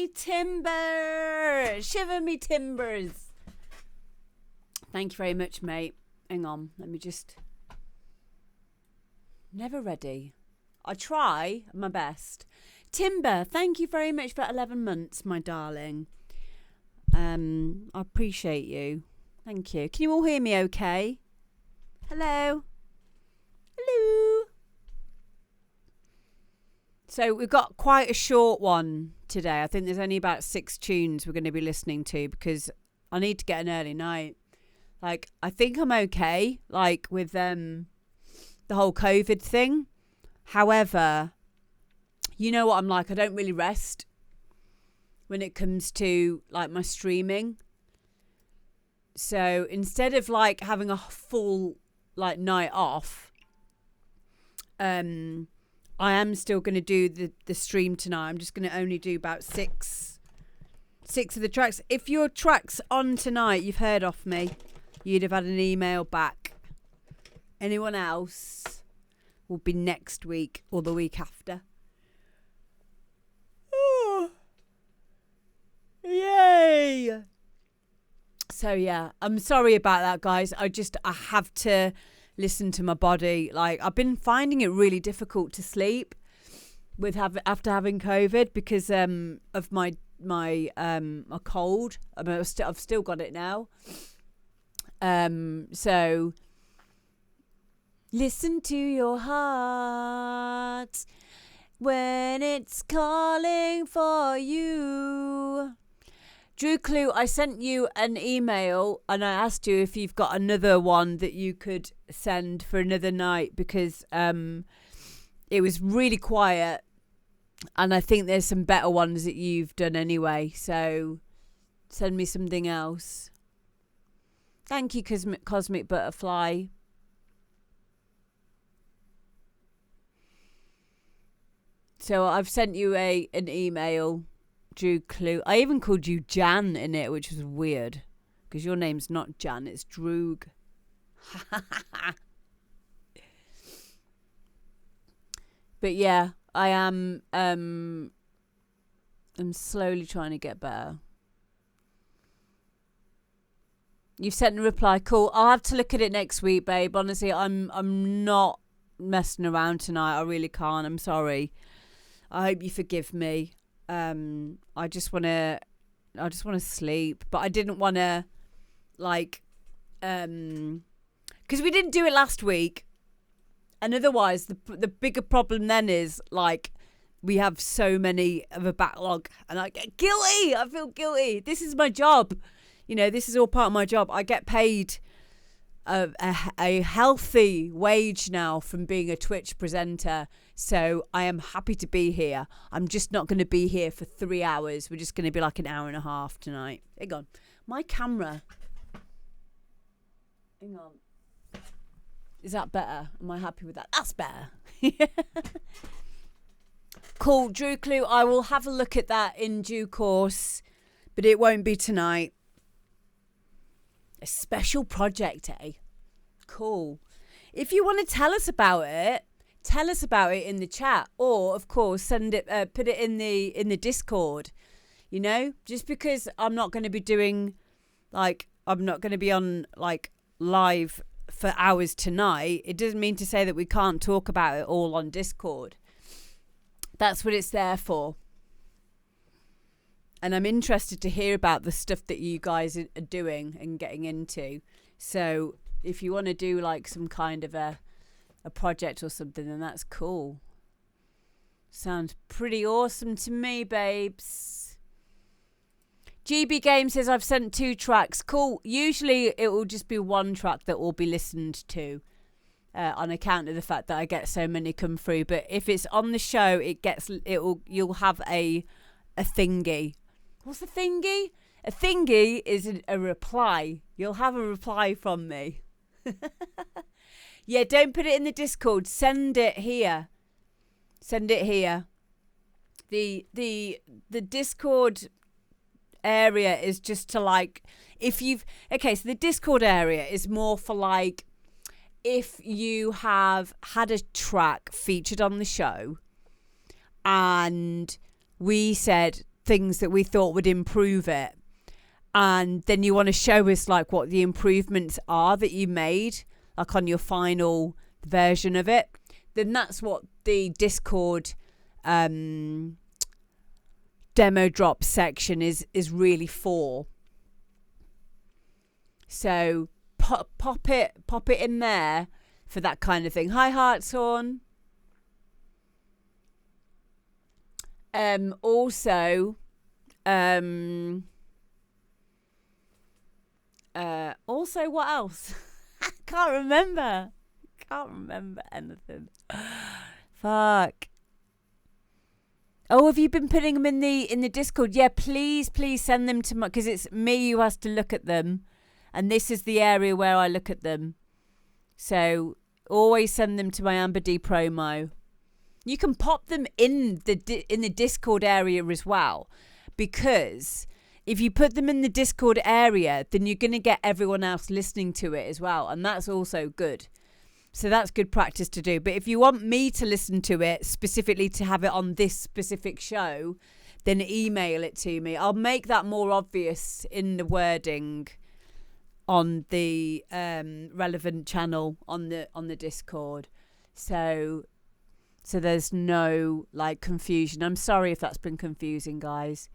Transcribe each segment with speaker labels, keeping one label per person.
Speaker 1: me timber. Shiver me timbers. Thank you very much, mate. Hang on. Let me just... Never ready. I try my best. Timber, thank you very much for 11 months, my darling. I appreciate you. Thank you. Can you all hear me okay? Hello? Hello? So we've got quite a short one today. I think there's only about 6 tunes we're going to be listening to because I need to get an early night. Like, I think I'm okay, like, with the whole COVID thing. However, you know what I'm like. I don't really rest when it comes to, like, my streaming. So instead of, like, having a full, like, night off, I am still going to do the stream tonight. I'm just going to only do about six of the tracks. If your track's on tonight, you've heard off me, you'd have had an email back. Anyone else will be next week or the week after. Oh, yay! So yeah, I'm sorry about that, guys. I have to listen to my body. Like, I've been finding it really difficult to sleep after having COVID because of my cold. I mean, I've still got it now. So listen to your heart when it's calling for you. Drew Clue, I sent you an email and I asked you if you've got another one that you could send for another night because it was really quiet and I think there's some better ones that you've done anyway. So send me something else. Thank you, Cosmic Butterfly. So I've sent you an email. Drew Clue. I even called you Jan in it, which was weird because your name's not Jan, it's Droog. But yeah, I am I'm slowly trying to get better. You've sent a reply. Cool. I'll have to look at it next week, babe. Honestly, I'm not messing around tonight. I really can't. I'm sorry. I hope you forgive me. I just want to sleep, but I didn't want to, like, because we didn't do it last week, and otherwise the bigger problem then is, like, we have so many of a backlog, and I get guilty. I feel guilty. This is my job, you know. This is all part of my job. I get paid a healthy wage now from being a Twitch presenter. So I am happy to be here. I'm just not going to be here for 3 hours. We're just going to be like an hour and a half tonight. Hang on. My camera. Hang on. Is that better? Am I happy with that? That's better. Cool. Drew Clue. I will have a look at that in due course, but it won't be tonight. A special project, eh? Cool. If you want to tell us about it in the chat, or of course send it, put it in the Discord. You know, just because I'm not going to be doing, like, I'm not going to be on, like, live for hours tonight, it doesn't mean to say that we can't talk about it all on Discord. That's what it's there for. And I'm interested to hear about the stuff that you guys are doing and getting into. So if you want to do, like, some kind of a project or something, then that's cool. Sounds pretty awesome to me, babes. GB Game says I've sent 2 tracks. Cool. Usually it will just be 1 track that will be listened to on account of the fact that I get so many come through. But if it's on the show, you'll have a thingy. What's the thingy? A thingy is a reply. You'll have a reply from me. Yeah, don't put it in the Discord. Send it here. Send it here. The Discord area is just to, like, so the Discord area is more for, like, if you have had a track featured on the show and we said things that we thought would improve it. And then you want to show us like what the improvements are that you made, like on your final version of it. Then that's what the Discord demo drop section is really for. So pop it in there for that kind of thing. Hi, Hartshorn. Also, what else? I can't remember anything. Fuck. Oh, have you been putting them in the Discord? Yeah, please send them to my, because it's me who has to look at them, and this is the area where I look at them. So always send them to my amberdpromo. You can pop them in the Discord area as well, because if you put them in the Discord area, then you're going to get everyone else listening to it as well, and that's also good. So that's good practice to do. But if you want me to listen to it specifically to have it on this specific show, then email it to me. I'll make that more obvious in the wording on the relevant channel on the Discord. So there's no like confusion. I'm sorry if that's been confusing, guys.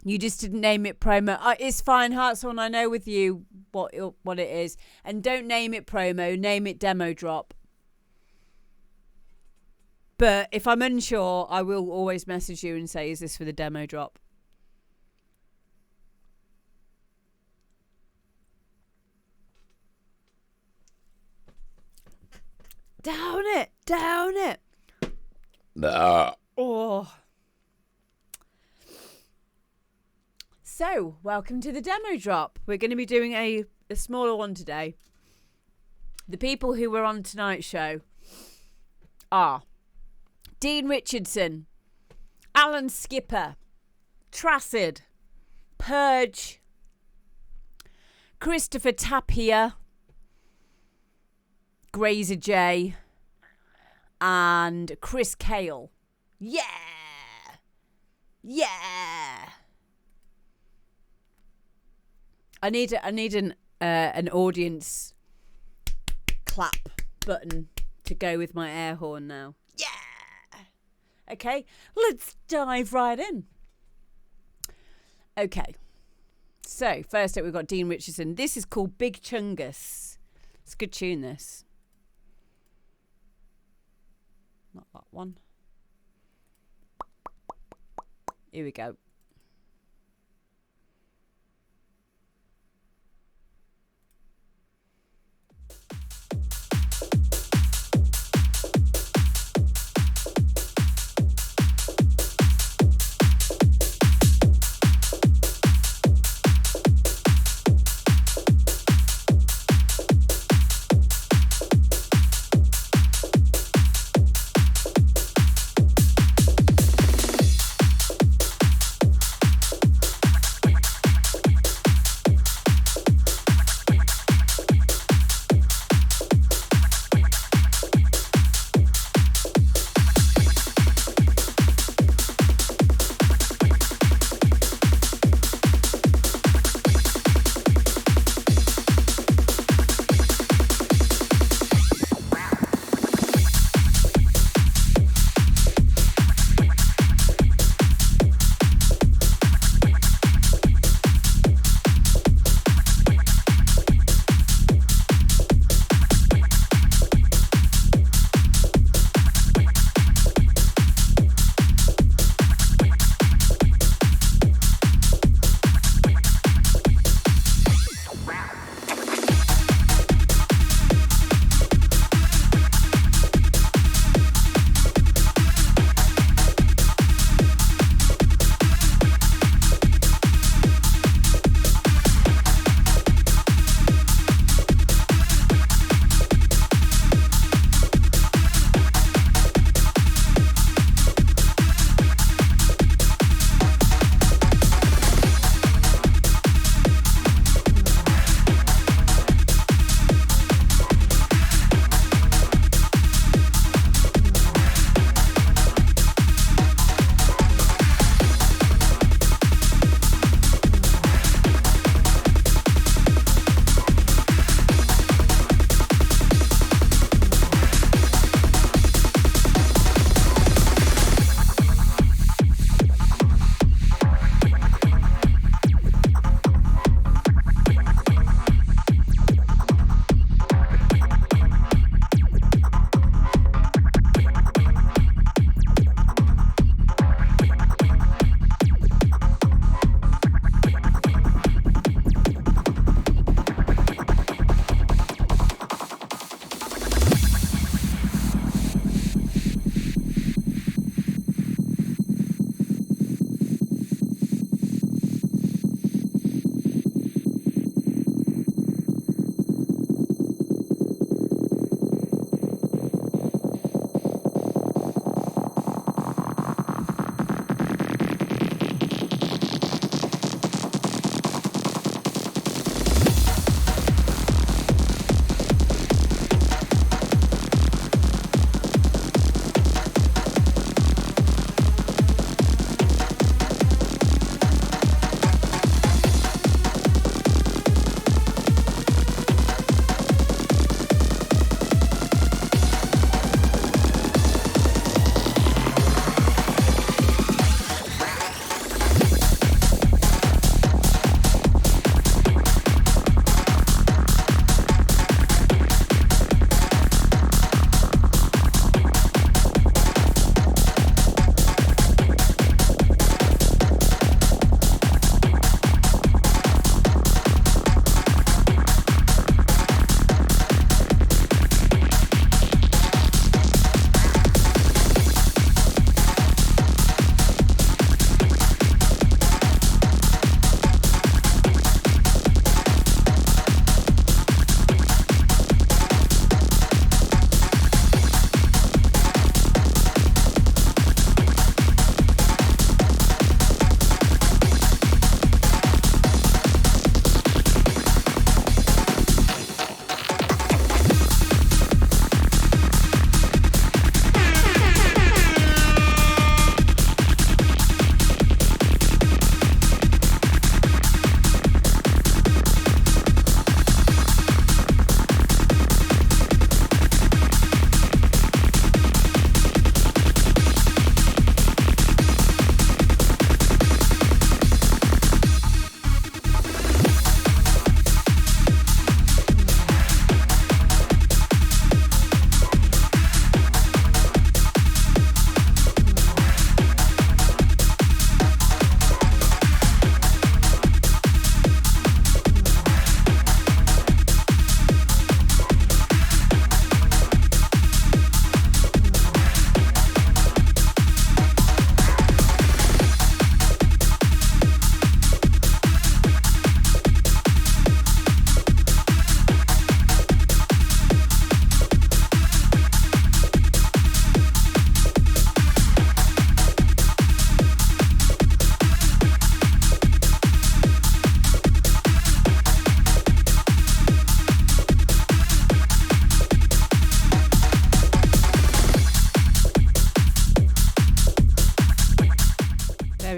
Speaker 1: You just didn't name it promo. It's fine, Heartshorn. I know with you what it is. And don't name it promo. Name it demo drop. But if I'm unsure, I will always message you and say, is this for the demo drop? Down it.
Speaker 2: Nah.
Speaker 1: Oh. So, welcome to the demo drop. We're going to be doing a smaller one today. The people who were on tonight's show are Dean Richardson, Alan Skipper, Tracid, Purge, Christopher Tapia, Grazer J, and Chris Cale. Yeah! I need an audience clap button to go with my air horn now. Yeah. Okay, let's dive right in. Okay. So first up, we've got Dean Richardson. This is called Big Chungus. It's a good tune. This. Not that one. Here we go.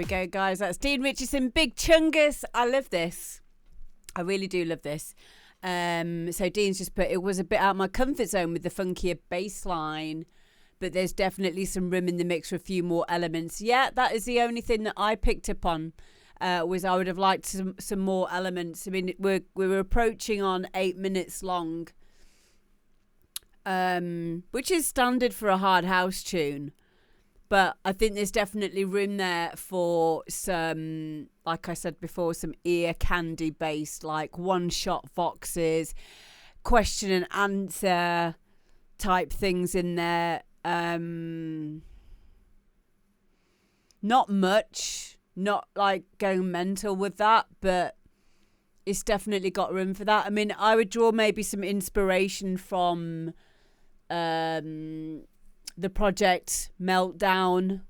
Speaker 1: go, guys. That's Dean Richardson, Big Chungus. I love this. I really do love this. So Dean's just put, it was a bit out of my comfort zone with the funkier bass line, but there's definitely some room in the mix for a few more elements. Yeah, that is the only thing that I picked up on, was I would have liked some more elements. I mean, we're approaching on 8 minutes long, which is standard for a hard house tune. But I think there's definitely room there for some, like I said before, some ear candy based, like one shot voxes, question and answer type things in there. Not much, not like going mental with that, but it's definitely got room for that. I mean, I would draw maybe some inspiration from the project Meltdown,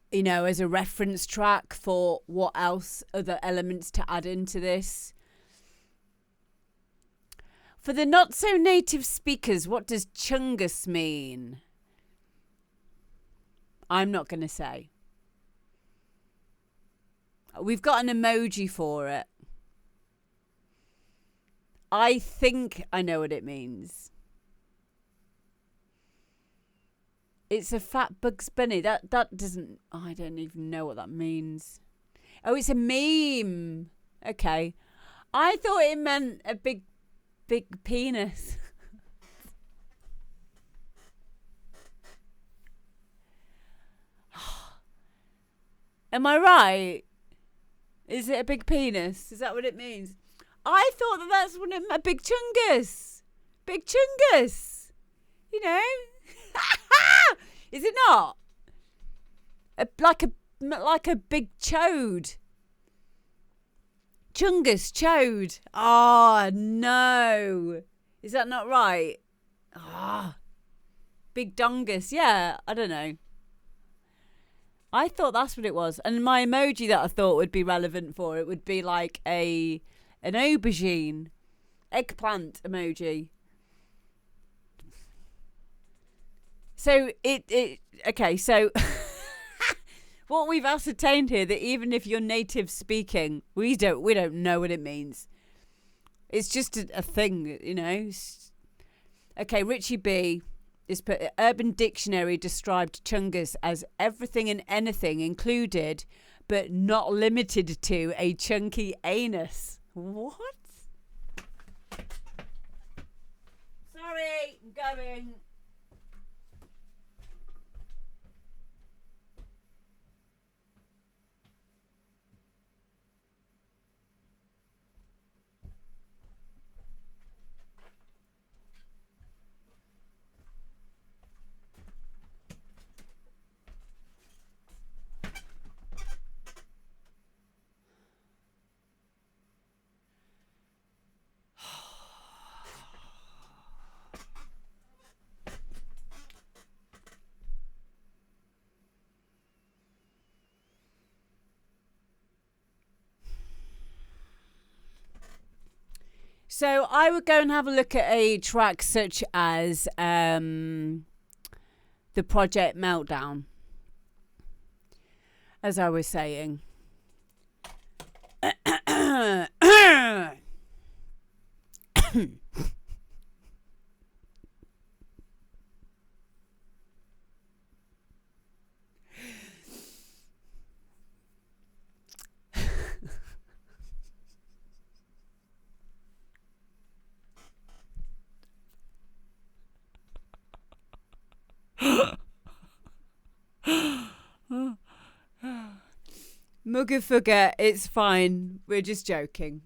Speaker 1: you know, as a reference track for what else, other elements to add into this. For the not so native speakers, what does chungus mean? I'm not going to say. We've got an emoji for it. I think I know what it means. It's a fat Bugs Bunny. That doesn't... Oh, I don't even know what that means. Oh, it's a meme. Okay. I thought it meant a big penis. Am I right? Is it a big penis? Is that what it means? I thought that's what it meant. A big chungus. Big chungus. You know? Is it not? Like a big chode. Chungus, chode. Oh, no. Is that not right? Ah. Big dongus. Yeah, I don't know. I thought that's what it was. And my emoji that I thought would be relevant for it would be like an aubergine. Eggplant emoji. So okay, so what we've ascertained here, that even if you're native speaking, we don't know what it means. It's just a thing, you know. Okay, Richie B is put, Urban Dictionary described chungus as everything and anything included, but not limited to a chunky anus. What? Sorry, I'm going. So I would go and have a look at a track such as the Project Meltdown, as I was saying. Muggerfugger, it's fine. We're just joking.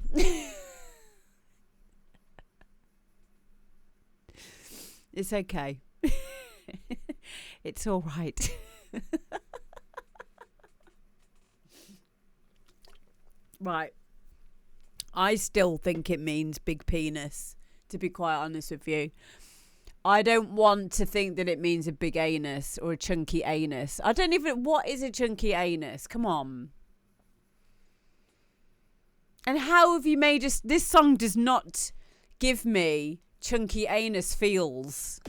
Speaker 1: It's okay. It's all right. Right. I still think it means big penis, to be quite honest with you. I don't want to think that it means a big anus or a chunky anus. I don't even... What is a chunky anus? Come on. And how have you made us... This song does not give me chunky anus feels.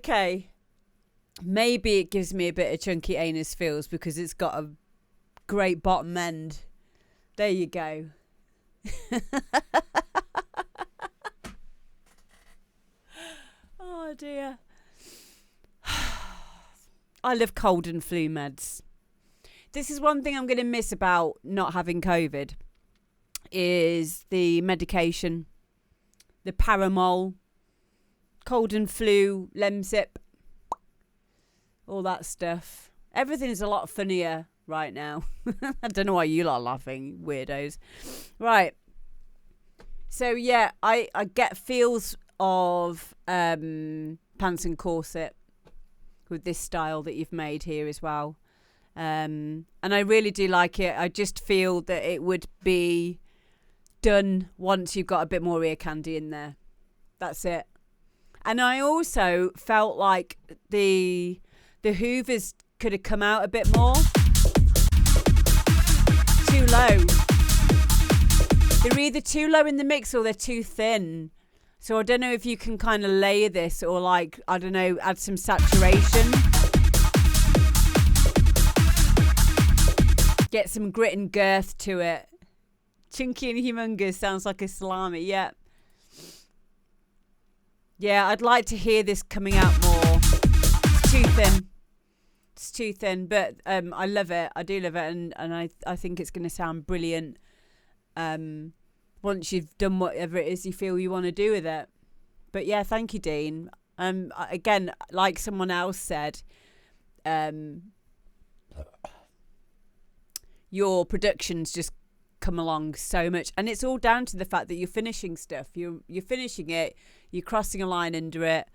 Speaker 1: Okay. Maybe it gives me a bit of chunky anus feels because it's got a great bottom end. There you go. Oh dear. I love cold and flu meds. This is one thing I'm going to miss about not having COVID is the medication, the Paramol, cold and flu, Lemsip, all that stuff. Everything's a lot funnier right now. I don't know why you lot are laughing, weirdos. Right. So yeah, I get feels of pants and corset with this style that you've made here as well. And I really do like it. I just feel that it would be done once you've got a bit more ear candy in there. That's it. And I also felt like the hoovers could have come out a bit more. Too low. They're either too low in the mix or they're too thin. So I don't know if you can kind of layer this or like, I don't know, add some saturation. Get some grit and girth to it. Chunky and humongous sounds like a salami, yeah. Yeah, I'd like to hear this coming out more. It's too thin. It's too thin, but I love it. I do love it, and I think it's going to sound brilliant once you've done whatever it is you feel you want to do with it. But yeah, thank you, Dean. Again, like someone else said, your productions just come along so much, and it's all down to the fact that you're finishing stuff. You're finishing it, you're crossing a line under it,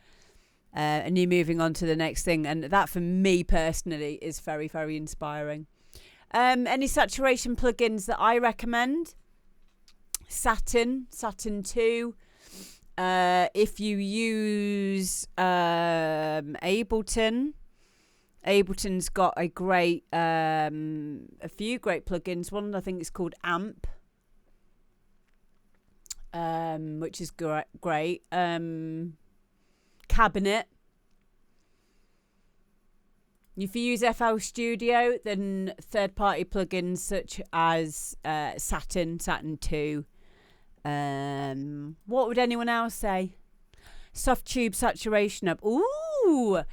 Speaker 1: and you're moving on to the next thing. And that, for me personally, is very, very inspiring. Any saturation plugins that I recommend? Satin 2. If you use Ableton's got a great, a few great plugins. One I think is called Amp, which is great. Cabinet. If you use FL Studio, then third-party plugins such as Satin 2. What would anyone else say? Soft Tube Saturation Up. Ooh,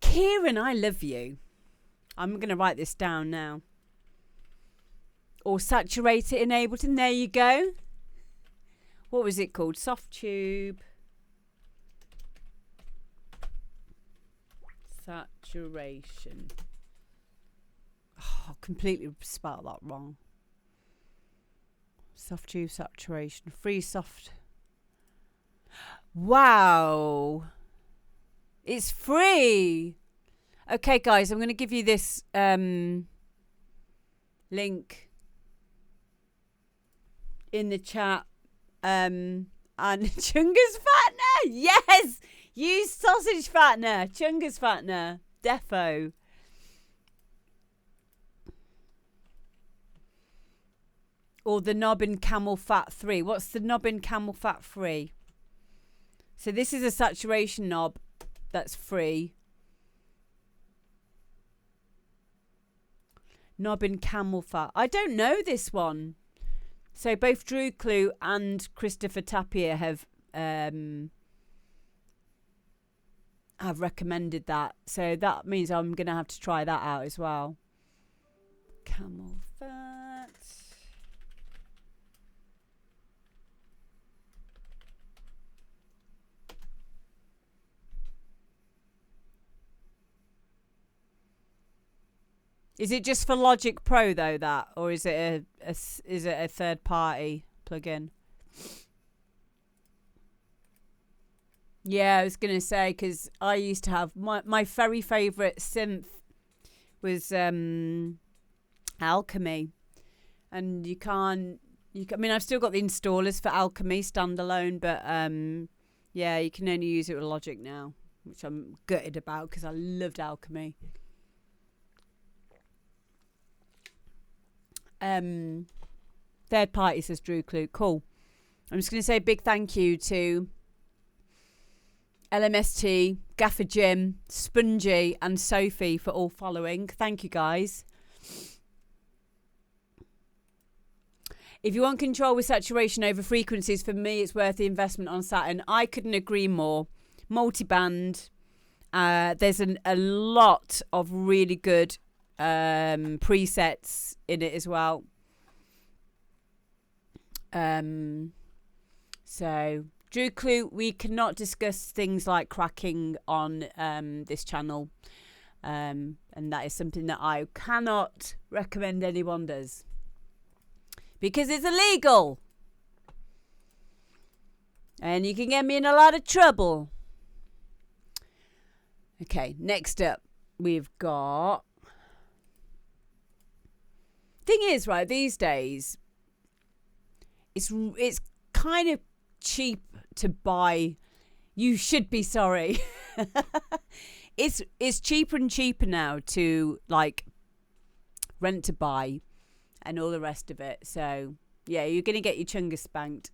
Speaker 1: Kieran, I love you. I'm going to write this down now. Or Saturate It in Ableton. There you go. What was it called? Soft Tube Saturation. Oh, completely spelled that wrong. Soft Tube Saturation. Free soft. Wow. It's free. Okay, guys, I'm going to give you this link in the chat. And Chunga's Fattener. Yes. Use sausage fattener. Chunga's Fattener. Defo. Or the knob in Camel Fat 3. What's the knob in Camel Fat 3? So this is a saturation knob that's free. Knob in Camel Fat. I don't know this one. So both Drew Clue and Christopher Tapia have recommended that. So that means I'm going to have to try that out as well. Camel Fat. Is it just for Logic Pro though, that, or is it a third party plugin? Yeah, I was gonna say, because I used to have my very favourite synth was Alchemy, and I mean, I've still got the installers for Alchemy standalone, but yeah, you can only use it with Logic now, which I'm gutted about because I loved Alchemy. Third party, says Drew Clue. Cool. I'm just going to say a big thank you to LMST, Gaffer Jim, Spongy, and Sophie for all following. Thank you, guys. If you want control with saturation over frequencies, for me, it's worth the investment on Saturn. I couldn't agree more. Multiband. There's a lot of really good presets in it as well. So, Drew Clue, we cannot discuss things like cracking on this channel. And that is something that I cannot recommend anyone does. Because it's illegal. And you can get me in a lot of trouble. Okay, next up, we've got... Thing is, right, these days, it's kind of cheap to buy. You should be sorry. It's cheaper and cheaper now to, like, rent to buy and all the rest of it. So, yeah, you're going to get your chunga spanked.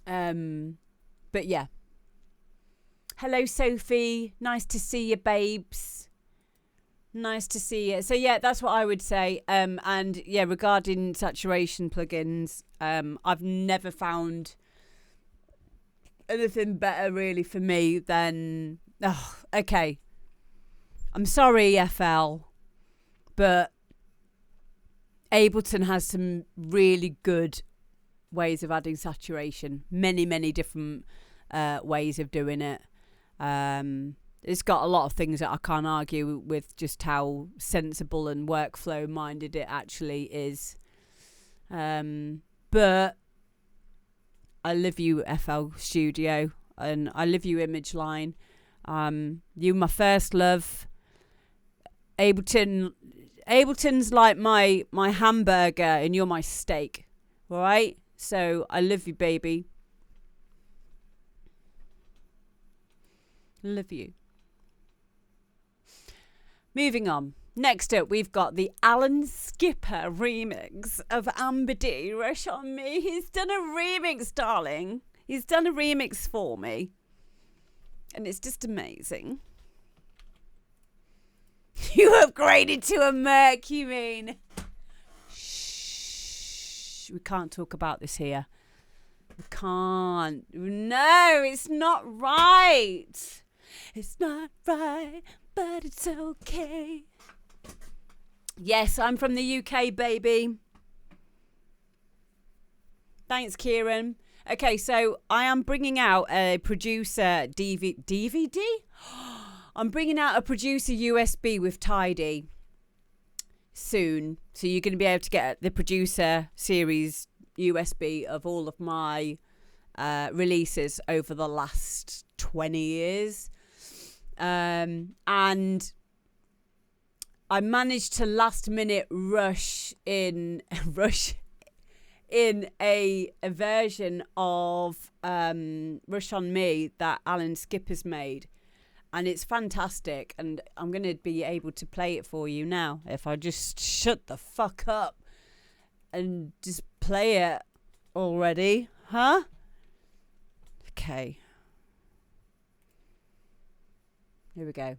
Speaker 1: But, yeah. Hello, Sophie. Nice to see you, babes. Nice to see you. So, yeah, that's what I would say. And, yeah, regarding saturation plugins, I've never found anything better, really, for me than... Oh, okay. I'm sorry, FL, but Ableton has some really good ways of adding saturation. Many, many different ways of doing it. It's got a lot of things that I can't argue with, just how sensible and workflow minded it actually is. But I love you, FL Studio, and I love you, Image Line. You my first love. Ableton's like my hamburger and you're my steak. All right? So I love you, baby. Love you. Moving on. Next up, we've got the Alan Skipper remix of Amber D. Rush on Me. He's done a remix, darling. He's done a remix for me. And it's just amazing. You upgraded to a Merc, you mean? Shh. We can't talk about this here. We can't. No, it's not right. It's not right, but it's okay. Yes, I'm from the UK, baby. Thanks, Kieran. Okay, so I am bringing out a producer DVD? I'm bringing out a producer USB with Tidy soon. So you're going to be able to get the producer series USB of all of my releases over the last 20 years. And I managed to last minute rush in a version of Rush on Me that Alan Skipper's made. And it's fantastic. And I'm going to be able to play it for you now. If I just shut the fuck up and just play it already. Huh? Okay. Here we go.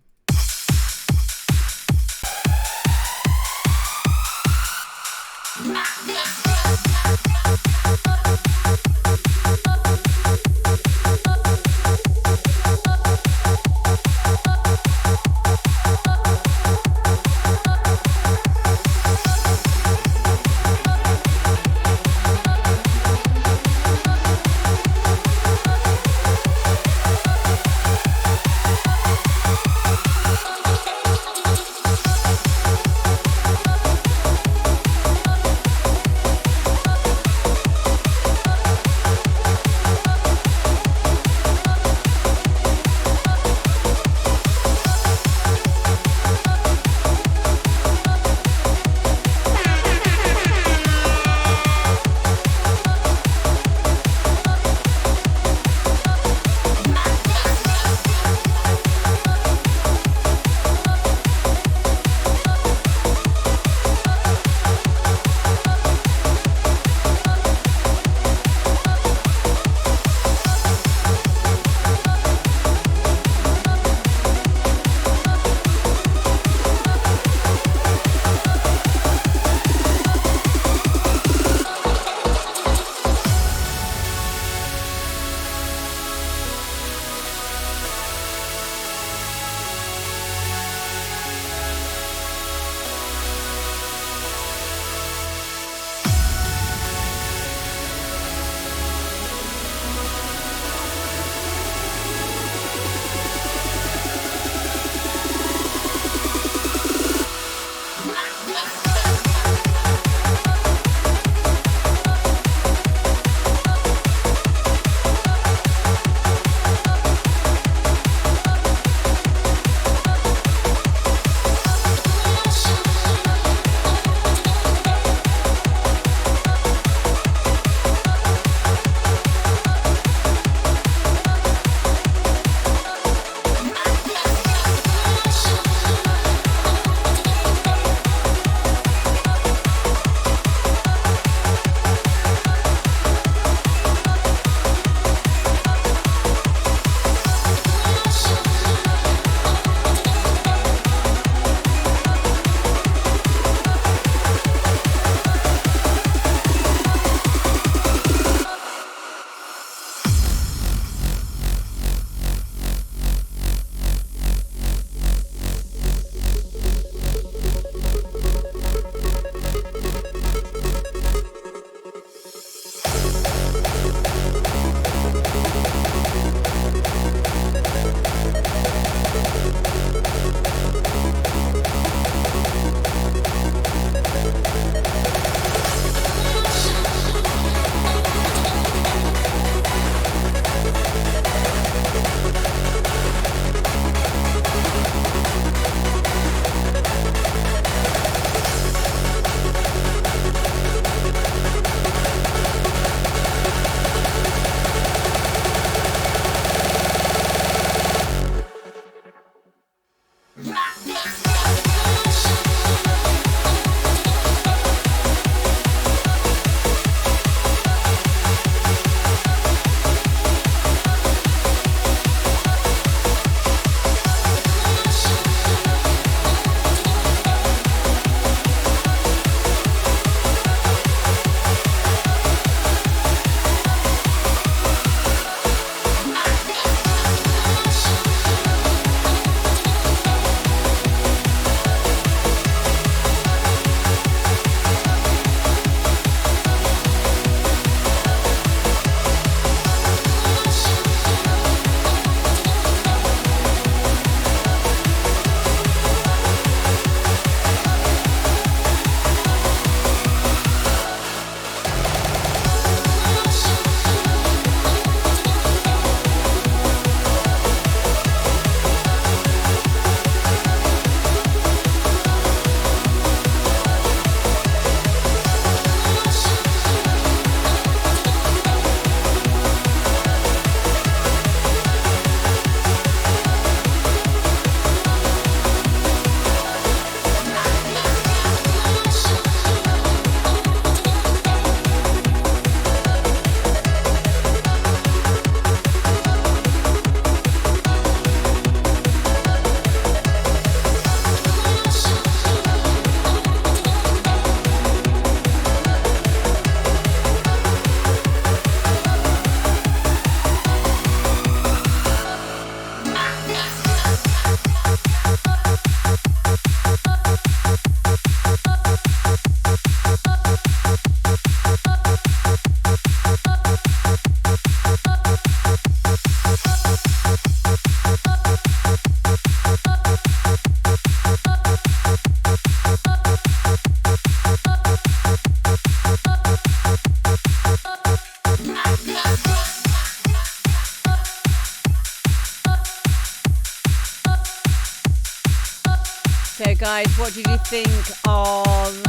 Speaker 1: guys, what did you think of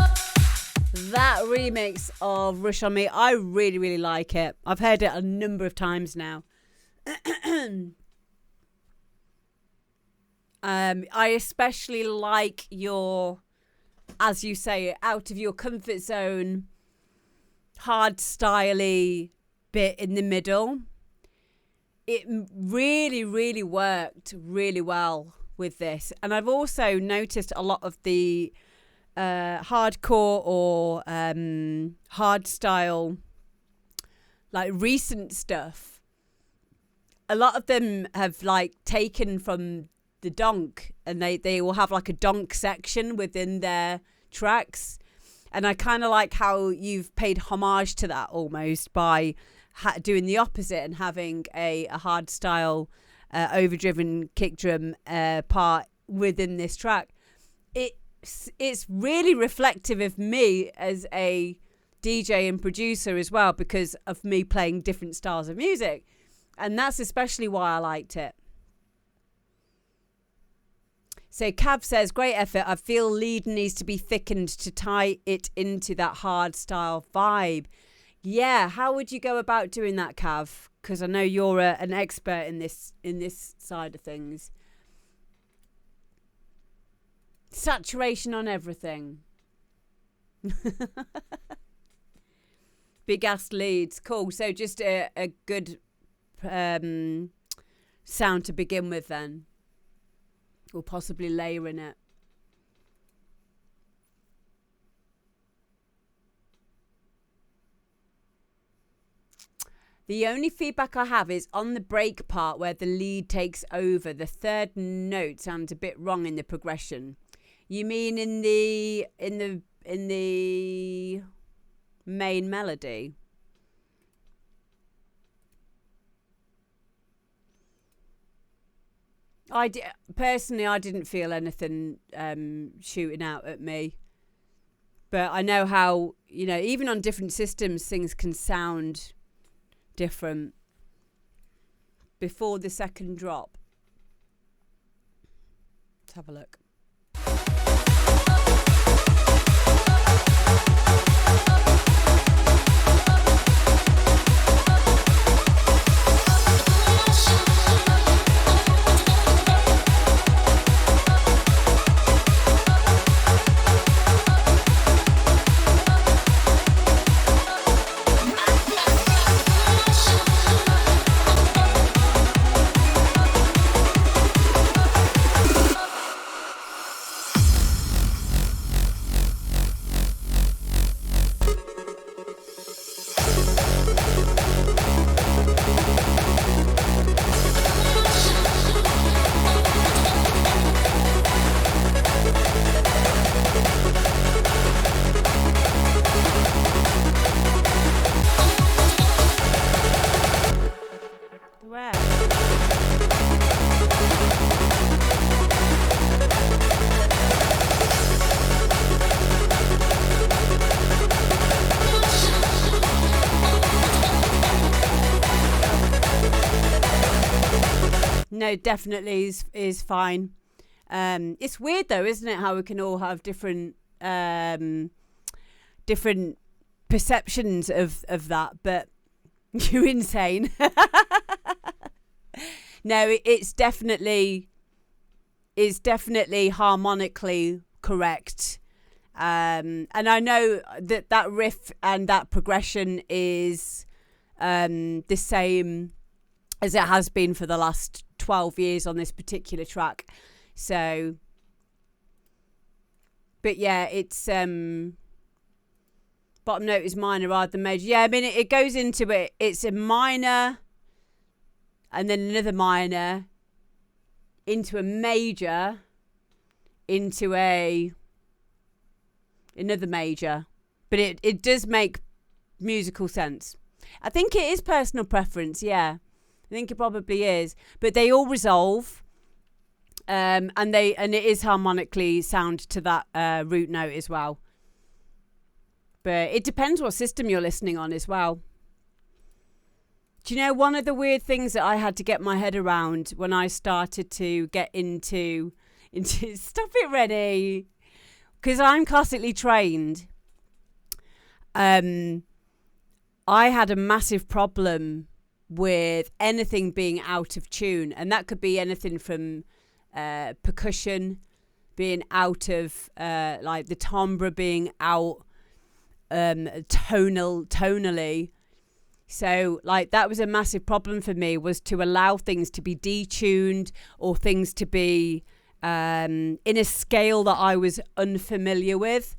Speaker 1: that remix of Rush on Me? I really, really like it. I've heard it a number of times now. I especially like your, as you say, out of your comfort zone, hard styley bit in the middle. It really, really worked really well with this. And I've also noticed a lot of the hardcore or hard style, like recent stuff. A lot of them have like taken from the donk, and they will have like a donk section within their tracks. And I kind of like how you've paid homage to that almost by doing the opposite and having a hard style overdriven kick drum part within this track. It's really reflective of me as a DJ and producer as well, because of me playing different styles of music, and that's especially why I liked it. So Cav says, great effort. I feel lead needs to be thickened to tie it into that hard style vibe. Yeah, how would you go about doing that, Cav? Because I know you're an expert in this side of things. Saturation on everything. Big ass leads. Cool. So just a good sound to begin with then. Or possibly layer in it. The only feedback I have is on the break part where the lead takes over. The third note sounds a bit wrong in the progression. You mean in the main melody? Personally, I didn't feel anything shooting out at me. But I know how, even on different systems, things can sound different before the second drop. Let's have a look. No, definitely is fine. It's weird though, isn't it? How we can all have different perceptions of that, but you're insane. No, it's definitely harmonically correct. And I know that riff and that progression is the same as it has been for the last 12 years on this particular track. So, but yeah, it's bottom note is minor rather than major. Yeah, I mean it goes into it. It's a minor and then another minor into a major into another major. But it does make musical sense. I think it is personal preference, yeah. I think it probably is, but they all resolve, and it is harmonically sound to that root note as well. But it depends what system you're listening on as well. Do you know one of the weird things that I had to get my head around when I started to get into Stop it, Rennie. Because I'm classically trained. I had a massive problem with anything being out of tune, and that could be anything from percussion being out of like the timbre being out tonally. So like that was a massive problem for me, was to allow things to be detuned or things to be in a scale that I was unfamiliar with.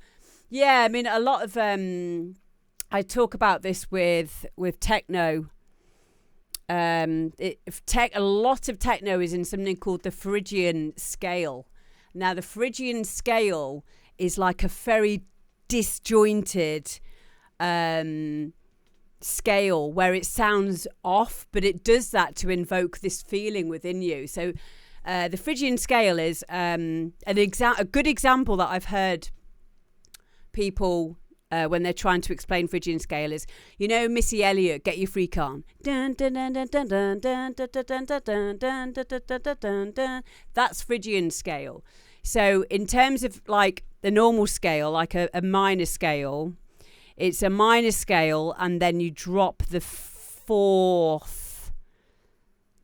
Speaker 1: Yeah, I mean a lot of I talk about this with techno. A lot of techno is in something called the Phrygian scale. Now the Phrygian scale is like a very disjointed scale where it sounds off, but it does that to invoke this feeling within you. So the Phrygian scale is a good example that I've heard people when they're trying to explain Phrygian scale is, you know, Missy Elliott, Get Your Freak On. That's Phrygian scale. So in terms of like the normal scale, like a minor scale, it's a minor scale and then you drop the fourth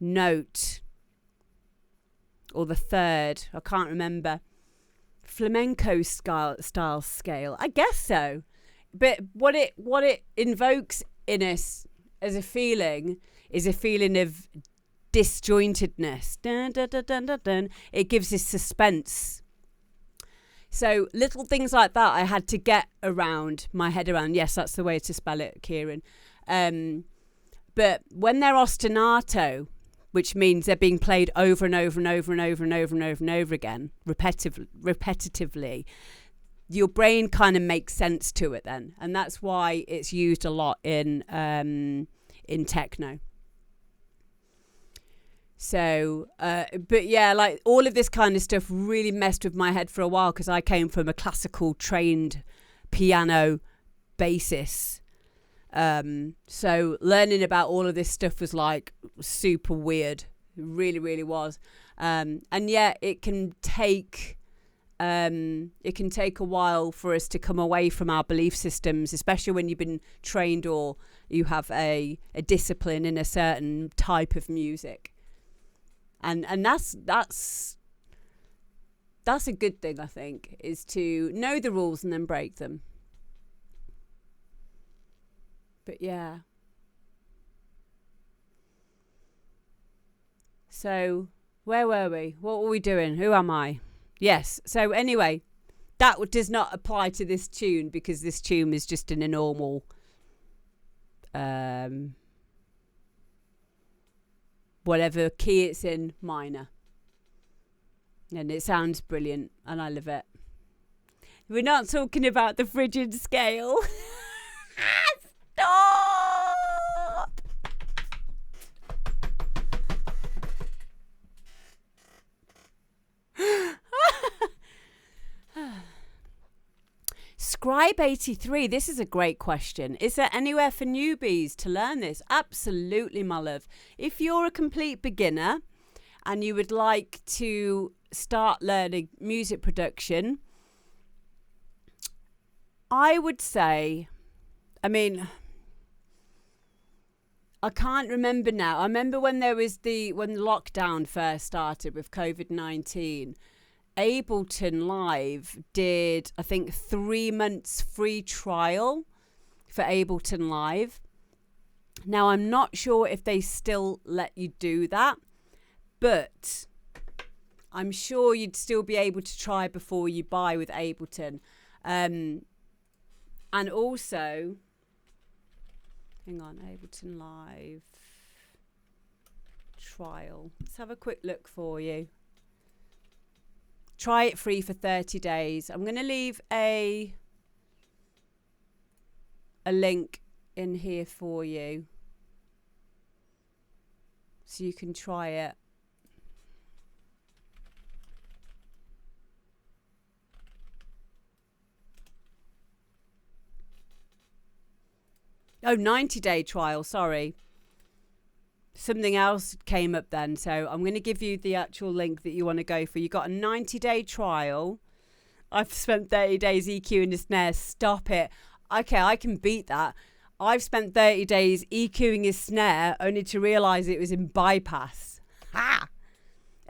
Speaker 1: note or the third, I can't remember. Flamenco style scale, I guess so. But what it invokes in us as a feeling is a feeling of disjointedness. Dun, dun, dun, dun, dun, dun. It gives this suspense. So little things like that I had to get my head around. Yes, that's the way to spell it, Kieran. But when they're ostinato, which means they're being played over and over and over and over and over and over and over again, repetitively, your brain kind of makes sense to it then. And that's why it's used a lot in techno. So, but yeah, like all of this kind of stuff really messed with my head for a while because I came from a classical trained piano basis. So learning about all of this stuff was like super weird. It really, really was. And yeah, it can take a while for us to come away from our belief systems, especially when you've been trained or you have a discipline in a certain type of music. And that's a good thing, I think, is to know the rules and then break them. But yeah. So where were we? What were we doing? Who am I? Yes. So anyway, that does not apply to this tune because this tune is just in a normal whatever key it's in, minor. And it sounds brilliant and I love it. We're not talking about the Phrygian scale. Stop! Scribe 83, this is a great question. Is there anywhere for newbies to learn this? Absolutely, my love. If you're a complete beginner and you would like to start learning music production, I would say, I mean, I can't remember now. I remember when when lockdown first started with COVID-19, Ableton Live did, I think, 3 months free trial for Ableton Live. Now, I'm not sure if they still let you do that, but I'm sure you'd still be able to try before you buy with Ableton. And also, hang on, Ableton Live trial. Let's have a quick look for you. Try it free for 30 days. I'm going to leave a link in here for you so you can try it. Oh, 90-day trial, sorry. something else came up then. So I'm going to give you the actual link that you want to go for. You got a 90-day trial. I've spent 30 days EQing the snare. Stop it. Okay, I can beat that. I've spent 30 days EQing his snare only to realise it was in bypass. Ha!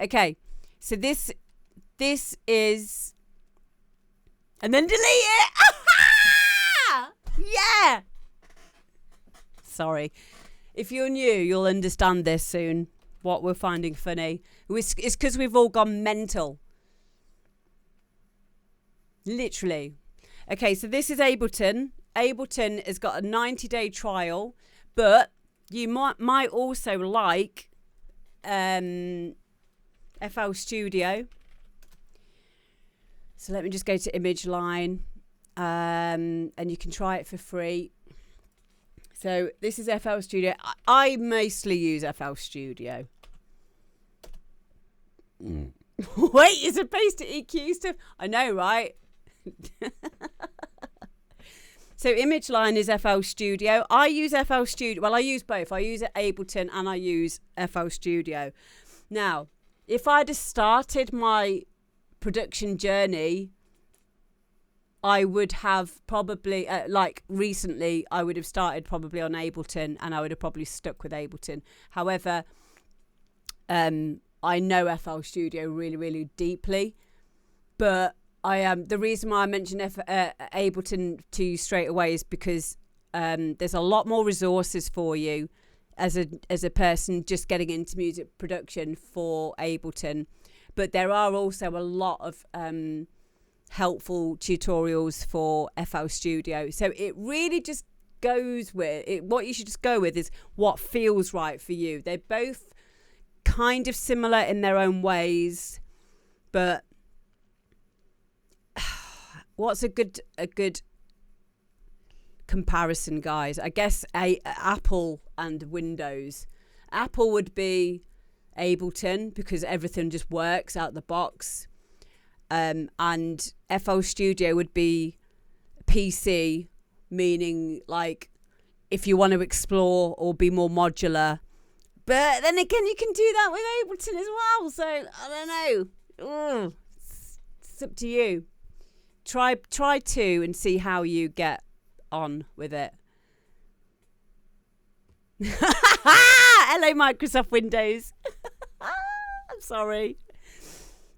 Speaker 1: Okay, so this is... And then delete it! Yeah! Sorry. If you're new, you'll understand this soon, what we're finding funny. It's because we've all gone mental. Literally. Okay, so this is Ableton. Ableton has got a 90-day trial, but you might also like FL Studio. So let me just go to Image Line, and you can try it for free. So this is FL Studio. I mostly use FL Studio. Wait, you're supposed to EQ stuff? I know, right? So Image Line is FL Studio. I use FL Studio. Well, I use both. I use Ableton and I use FL Studio. Now, if I'd have started my production journey, I would have probably, like recently, I would have started probably on Ableton and I would have probably stuck with Ableton. However, I know FL Studio really, really deeply, but the reason why I mentioned Ableton to you straight away is because there's a lot more resources for you as a person just getting into music production for Ableton, but there are also a lot of helpful tutorials for FL Studio. So it really just goes with it. What you should just go with is what feels right for you. They're both kind of similar in their own ways, but what's a good comparison, guys? I guess Apple and Windows. Apple would be Ableton because everything just works out the box, and FL Studio would be PC, meaning like if you want to explore or be more modular. But then again, you can do that with Ableton as well. So I don't know. Ugh. It's up to you. Try two and see how you get on with it. Hello, Microsoft Windows. I'm sorry.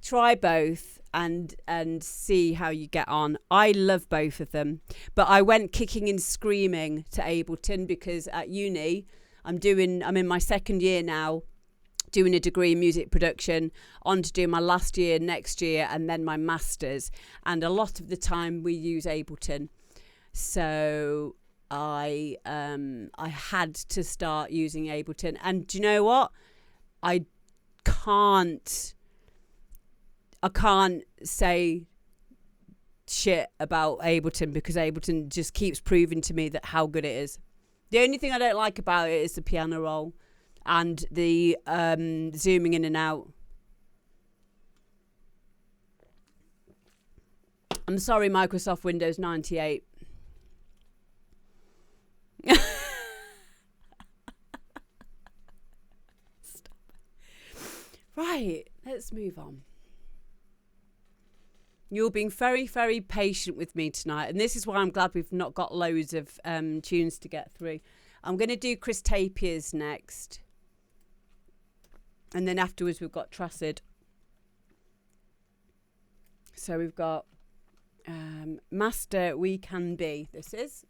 Speaker 1: Try both and see how you get on. I love both of them, but I went kicking and screaming to Ableton because at uni I'm in my second year now, doing a degree in music production, on to do my last year next year and then my master's, and a lot of the time we use Ableton. So I had to start using Ableton, and do you know what? I can't say shit about Ableton because Ableton just keeps proving to me that how good it is. The only thing I don't like about it is the piano roll and the zooming in and out. I'm sorry, Microsoft Windows 98. Stop. Right, let's move on. You're being very, very patient with me tonight, and this is why I'm glad we've not got loads of tunes to get through. I'm going to do Chris Tapier's next, and then afterwards we've got Tracid. So we've got Master We Can Be. This is.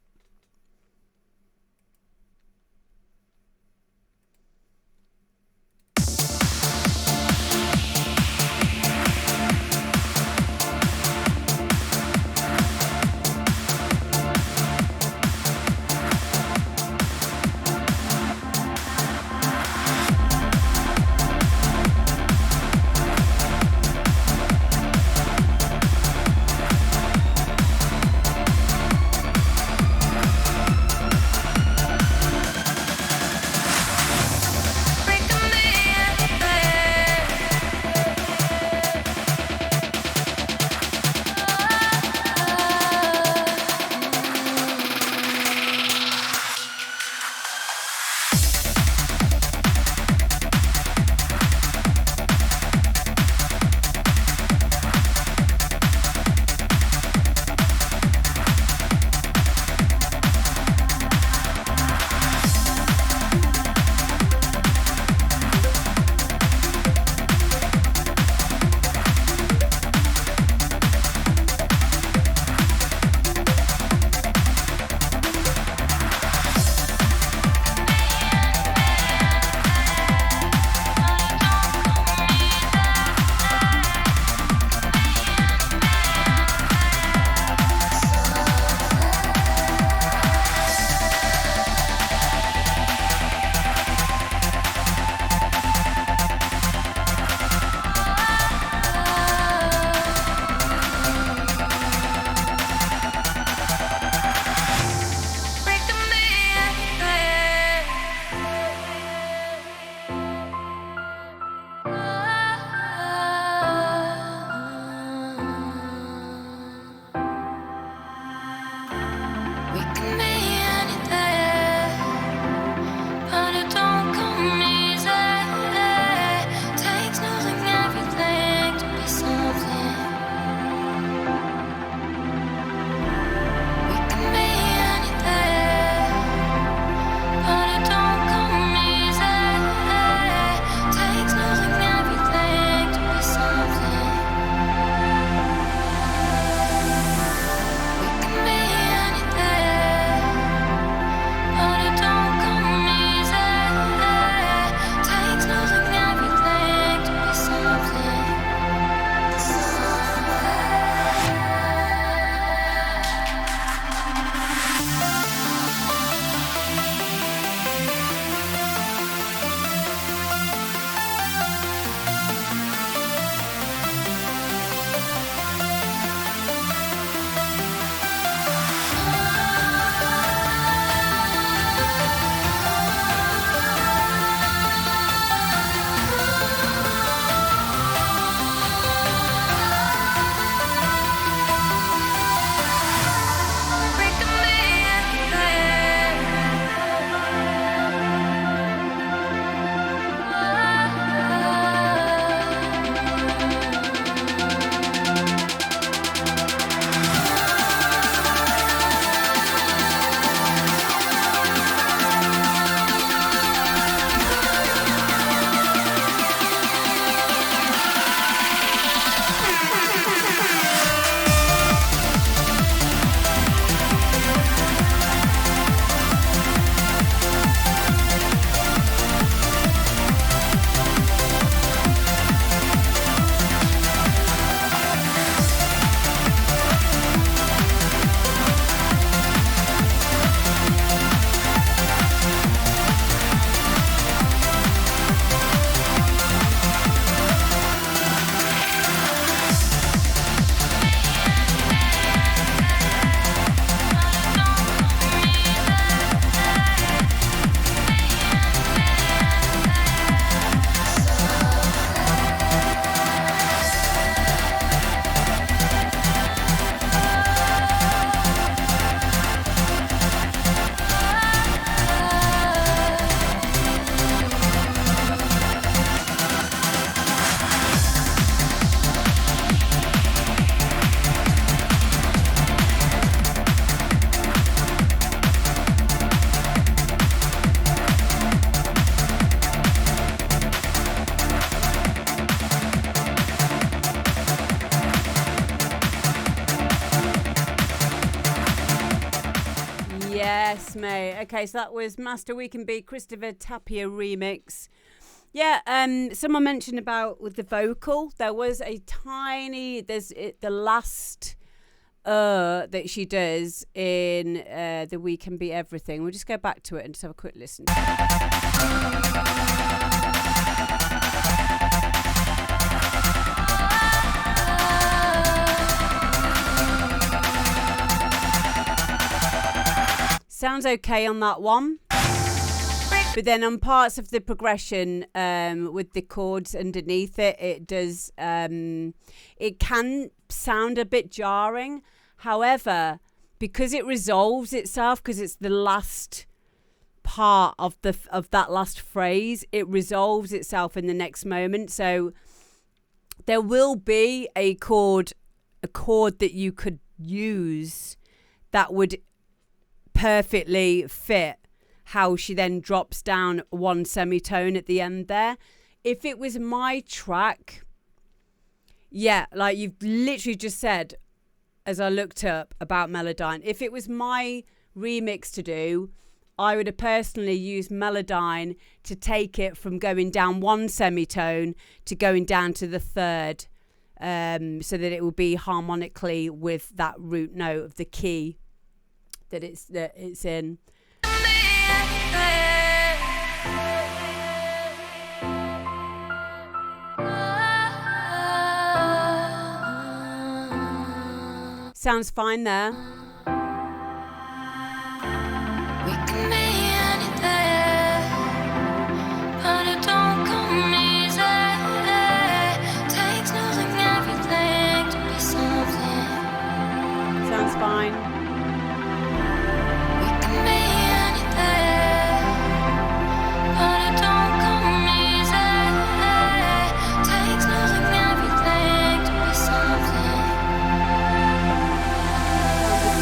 Speaker 1: Yes, mate. Okay, so that was Master We Can Be Christopher Tapia remix. Yeah, someone mentioned about with the vocal, there was a tiny, the last that she does in the We Can Be Everything. We'll just go back to it and just have a quick listen. Sounds okay on that one. But then on parts of the progression with the chords underneath it, it does, it can sound a bit jarring. However, because it resolves itself, because it's the last part of that last phrase, it resolves itself in the next moment. So there will be a chord that you could use that would perfectly fit how she then drops down one semitone at the end there. If it was my track, yeah, like you've literally just said, as I looked up about Melodyne, if it was my remix to do, I would have personally used Melodyne to take it from going down one semitone to going down to the third, so that it will be harmonically with that root note of the key that it's in. Sounds fine there.
Speaker 3: We can be anything, but it don't come easy. Takes losing everything to be something.
Speaker 1: Sounds fine.
Speaker 3: We can be anything, but it don't come easy. Takes losing everything to be something.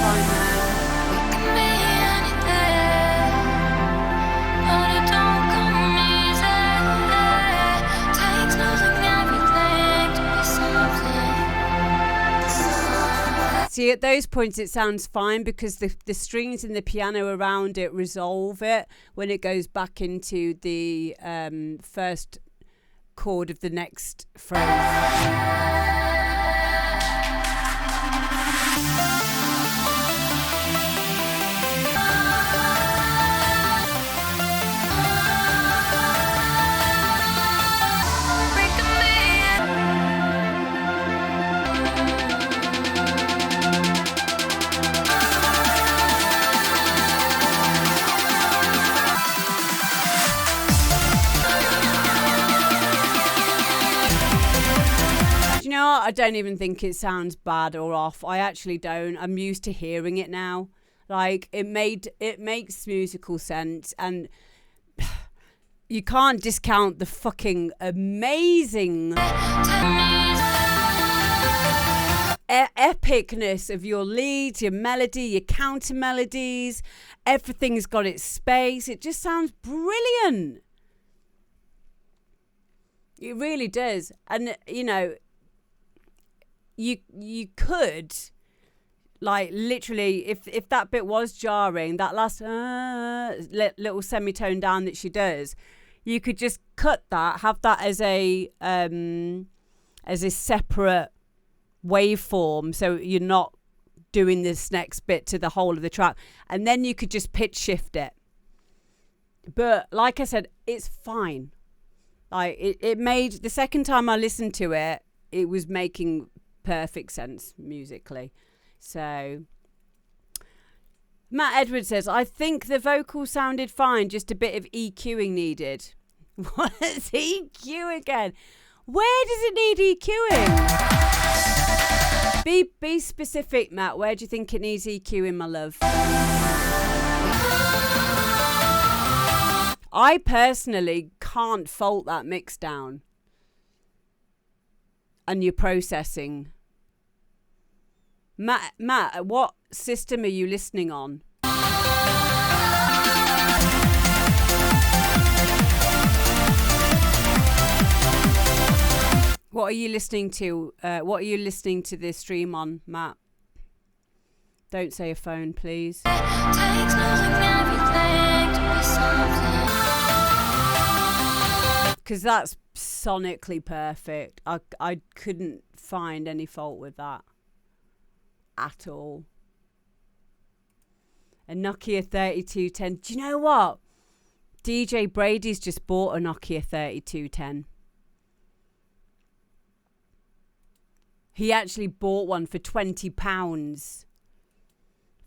Speaker 1: Fine there.
Speaker 3: We can be anything, but it don't come easy. Takes losing everything to be something.
Speaker 1: See, at those points it sounds fine because the strings and the piano around it resolve it when it goes back into the first chord of the next phrase. I don't even think it sounds bad or off. I actually don't. I'm used to hearing it now. Like it makes musical sense, and you can't discount the fucking amazing epicness of your leads, your melody, your counter melodies. Everything's got its space. It just sounds brilliant. It really does. And you know, you could, like, literally, if that bit was jarring, that last little semitone down that she does, you could just cut that, have that as a separate waveform, so you're not doing this next bit to the whole of the track, and then you could just pitch shift it. But like I said, it's fine. Like it made, the second time I listened to it, it was making perfect sense musically. So Matt Edwards says, I think the vocal sounded fine, just a bit of EQing needed. What is EQ again? Where does it need EQing? Be specific, Matt. Where do you think it needs EQing, my love? I personally can't fault that mix down. And your processing. Matt, what system are you listening on? What are you listening to? What are you listening to this stream on, Matt? Don't say a phone, please.
Speaker 3: Takes no
Speaker 1: because that's sonically perfect. I couldn't find any fault with that at all. A Nokia 3210. Do you know what? DJ Brady's just bought a Nokia 3210. He actually bought one for £20.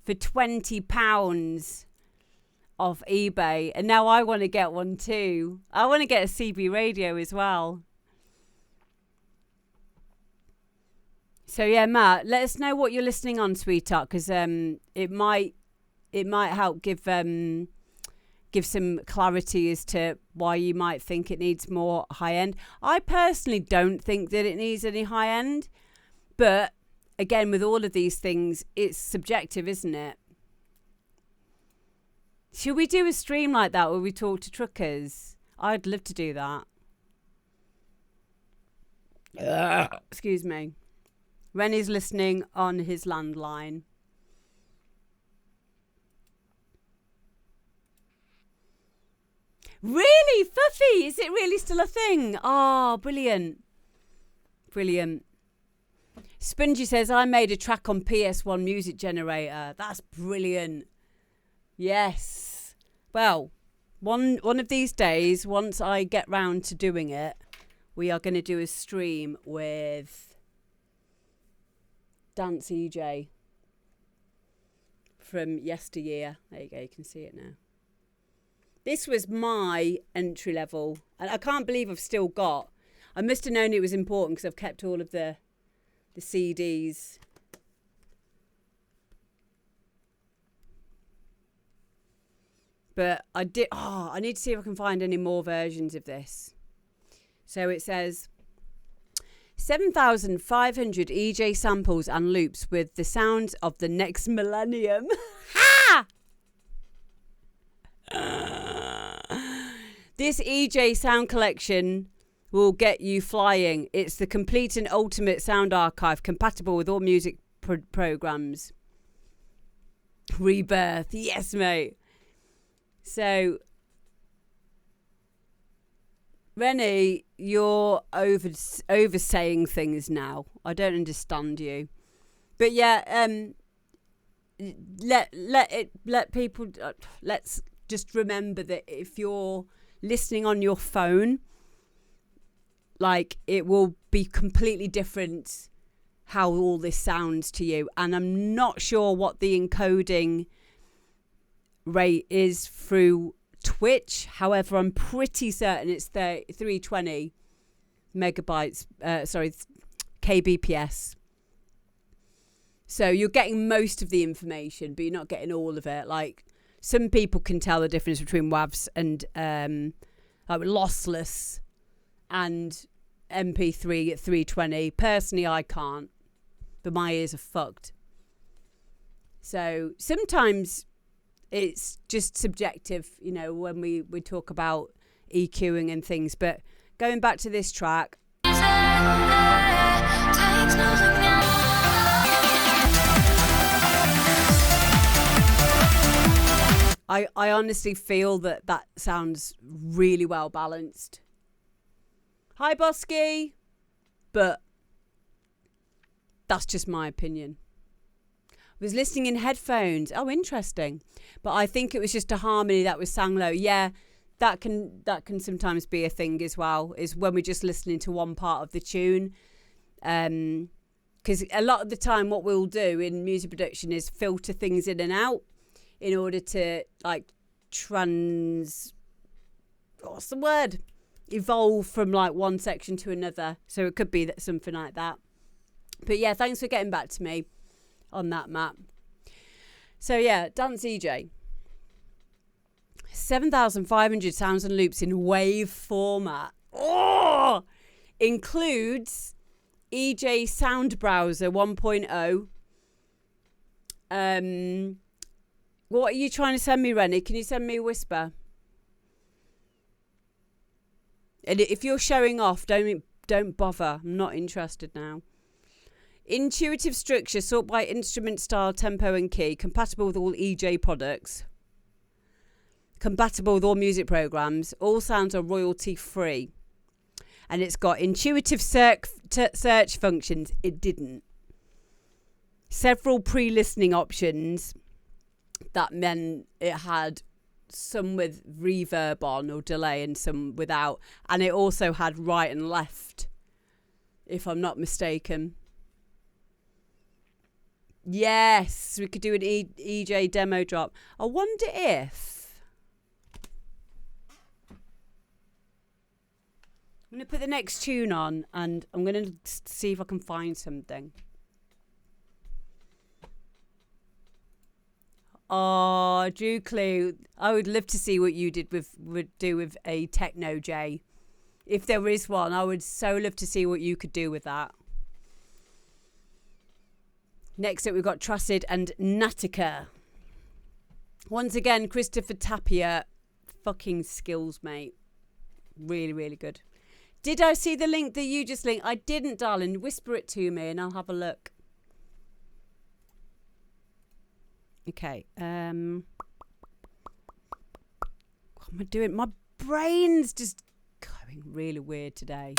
Speaker 1: For £20 off eBay. And now I want to get one too. I want to get a CB radio as well. So yeah, Matt, let us know what you're listening on, sweetheart, because it might help give some clarity as to why you might think it needs more high end. I personally don't think that it needs any high end, but again, with all of these things, it's subjective, isn't it? Should we do a stream like that where we talk to truckers? I'd love to do that. Excuse me. Rennie's listening on his landline. Really? Fuffy? Is it really still a thing? Oh, brilliant. Brilliant. Spongy says, I made a track on PS1 Music Generator. That's brilliant. Yes. Well, one of these days, once I get round to doing it, we are going to do a stream with Dance EJ from yesteryear. There you go, you can see it now. This was my entry level, and I can't believe I've still got. I must have known it was important because I've kept all of the CDs. But I did. Oh, I need to see if I can find any more versions of this. So it says 7,500 EJ samples and loops with the sounds of the next millennium. Ha! This EJ sound collection will get you flying. It's the complete and ultimate sound archive compatible with all music programs. Rebirth. Yes, mate. So, Rennie, you're oversaying things now. I don't understand you. But yeah, let people. Let's just remember that if you're listening on your phone, like, it will be completely different how all this sounds to you. And I'm not sure what the encoding rate is through Twitch. However, I'm pretty certain it's 320 megabytes, kbps. So you're getting most of the information, but you're not getting all of it. Like, some people can tell the difference between WAVs and like lossless and MP3 at 320. Personally, I can't, but my ears are fucked. So sometimes it's just subjective, you know, when we talk about EQing and things. But going back to this track, I honestly feel that sounds really well balanced. Hi, Bosky. But that's just my opinion. I was listening in headphones. Oh, interesting. But I think it was just a harmony that was sang low. Yeah, that can sometimes be a thing as well, is when we're just listening to one part of the tune. Because a lot of the time what we'll do in music production is filter things in and out in order to, like, evolve from, like, one section to another. So it could be something like that. But yeah, thanks for getting back to me on that, Matt. So yeah, Dance EJ. 7,500 sounds and loops in wave format. Oh! Includes EJ Sound Browser 1.0. What are you trying to send me, Rennie? Can you send me a whisper? And if you're showing off, don't bother. I'm not interested now. Intuitive structure, sort by instrument style, tempo and key. Compatible with all EJ products. Compatible with all music programs. All sounds are royalty free. and it's got intuitive search functions. It didn't. Several pre-listening options that meant it had some with reverb on or delay and some without, and it also had right and left, if I'm not mistaken. Yes, we could do an EJ demo drop. I wonder if I'm going to put the next tune on and I'm going to see if I can find something. Oh, Drew Clue, I would love to see what you would do with a Techno J. If there is one, I would so love to see what you could do with that. Next up, we've got Tracid and Natica. Once again, Christopher Tapia, fucking skills, mate. Really, really good. Did I see the link that you just linked? I didn't, darling. Whisper it to me and I'll have a look. Okay. What am I doing? My brain's just going really weird today.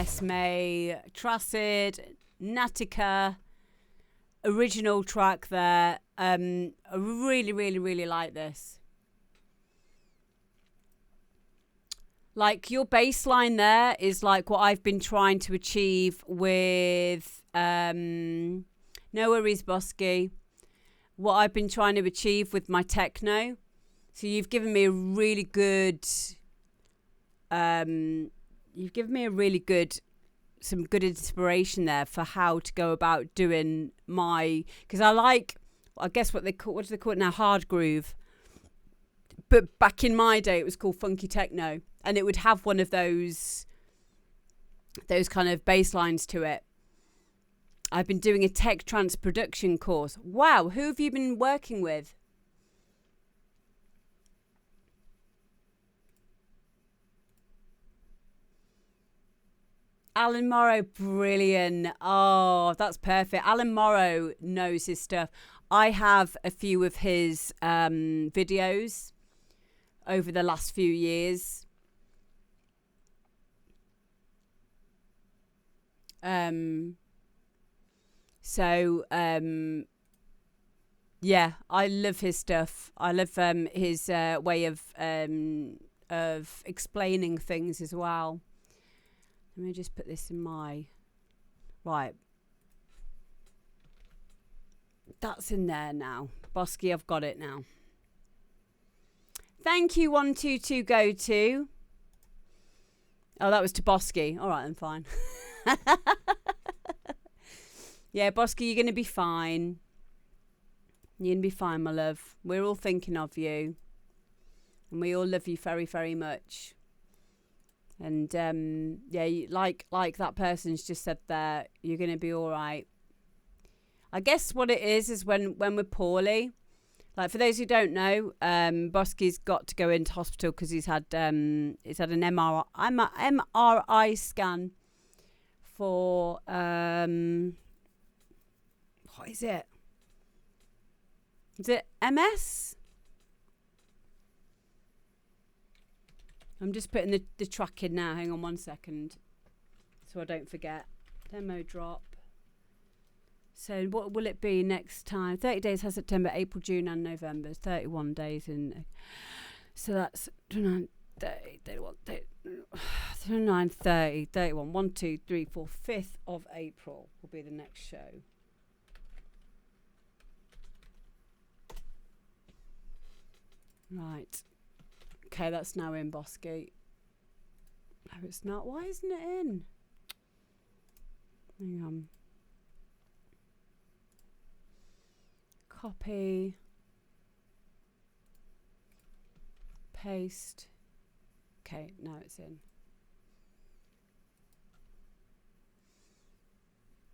Speaker 1: Esme, Tracid, Natica, original track there. I really, really, really like this. Like your bass line there is like what I've been trying to achieve with No Worries Bosky. What I've been trying to achieve with my techno. So you've given me a really good some good inspiration there for how to go about doing my, because I guess what do they call it now, hard groove. But back in my day, it was called funky techno, and it would have one of those kind of bass lines to it. I've been doing a tech trance production course. Wow, who have you been working with? Alan Morrow, brilliant. Oh, that's perfect. Alan Morrow knows his stuff. I have a few of his videos over the last few years. Yeah, I love his stuff. I love his way of explaining things as well. Let me just put this in my... Right. That's in there now. Bosky, I've got it now. Thank you, 122 go to. Oh, that was to Bosky. All right, then, fine. Yeah, Bosky, you're going to be fine. You're going to be fine, my love. We're all thinking of you. And we all love you very, very much. And, yeah, like that person's just said there, you're going to be all right. I guess what it is when we're poorly, like for those who don't know, Bosky's got to go into hospital because he's had an MRI scan for, what is it? Is it MS? I'm just putting the track in now. Hang on 1 second. So I don't forget. Demo drop. So what will it be next time? 30 days has September, April, June and November. 31 days in. So that's 29, 30, 31, 29, 30, 31. 1, 2, 3, 4. 5th of April will be the next show. Right. Okay, that's now in, Bosky. No, it's not. Why isn't it in? Hang on. Copy. Paste. Okay, now it's in.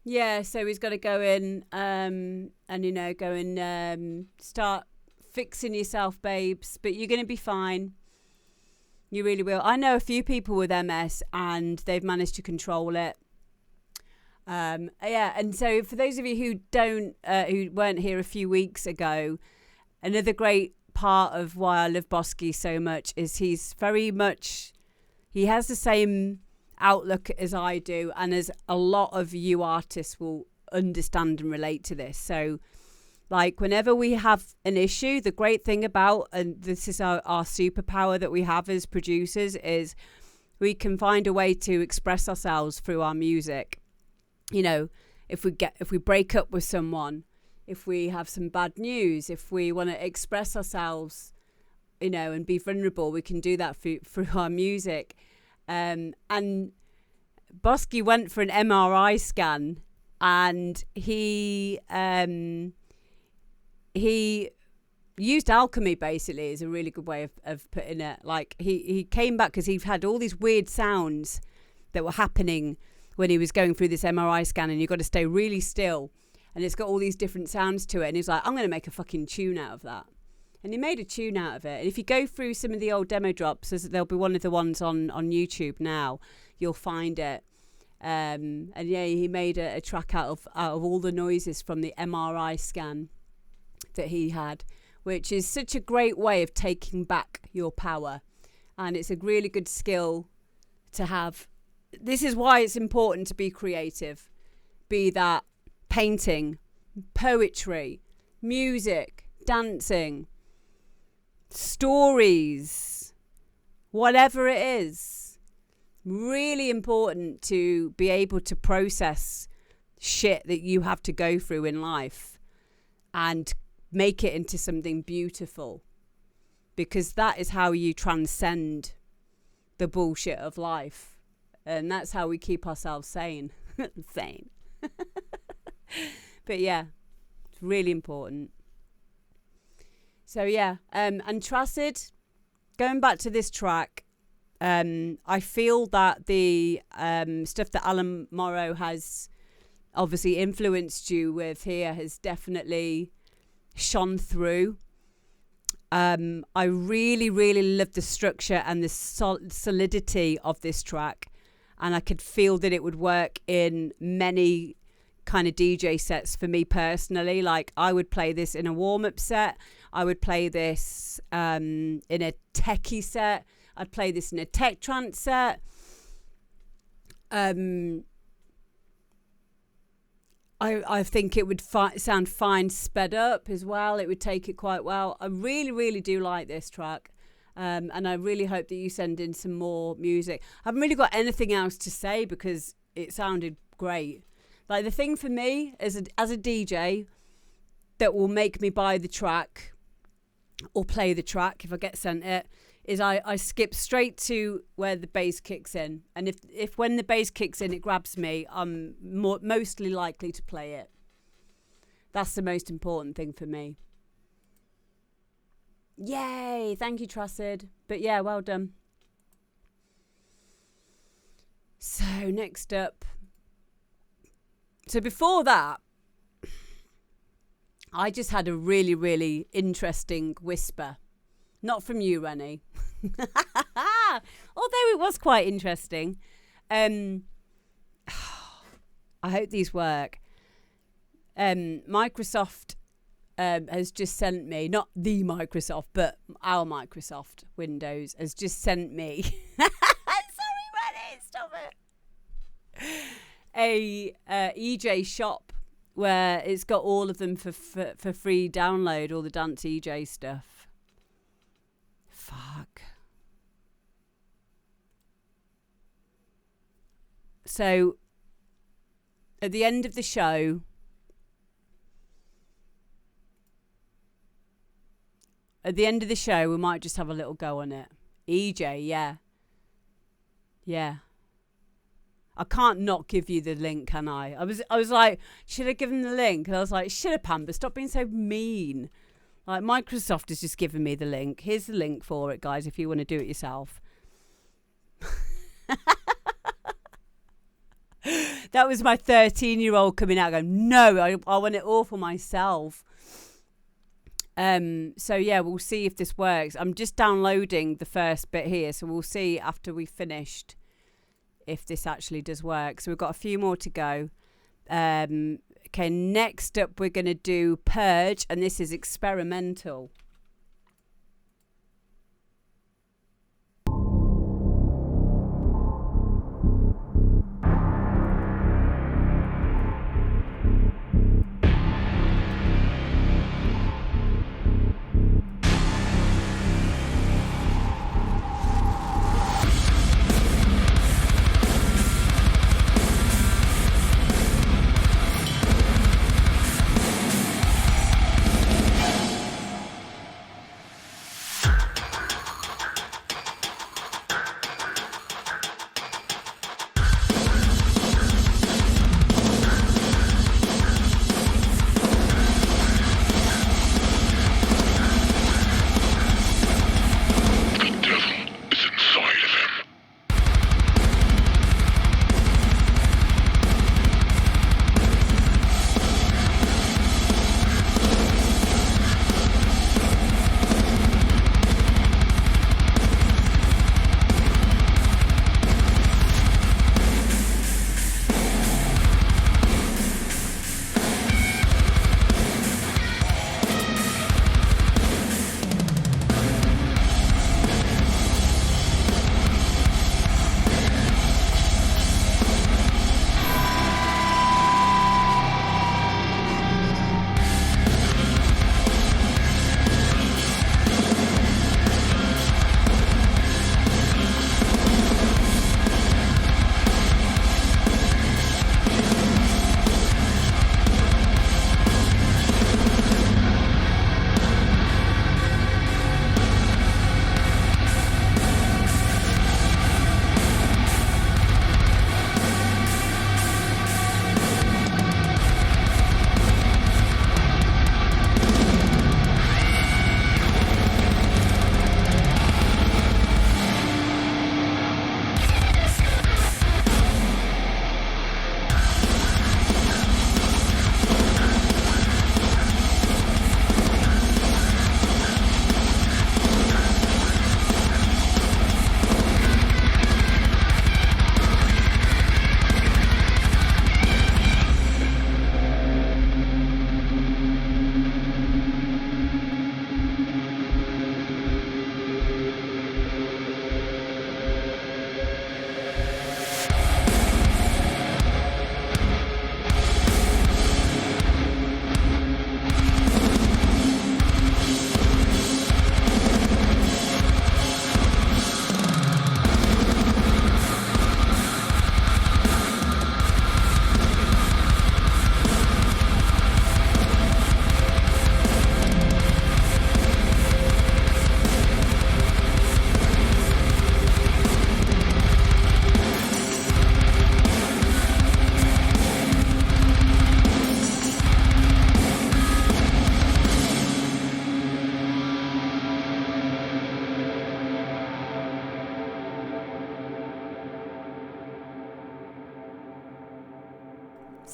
Speaker 1: Yeah, so he's got to go in and, go and start fixing yourself, babes. But you're going to be fine. You really will. I know a few people with MS and they've managed to control it. Yeah, and so for those of you who who weren't here a few weeks ago, another great part of why I love Bosky so much is he has the same outlook as I do, and as a lot of you artists will understand and relate to this. So like whenever we have an issue, the great thing about, and this is our superpower that we have as producers, is we can find a way to express ourselves through our music. If we break up with someone, if we have some bad news, if we want to express ourselves, and be vulnerable, we can do that through our music. And Bosky went for an MRI scan, and he used alchemy, basically, is a really good way of putting it. Like he came back because he had all these weird sounds that were happening when he was going through this MRI scan, and you've got to stay really still, and it's got all these different sounds to it, and he's like, I'm going to make a fucking tune out of that. And he made a tune out of it. And if you go through some of the old demo drops, there'll be one of the ones on YouTube now, you'll find it. And yeah, he made a track out of all the noises from the MRI scan that he had, which is such a great way of taking back your power. And it's a really good skill to have this is why it's important to be creative, be that painting, poetry, music, dancing, stories, whatever it is. Really important to be able to process shit that you have to go through in life and make it into something beautiful, because that is how you transcend the bullshit of life, and that's how we keep ourselves sane. Sane. But yeah, it's really important. So yeah, and Tracid, going back to this track, I feel that the stuff that Alan Morrow has obviously influenced you with here has definitely shone through. I really, really love the structure and the solidity of this track, and I could feel that it would work in many kind of DJ sets for me personally. Like, I would play this in a warm-up set, I would play this in a techie set, I'd play this in a tech trance set. I think it would sound fine sped up as well. It would take it quite well. I really, really do like this track. And I really hope that you send in some more music. I haven't really got anything else to say because it sounded great. Like, the thing for me as a DJ that will make me buy the track or play the track if I get sent it is I skip straight to where the bass kicks in. And if when the bass kicks in, it grabs me, I'm mostly likely to play it. That's the most important thing for me. Yay! Thank you, Tracid. But yeah, well done. So next up. So before that, I just had a really, really interesting whisper. Not from you, Rennie. Although it was quite interesting. I hope these work. Microsoft has just sent me, not the Microsoft, but our Microsoft Windows has just sent me. Sorry, Rennie, stop it. A EJ shop where it's got all of them for free download, all the dance EJ stuff. Fuck. So at the end of the show, we might just have a little go on it. EJ, yeah. Yeah. I can't not give you the link, can I? I was like, should I give him the link? And I was like, shut up, Amber, stop being so mean. Like, Microsoft has just given me the link. Here's the link for it, guys, if you want to do it yourself. That was my 13-year-old coming out going, no, I want it all for myself. So, yeah, we'll see if this works. I'm just downloading the first bit here, so we'll see after we've finished if this actually does work. So we've got a few more to go. Okay, next up we're going to do Purge, and this is experimental.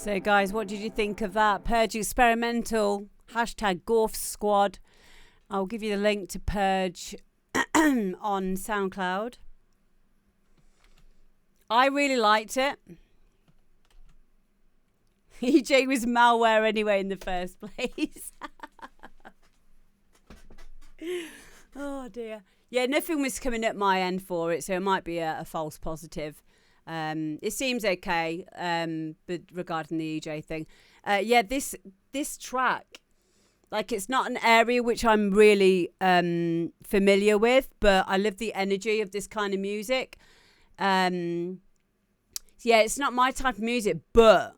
Speaker 1: So, guys, what did you think of that? Purge Experimental, hashtag Gorf Squad. I'll give you the link to Purge on SoundCloud. I really liked it. EJ was malware anyway in the first place. Oh, dear. Yeah, nothing was coming up my end for it, so it might be a false positive. It seems okay, but regarding the EJ thing. Yeah, this track, like, it's not an area which I'm really familiar with, but I love the energy of this kind of music. Yeah, it's not my type of music, but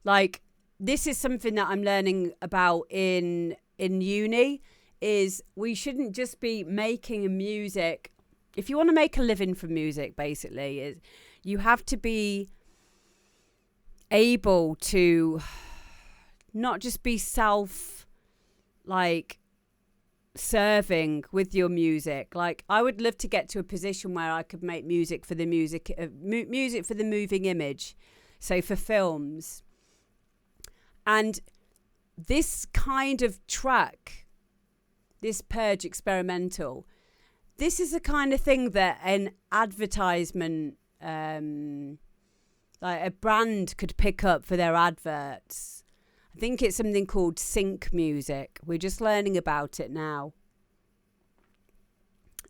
Speaker 1: like, this is something that I'm learning about in uni, is we shouldn't just be making music. If you want to make a living from music, basically, you have to be able to not just be serving with your music. Like, I would love to get to a position where I could make music for the music for the moving image, so for films. And this kind of track, this Purge Experimental, this is the kind of thing that an advertisement, like a brand, could pick up for their adverts. I think it's something called sync music. We're just learning about it now.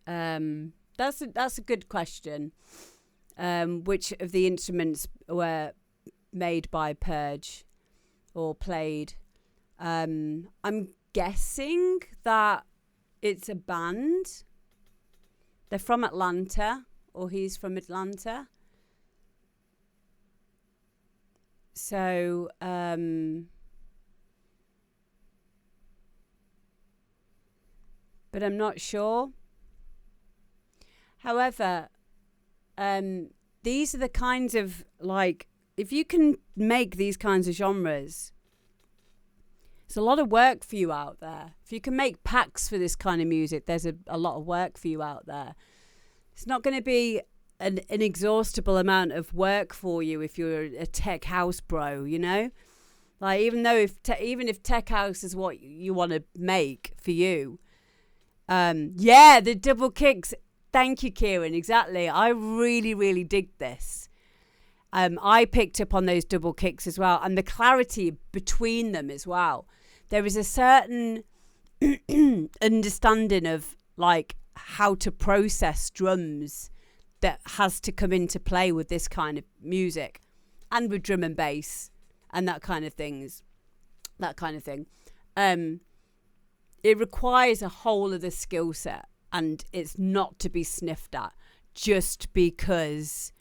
Speaker 1: That's a good question. Which of the instruments were made by Purge or played? I'm guessing that it's a band. They're from Atlanta, or he's from Atlanta. So, but I'm not sure. However, these are the kinds of, like, if you can make these kinds of genres, it's a lot of work for you out there. If you can make packs for this kind of music, there's a lot of work for you out there. It's not going to be an inexhaustible amount of work for you if you're a tech house bro, you know? Like, even if tech house is what you want to make for you. Yeah, the double kicks. Thank you, Kieran. Exactly. I really, really dig this. I picked up on those double kicks as well, and the clarity between them as well. There is a certain understanding of, like, how to process drums that has to come into play with this kind of music, and with drum and bass and that kind of thing. It requires a whole other skill set, and it's not to be sniffed at just because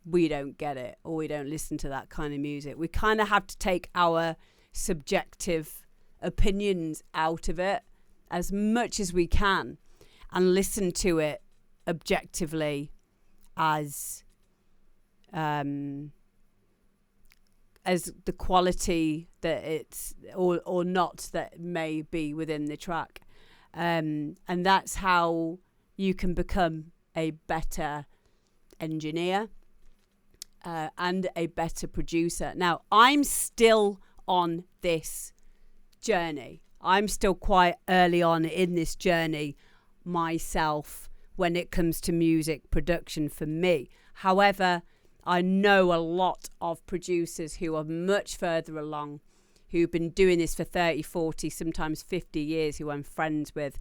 Speaker 1: we don't get it or we don't listen to that kind of music. We kind of have to take our subjective opinions out of it as much as we can and listen to it objectively as the quality that it's or not that may be within the track, and that's how you can become a better engineer and a better producer. Now, I'm still on this journey. I'm still quite early on in this journey myself when it comes to music production for me. However, I know a lot of producers who are much further along, who've been doing this for 30, 40, sometimes 50 years, who I'm friends with.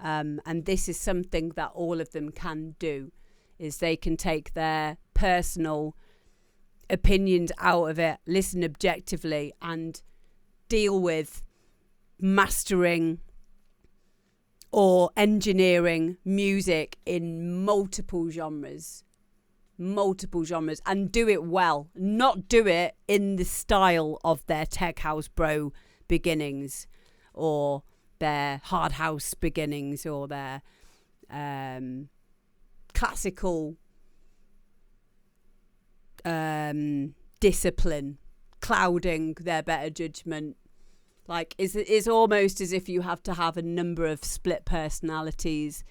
Speaker 1: And this is something that all of them can do, is they can take their personal opinions out of it, listen objectively, and deal with mastering or engineering music in multiple genres, and do it well, not do it in the style of their tech house bro beginnings or their hard house beginnings or their classical discipline clouding their better judgment. Like, it's almost as if you have to have a number of split personalities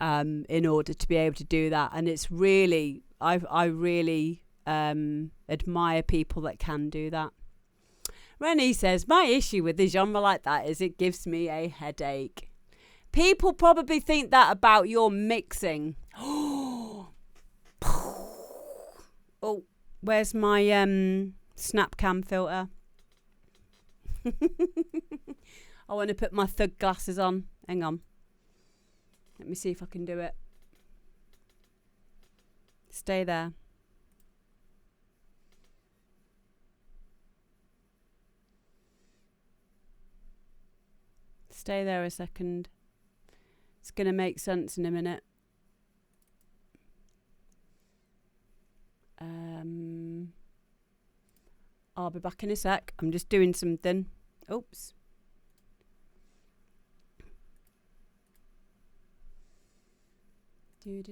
Speaker 1: in order to be able to do that. And it's really, I really admire people that can do that. Rennie says, my issue with a genre like that is it gives me a headache. People probably think that about your mixing. Oh, where's my Snapcam filter? I want to put my thug glasses on. Hang on. Let me see if I can do it. Stay there. Stay there a second. It's going to make sense in a minute. I'll be back in a sec. I'm just doing something. Oops. Do.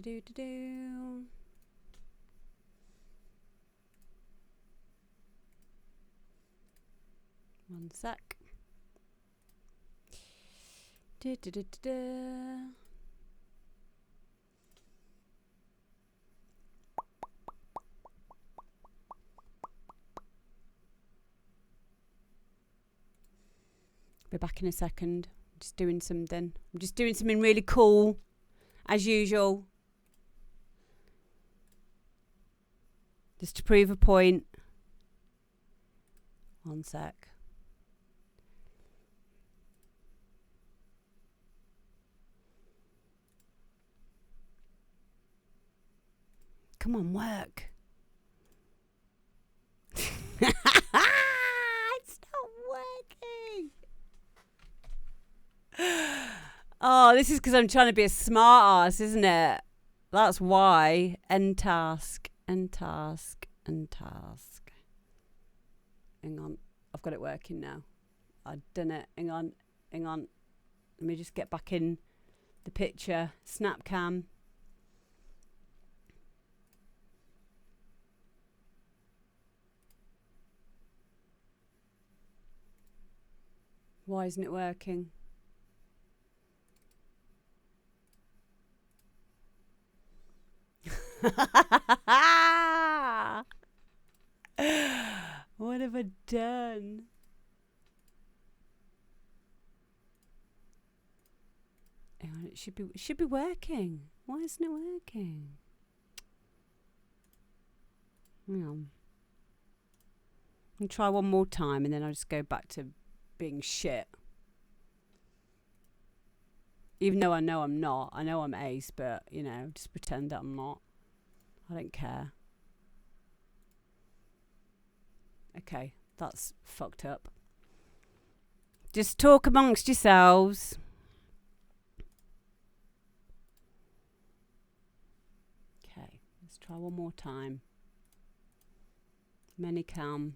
Speaker 1: One sec. Do. Be back in a second. I'm just doing something. I'm just doing something really cool, as usual. Just to prove a point. One sec. Come on, work. It's not working. Oh, this is because I'm trying to be a smart ass, isn't it? That's why. End task. Hang on. I've got it working now. I've done it. Hang on. Let me just get back in the picture. Snapcam. Why isn't it working? What have I done? Hang on, it should be working. Why isn't it working? Hang on. I'll try one more time and then I'll just go back to being shit. Even though I know I'm not. I know I'm ace, but, you know, just pretend that I'm not. I don't care. Okay, that's fucked up. Just talk amongst yourselves. Okay, let's try one more time. Minicam.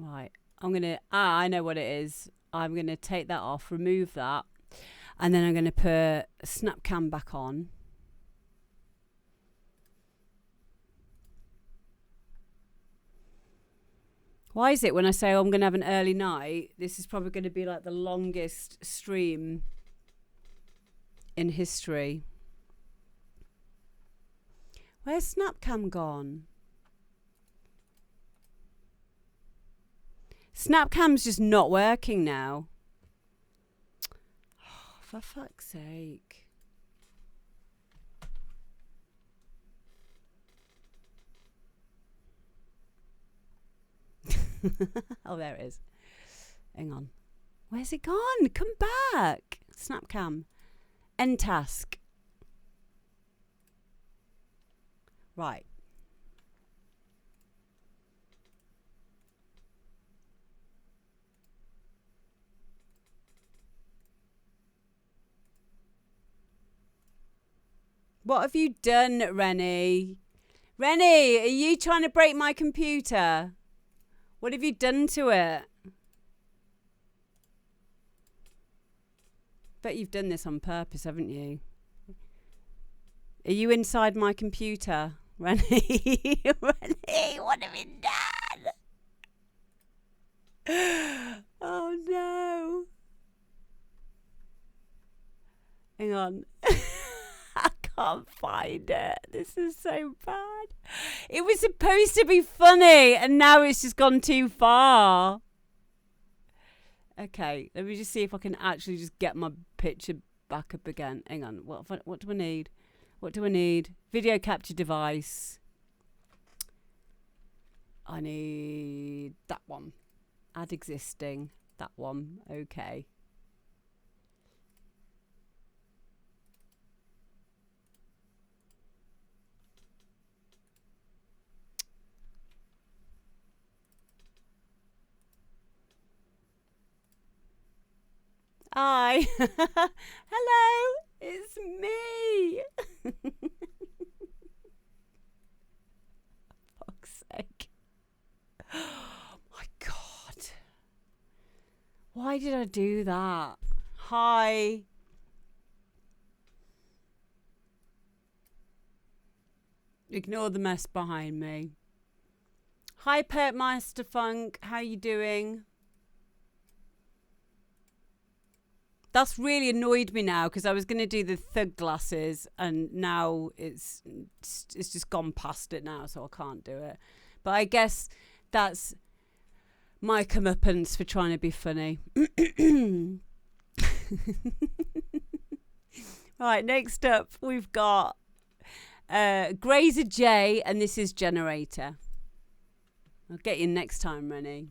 Speaker 1: Right, I'm going to, I know what it is. I'm going to take that off, remove that, and then I'm going to put Snapcam back on. Why is it when I say, oh, I'm going to have an early night, this is probably going to be like the longest stream in history. Where's Snapcam gone? Snapcam's just not working now. Oh, for fuck's sake. Oh, there it is. Hang on. Where's it gone? Come back. Snapcam. End task. Right. What have you done, Rennie? Rennie, are you trying to break my computer? What have you done to it? Bet you've done this on purpose, haven't you? Are you inside my computer, Rennie? Rennie, what have you done? Oh no. Hang on. I can't find it. This is so bad. It was supposed to be funny and now it's just gone too far. Okay, let me just see if I can actually just get my picture back up again. Hang on. What do I need? What do I need? Video capture device. I need that one. Add existing. That one. Okay. Hi. Hello. It's me. Fuck's sake. Oh my God. Why did I do that? Hi. Ignore the mess behind me. Hi, Pertmeister Funk. How you doing? That's really annoyed me now because I was going to do the thug glasses and now it's just gone past it now, so I can't do it. But I guess that's my comeuppance for trying to be funny. Right, next up we've got Grazer J, and this is Generator. I'll get you next time, Rennie.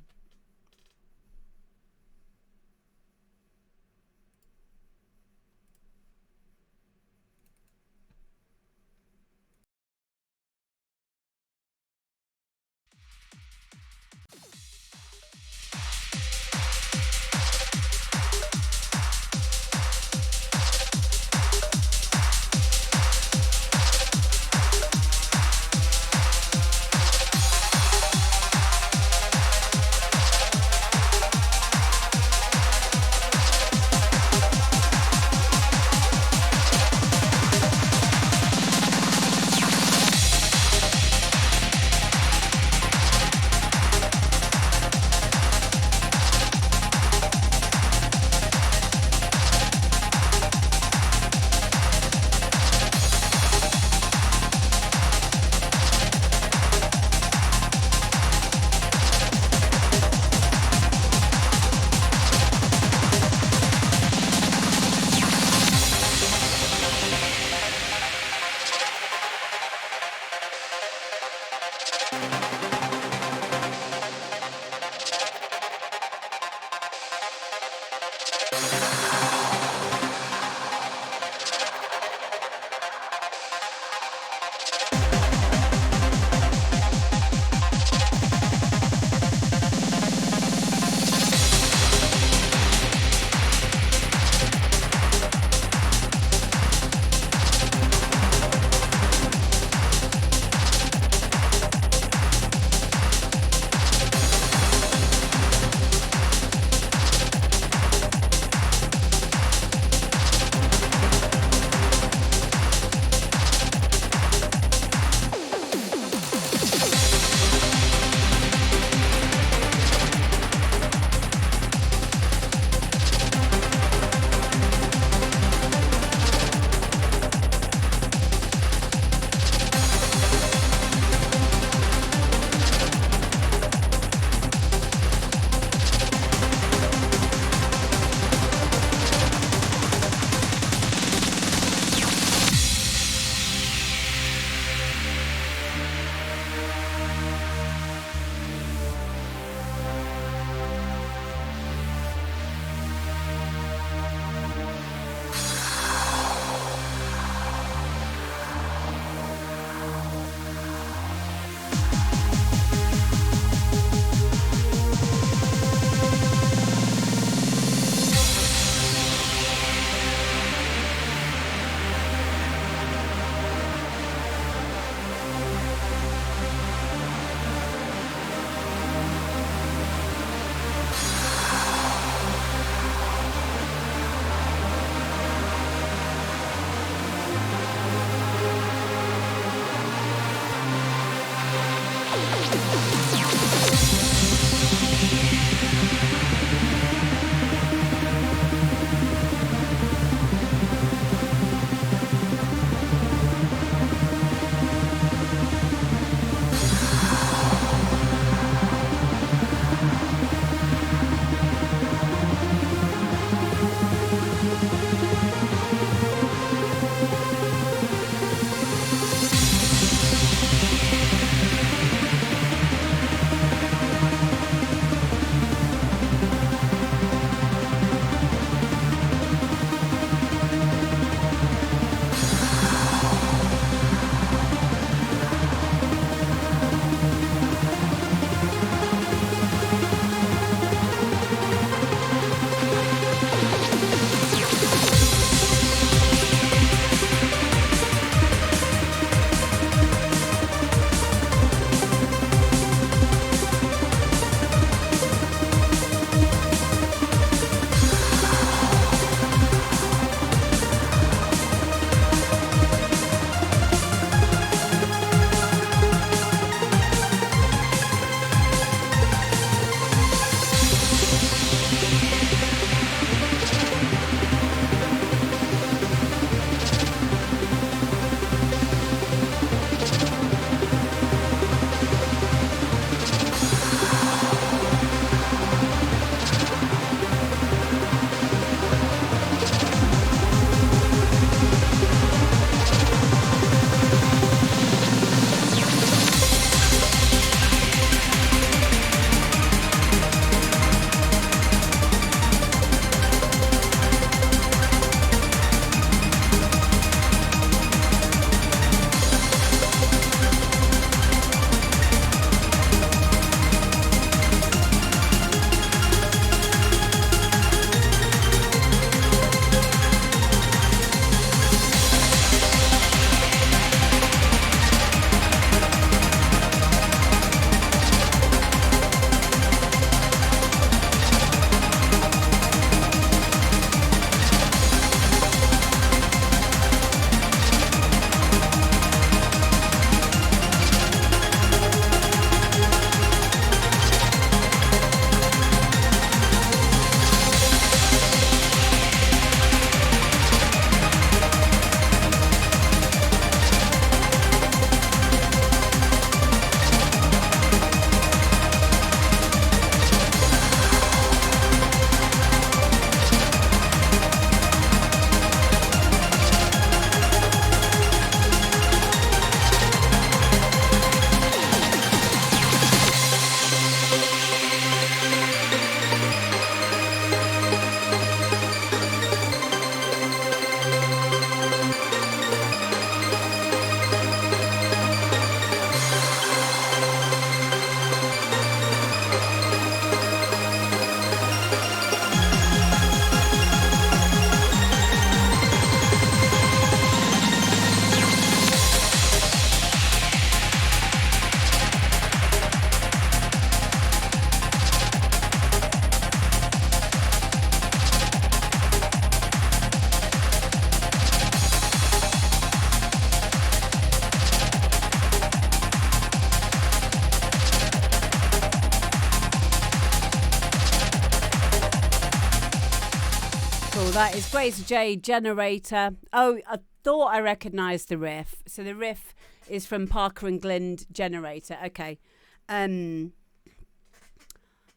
Speaker 1: Cool. That is Grace J Generator. Oh, I thought I recognised the riff. So the riff is from Parker and Glind Generator. Okay.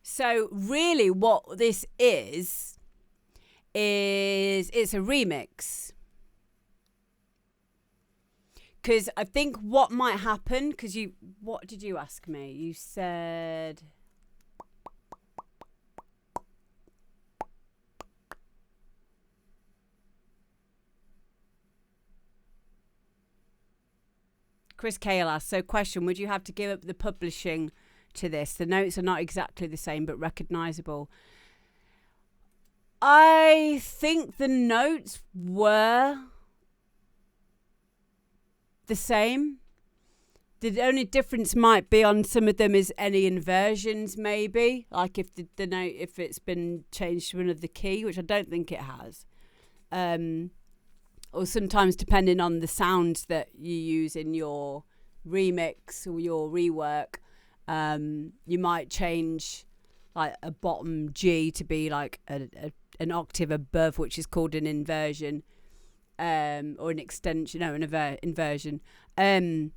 Speaker 1: So really what this is it's a remix. Because I think what might happen, because what did you ask me? You said... Chris Kale asked, so question, would you have to give up the publishing to this? The notes are not exactly the same, but recognisable. I think the notes were the same. The only difference might be on some of them is any inversions, maybe. Like if the note, if it's been changed to another key, which I don't think it has. Or sometimes depending on the sounds that you use in your remix or your rework, you might change like a bottom G to be like an octave above, which is called an inversion, or an extension, no, an inversion. I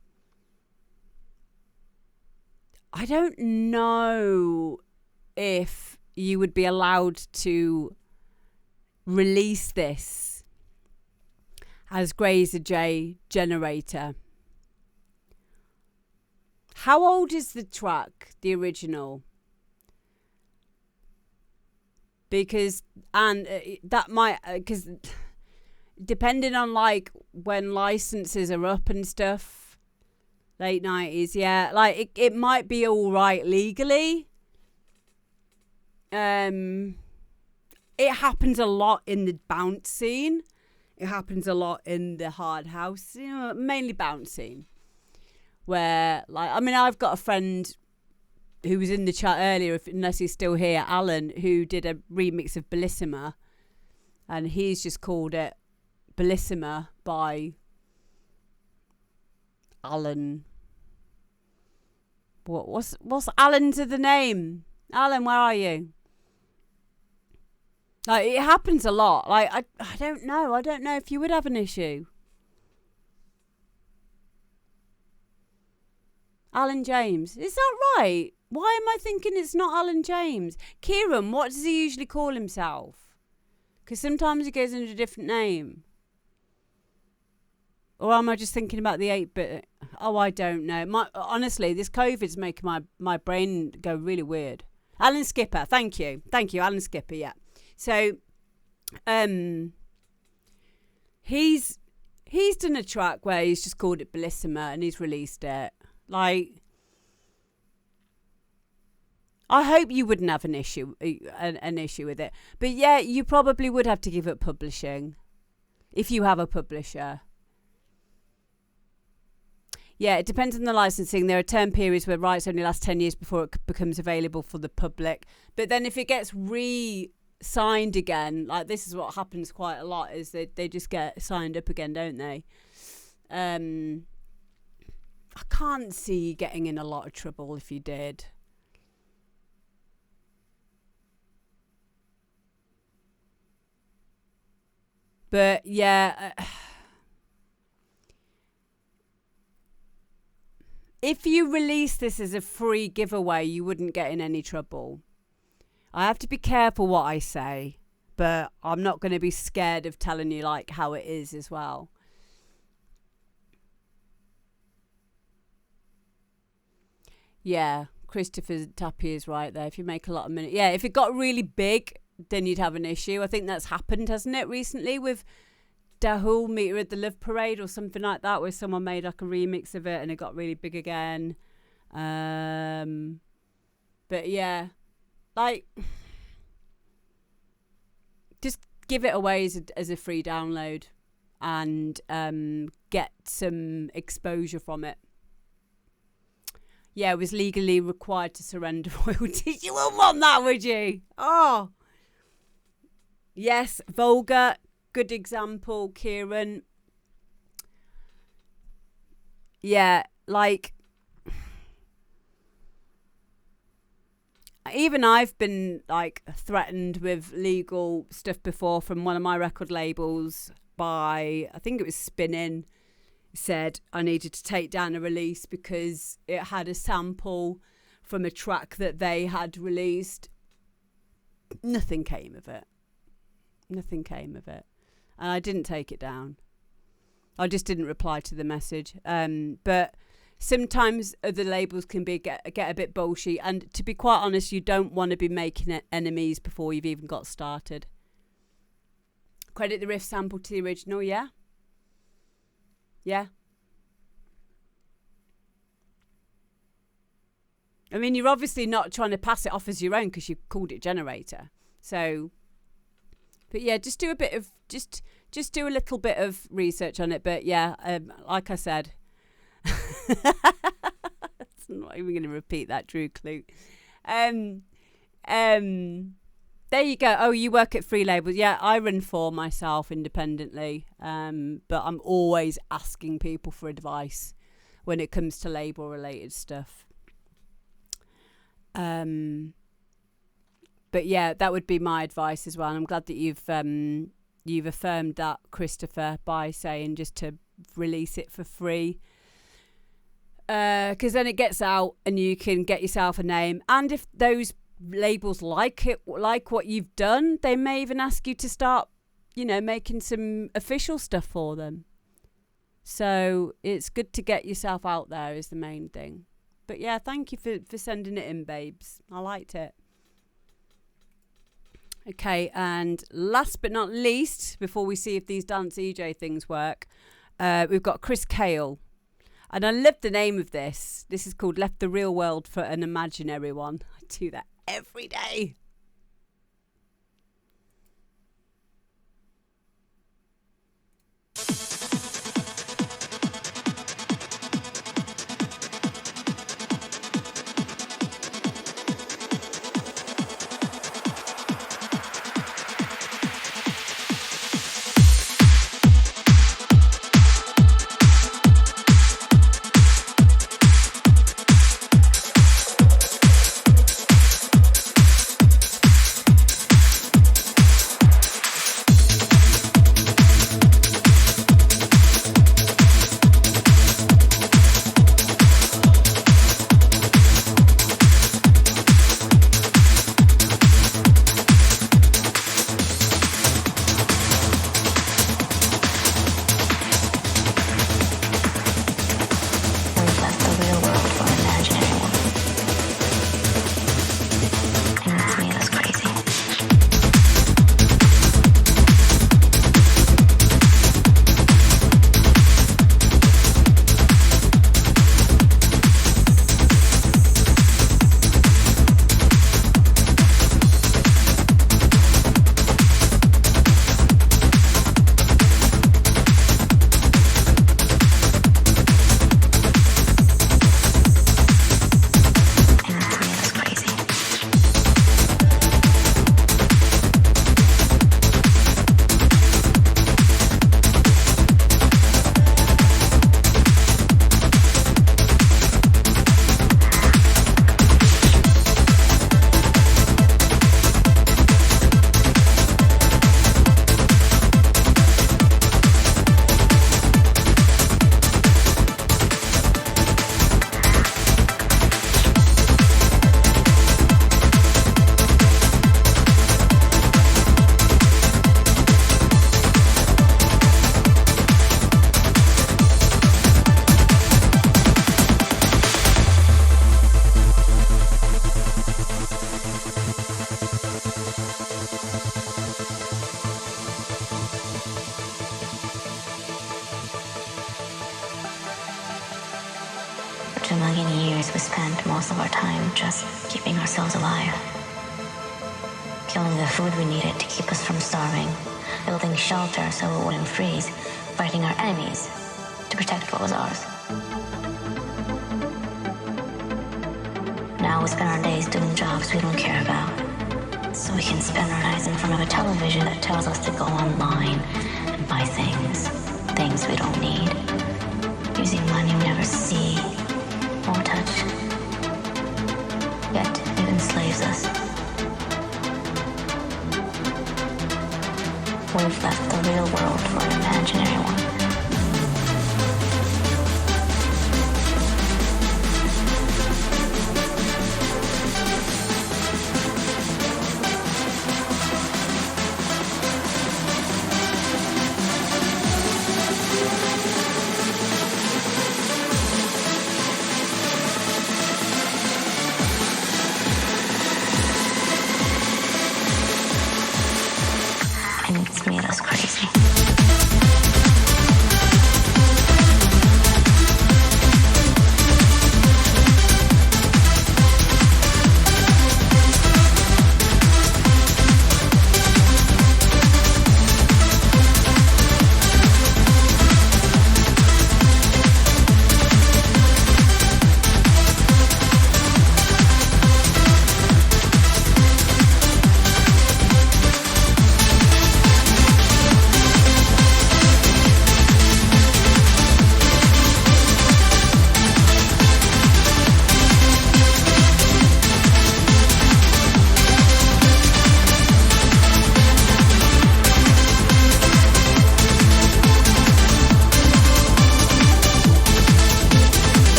Speaker 1: don't know if you would be allowed to release this as Grazer J Generator. How old is the track, the original? Because, and that might, because depending on like when licenses are up and stuff, late 90s, yeah, like it might be all right legally. It happens a lot in the bounce scene. It happens a lot in the hard house, you know, mainly bounce scene. Where, like, I mean, I've got a friend who was in the chat earlier, unless he's still here, Alan, who did a remix of Bellissima. And he's just called it Bellissima by Alan. What's Alan's other name? Alan, where are you? Like, it happens a lot. Like, I don't know. I don't know if you would have an issue. Alan James. Is that right? Why am I thinking it's not Alan James? Kieran, what does he usually call himself? Because sometimes he goes under a different name. Or am I just thinking about the 8-bit? Oh, I don't know. Honestly, this COVID's making my brain go really weird. Alan Skipper. Thank you. Thank you, Alan Skipper, yeah. So, he's done a track where he's just called it Bellissima and he's released it. Like, I hope you wouldn't have an issue with it. But yeah, you probably would have to give up publishing if you have a publisher. Yeah, it depends on the licensing. There are term periods where rights only last 10 years before it becomes available for the public. But then if it gets signed again, like this is what happens quite a lot, is they just get signed up again, don't they? I can't see you getting in a lot of trouble if you did. But yeah, if you release this as a free giveaway, you wouldn't get in any trouble. I have to be careful what I say, but I'm not going to be scared of telling you like how it is as well. Yeah, Christopher Tappy is right there. If you make a lot of money. Yeah, if it got really big, then you'd have an issue. I think that's happened, hasn't it, recently with Dahul Meter at the Love Parade or something like that, where someone made like a remix of it and it got really big again. But yeah, like, just give it away as a free download and get some exposure from it. Yeah, it was legally required to surrender royalties. You wouldn't want that, would you? Oh. Yes, Volga. Good example, Kieran. Yeah, like... even I've been like threatened with legal stuff before from one of my record labels by, I think it was Spinnin', said I needed to take down a release because it had a sample from a track that they had released. Nothing came of it. And I didn't take it down. I just didn't reply to the message. But sometimes other labels can get a bit bullshit. And to be quite honest, you don't want to be making enemies before you've even got started. Credit the riff sample to the original, yeah? Yeah. I mean, you're obviously not trying to pass it off as your own because you called it Generator. So, but yeah, just do a bit of, just do a little bit of research on it. But yeah, like I said, I'm not even going to repeat that, Drew Clute. There you go. Oh, you work at free labels. Yeah, I run for myself independently. But I'm always asking people for advice when it comes to label related stuff. But yeah, that would be my advice as well. And I'm glad that you've affirmed that, Christopher, by saying just to release it for free. Because then it gets out and you can get yourself a name. And if those labels like what you've done, they may even ask you to start, making some official stuff for them. So it's good to get yourself out there is the main thing. But yeah, thank you for sending it in, babes. I liked it. Okay, and last but not least, before we see if these dance EJ things work, we've got Chris Cale. And I love the name of this. This is called Left the Real World for an Imaginary One. I do that every day.
Speaker 4: For 2 million years, we spent most of our time just keeping ourselves alive. Killing the food we needed to keep us from starving, building shelter so we wouldn't freeze, fighting our enemies to protect what was ours. Now we spend our days doing jobs we don't care about, so we can spend our nights in front of a television that tells us to go online and buy things we don't need, using money we never see or touch. Yet, even enslaves us. We've left the real world for an imaginary one. And it's made us crazy.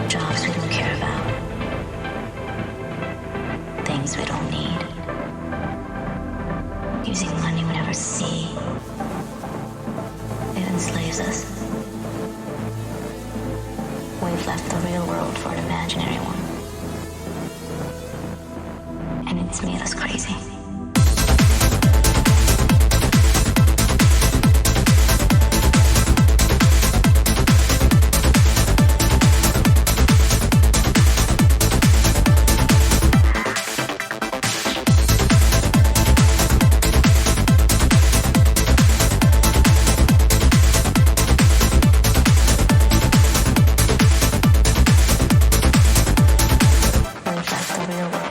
Speaker 4: Jobs we don't care about. Things we don't need. Using money we never see. It enslaves us. We've left the real world for an imaginary one. And it's made us crazy. We've left the real world.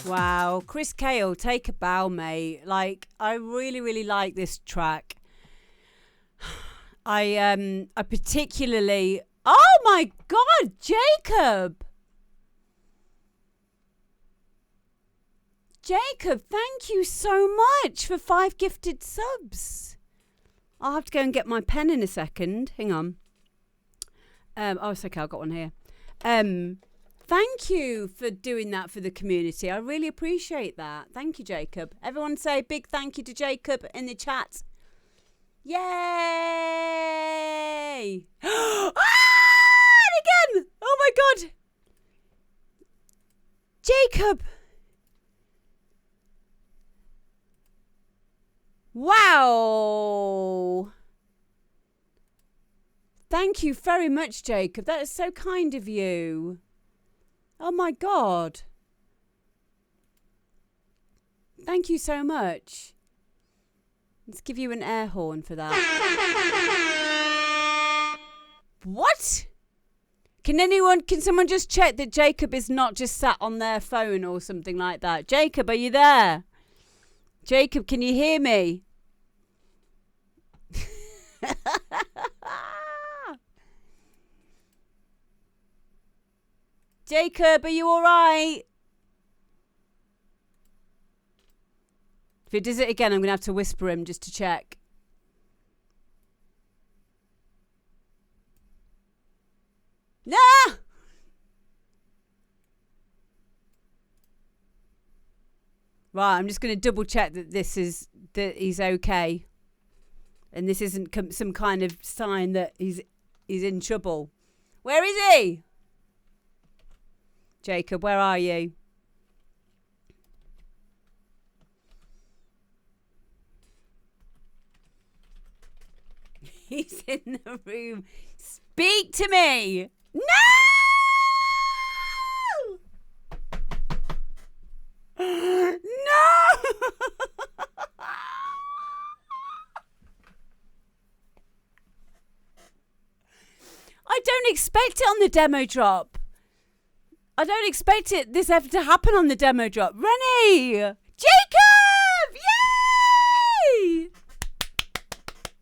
Speaker 1: Wow, Chris Kale, take a bow, mate. Like, I really like this track. I particularly. Oh my God, Jacob! Jacob, thank you so much for 5 gifted subs. I'll have to go and get my pen in a second. Hang on. Oh, it's okay. I've got one here. Thank you for doing that for the community. I really appreciate that. Thank you, Jacob. Everyone say a big thank you to Jacob in the chat. Yay! Ah! And again! Oh my God! Jacob! Wow! Thank you very much, Jacob. That is so kind of you. Oh my God. Thank you so much. Let's give you an air horn for that. What? Can someone just check that Jacob is not just sat on their phone or something like that? Jacob, are you there? Jacob, can you hear me? Jacob, are you all right? If it does it again, I'm going to have to whisper him just to check. No! Right, I'm just going to double check that he's okay. And this isn't some kind of sign that he's in trouble. Where is he? Jacob, where are you? He's in the room. Speak to me. No! No! I don't expect it on the demo drop. I don't expect this ever to happen on the demo drop. Rennie! Jacob! Yay!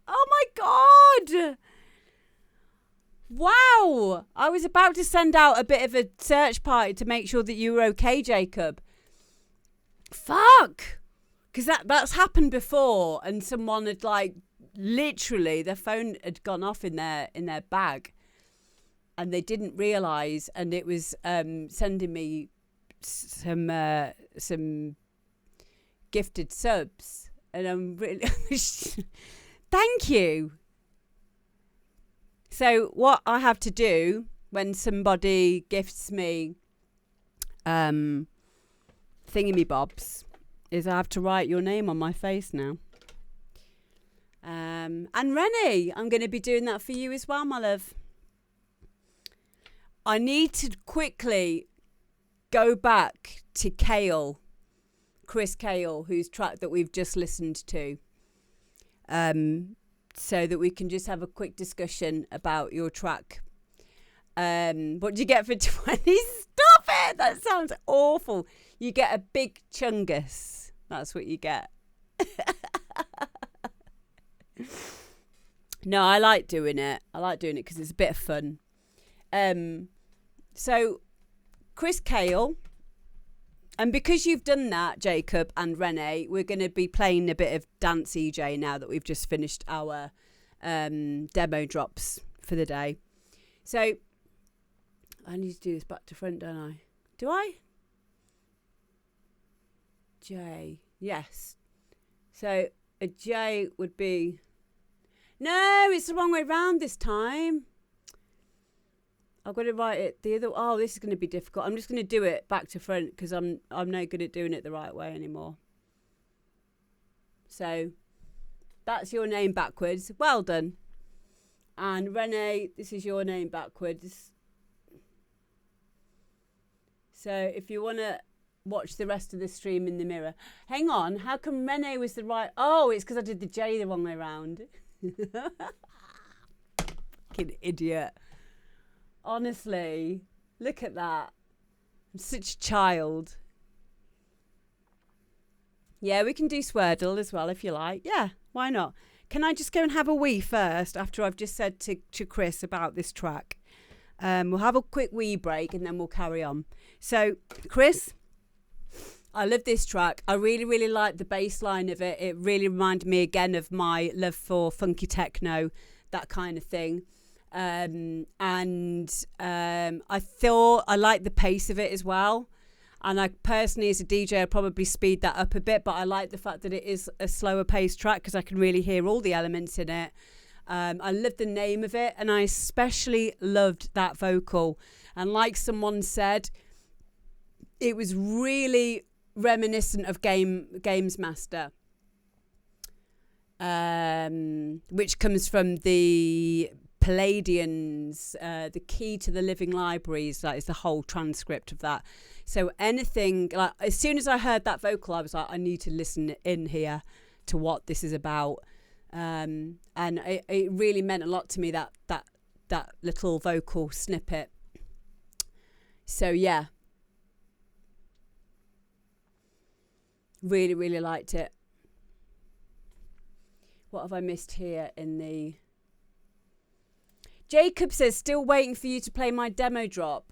Speaker 1: Oh my God! Wow! I was about to send out a bit of a search party to make sure that you were okay, Jacob. Fuck! Because that's happened before, and someone had literally their phone had gone off in their bag, and they didn't realise, and it was sending me some gifted subs, and I'm really thank you. So what I have to do when somebody gifts me thingamybobs is I have to write your name on my face now. And Rennie, I'm going to be doing that for you as well, my love. I need to quickly go back to Chris Kale, whose track that we've just listened to. So that we can just have a quick discussion about your track. What do you get for 20? Stop it! That sounds awful. You get a big chungus. That's what you get. No, I like doing it. I like doing it because it's a bit of fun. So, Chris Kale. And because you've done that, Jacob and Renee, we're going to be playing a bit of Dance EJ now that we've just finished our demo drops for the day. So, I need to do this back to front, don't I? Do I? J. Yes. So, a J would be... No, it's the wrong way round this time. I've got to write it the other... Oh, this is going to be difficult. I'm just going to do it back to front because I'm no good at doing it the right way anymore. So, that's your name backwards. Well done. And Renee, this is your name backwards. So, if you want to watch the rest of the stream in the mirror. Hang on. How come Renee was the right... Oh, it's because I did the J the wrong way round. Fucking idiot. Honestly, look at that. I'm such a child. Yeah, we can do Swordle as well if you like. Yeah, why not? Can I just go and have a wee first after I've just said to Chris about this track? We'll have a quick wee break and then we'll carry on. So, Chris, I love this track. I really, really like the bass line of it. It really reminded me again of my love for funky techno, that kind of thing. I thought I liked the pace of it as well, and I personally as a DJ I'd probably speed that up a bit, but I like the fact that it is a slower paced track because I can really hear all the elements in it. I love the name of it, and I especially loved that vocal, and like someone said, it was really reminiscent of Games Master, which comes from the Palladians, the key to the living libraries. That is the whole transcript of that. So anything, like as soon as I heard that vocal, I was like, I need to listen in here to what this is about. And it really meant a lot to me, that little vocal snippet. So yeah, really, really liked it. What have I missed here in the... Jacob says, still waiting for you to play my demo drop.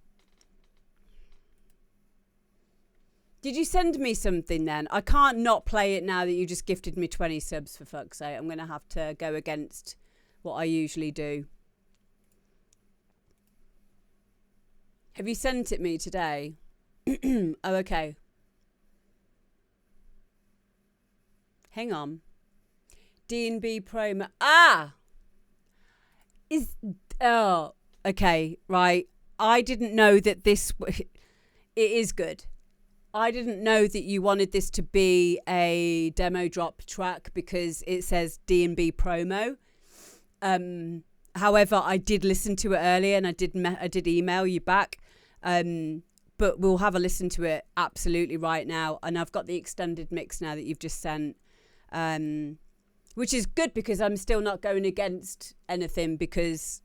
Speaker 1: Did you send me something then? I can't not play it now that you just gifted me 20 subs, for fuck's sake. I'm going to have to go against what I usually do. Have you sent it me today? Oh, okay. Hang on. D&B promo. Okay, right. I didn't know that this. It is good. I didn't know that you wanted this to be a demo drop track because it says D&B promo. However, I did listen to it earlier and I did email you back. But we'll have a listen to it absolutely right now. And I've got the extended mix now that you've just sent, which is good because I'm still not going against anything because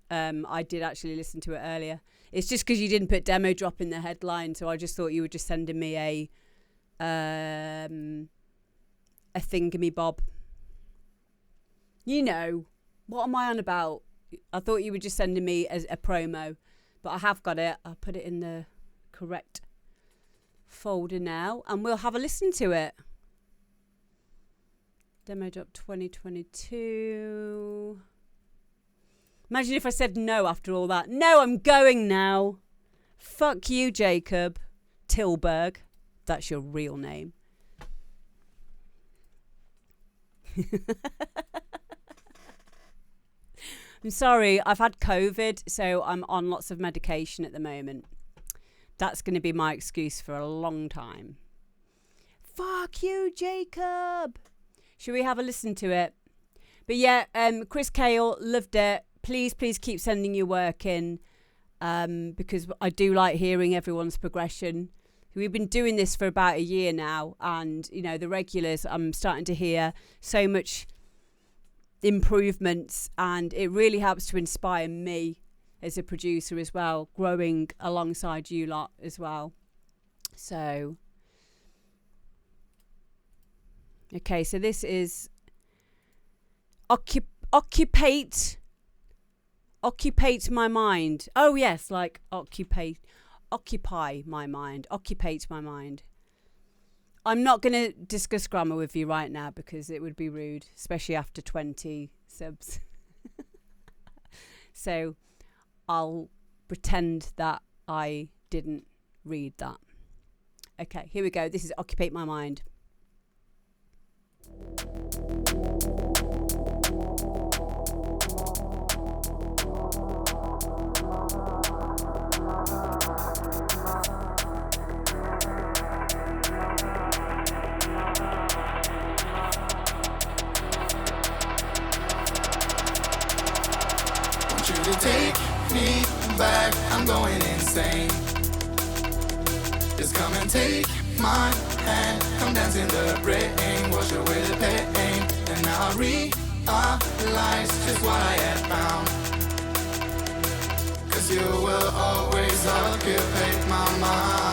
Speaker 1: I did actually listen to it earlier. It's just because you didn't put demo drop in the headline, so I just thought you were just sending me a thingamy-bob. You know, what am I on about? I thought you were just sending me as a promo, but I have got it. I'll put it in the correct folder now, and we'll have a listen to it. Demo drop 2022. Imagine if I said no after all that. No, I'm going now. Fuck you, Jacob Tilburg. That's your real name. I'm sorry, I've had COVID, so I'm on lots of medication at the moment. That's going to be my excuse for a long time. Fuck you, Jacob. Should we have a listen to it? But yeah, Chris Cale, loved it. Please keep sending your work in because I do like hearing everyone's progression. We've been doing this for about a year now, and you know the regulars, I'm starting to hear so much improvements, and it really helps to inspire me as a producer as well, growing alongside you lot as well. So okay, so this is Occupate my mind. Oh yes, like occupy my mind. Occupate my mind. I'm not going to discuss grammar with you right now because it would be rude, especially after 20 subs. So I'll pretend that I didn't read that. Okay, here we go. This is Occupate My Mind.
Speaker 5: Take me back, I'm going insane. Just come and take my hand, come dance in the rain, wash away the pain. And now I realize just what I had found. 'Cause you will always occupy my mind.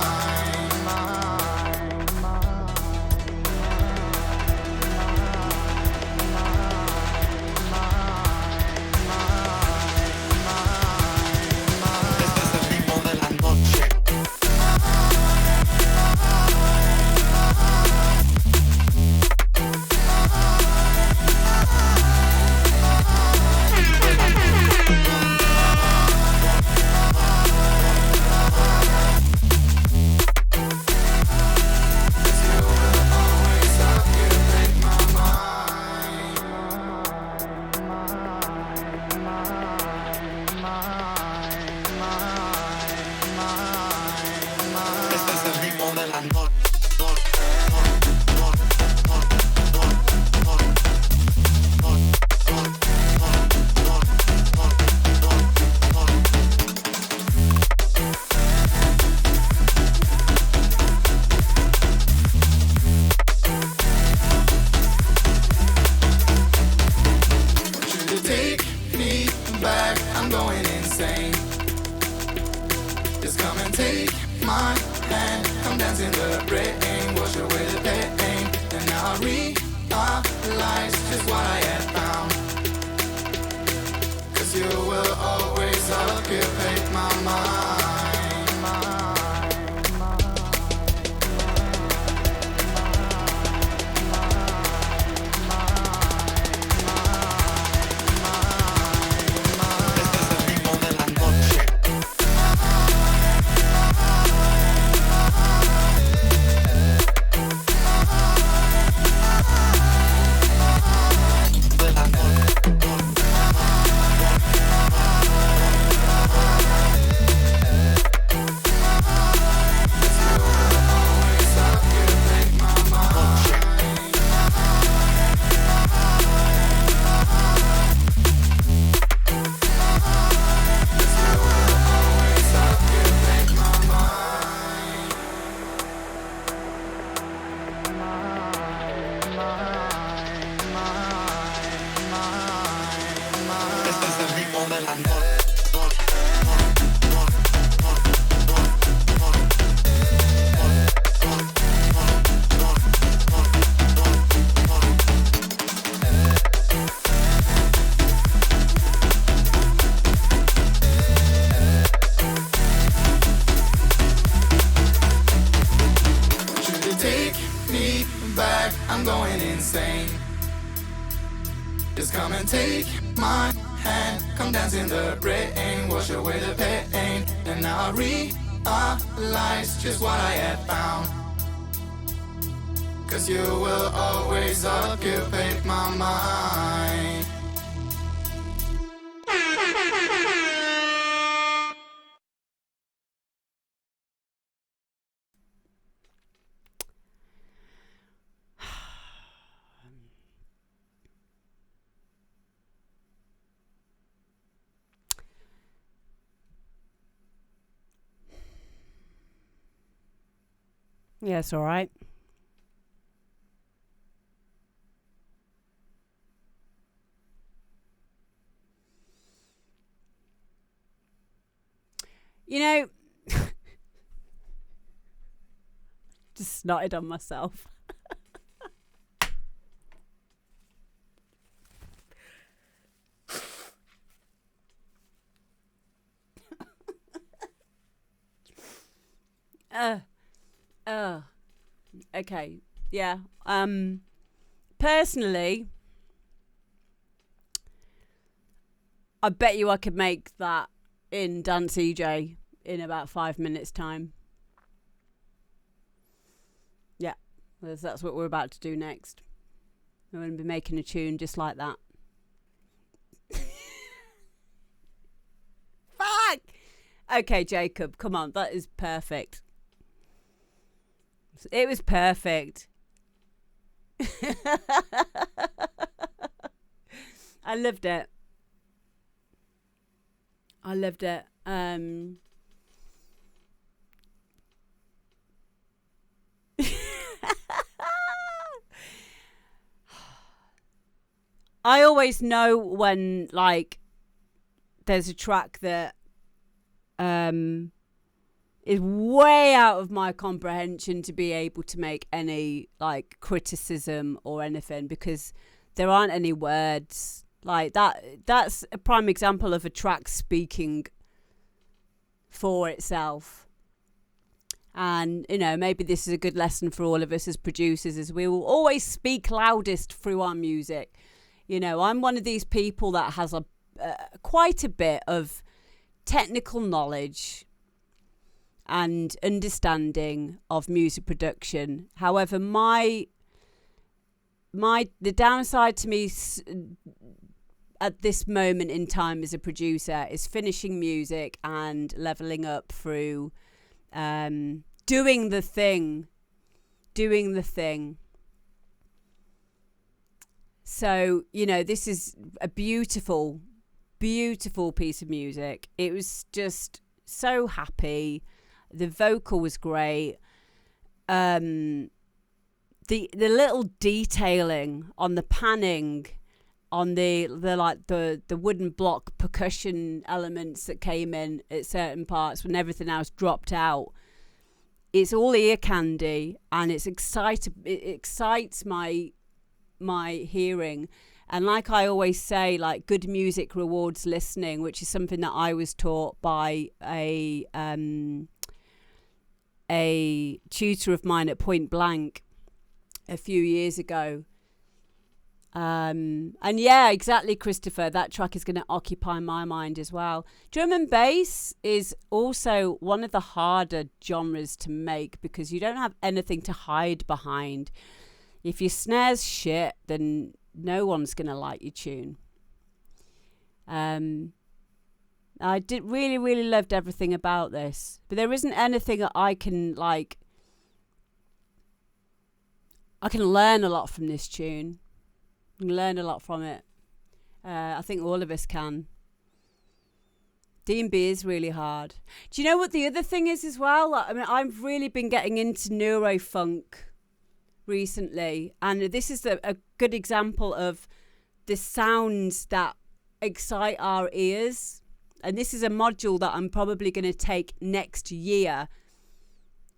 Speaker 5: away the pain. And now I realize just what I had found. 'Cause you will always occupy my mind.
Speaker 1: Yeah, it's all right. You know, just snotted on myself. Okay. Yeah. Personally, I bet you I could make that in Dance EJ in about 5 minutes time. Yeah. That's what we're about to do next. I'm going to be making a tune just like that. Fuck! Okay, Jacob, come on. That is perfect. It was perfect. I loved it. I loved it. I always know when, like, there's a track that is way out of my comprehension to be able to make any, like, criticism or anything, because there aren't any words. Like, that's a prime example of a track speaking for itself. And, you know, maybe this is a good lesson for all of us as producers, as we will always speak loudest through our music. You know, I'm one of these people that has quite a bit of technical knowledge and understanding of music production. However, the downside to me at this moment in time as a producer is finishing music and leveling up through doing the thing. So, you know, this is a beautiful, beautiful piece of music. It was just so happy. The vocal was great. The little detailing on the panning, on the wooden block percussion elements that came in at certain parts when everything else dropped out. It's all ear candy, and it excites my hearing. And like I always say, like, good music rewards listening, which is something that I was taught by a tutor of mine at Point Blank a few years ago. And yeah, exactly, Christopher, that track is going to occupy my mind as well. Drum and bass is also one of the harder genres to make because you don't have anything to hide behind. If your snare's shit, then no one's going to like your tune. I did really loved everything about this, but there isn't anything that I can learn a lot from this tune. I can learn a lot from it. I think all of us can. D&B is really hard. Do you know what the other thing is as well? I mean, I've really been getting into neurofunk recently, and this is a good example of the sounds that excite our ears. And this is a module that I'm probably going to take next year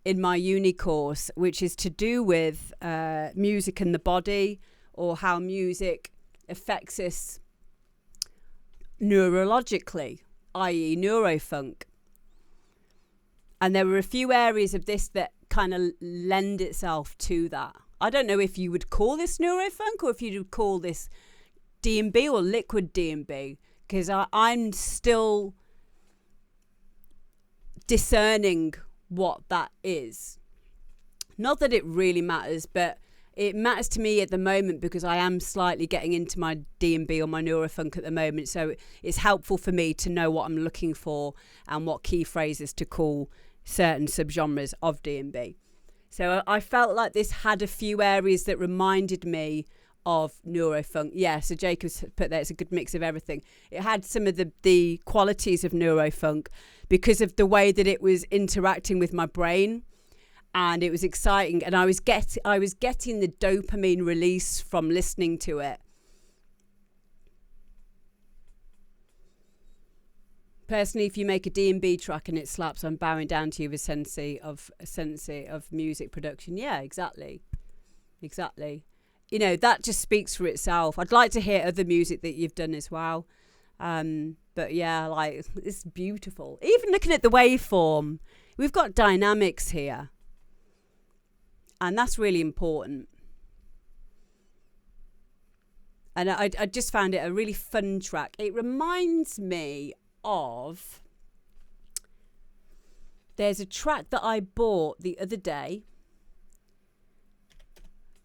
Speaker 1: in my uni course, which is to do with music and the body, or how music affects us neurologically, i.e. neurofunk. And there were a few areas of this that kind of lend itself to that. I don't know if you would call this neurofunk or if you would call this D&B or liquid D&B, because I'm still discerning what that is. Not that it really matters, but it matters to me at the moment because I am slightly getting into my D&B or my neurofunk at the moment. So it's helpful for me to know what I'm looking for and what key phrases to call certain subgenres of D&B. So I felt like this had a few areas that reminded me of neurofunk. Yeah, so Jacob's put there, it's a good mix of everything. It had some of the qualities of neurofunk because of the way that it was interacting with my brain. And it was exciting, and I was getting the dopamine release from listening to it. Personally, if you make a D&B track and it slaps, I'm bowing down to you with sensei of music production. Yeah, exactly. You know, that just speaks for itself. I'd like to hear other music that you've done as well. But yeah, like, it's beautiful. Even looking at the waveform, we've got dynamics here. And that's really important. And I just found it a really fun track. It reminds me of... There's a track that I bought the other day.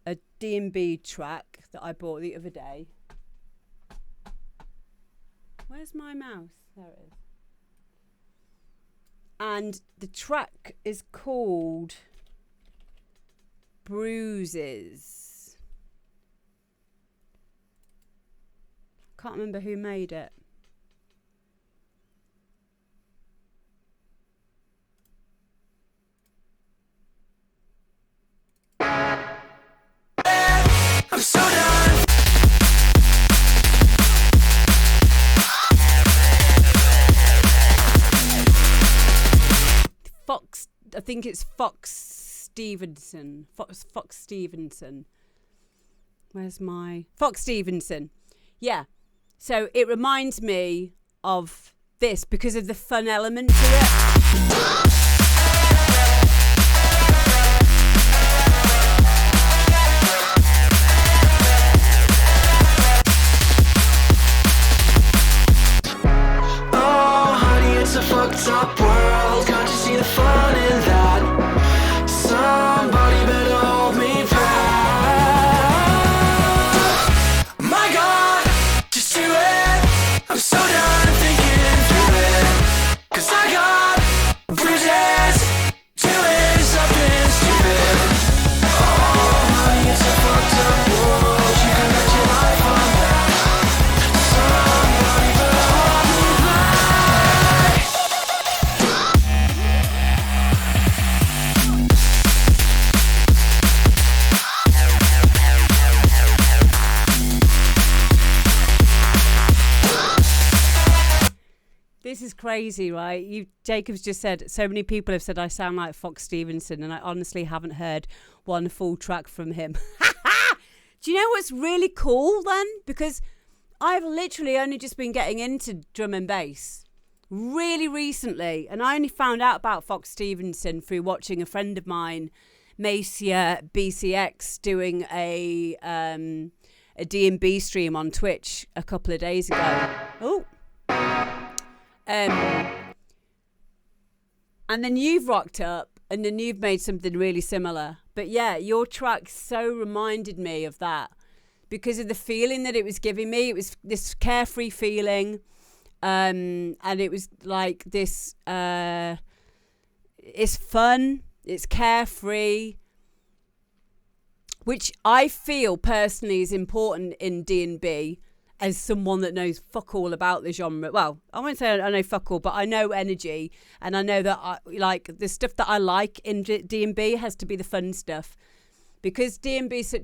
Speaker 1: A D&B track that I bought the other day. Where's my mouse? There it is. And the track is called... Bruises. Can't remember who made it.
Speaker 5: I'm so done.
Speaker 1: Fox, I think it's Fox Stevenson. Fox Stevenson. Where's my... Fox Stevenson. Yeah. So it reminds me of this because of the fun element to it.
Speaker 5: Oh, honey, it's a fucked up world. Can't you see the fun in that? Somebody better hold me back. My God, just do it. I'm so done thinking through it. 'Cause I got bridges doing something stupid. Oh, honey, it's a fucked up world. You can bet your life on that. Somebody better hold me back.
Speaker 1: This is crazy, right? Jacob's just said, so many people have said I sound like Fox Stevenson, and I honestly haven't heard one full track from him. Do you know what's really cool then? Because I've literally only just been getting into drum and bass really recently, and I only found out about Fox Stevenson through watching a friend of mine, Macia BCX, doing a D&B stream on Twitch a couple of days ago. And then you've rocked up, and then you've made something really similar. But yeah, your track so reminded me of that because of the feeling that it was giving me. It was this carefree feeling, and it was like this. It's fun. It's carefree, which I feel personally is important in D&B. As someone that knows fuck all about the genre. Well, I won't say I know fuck all, but I know energy, and I know that the stuff that I like in D&B has to be the fun stuff, because D&B is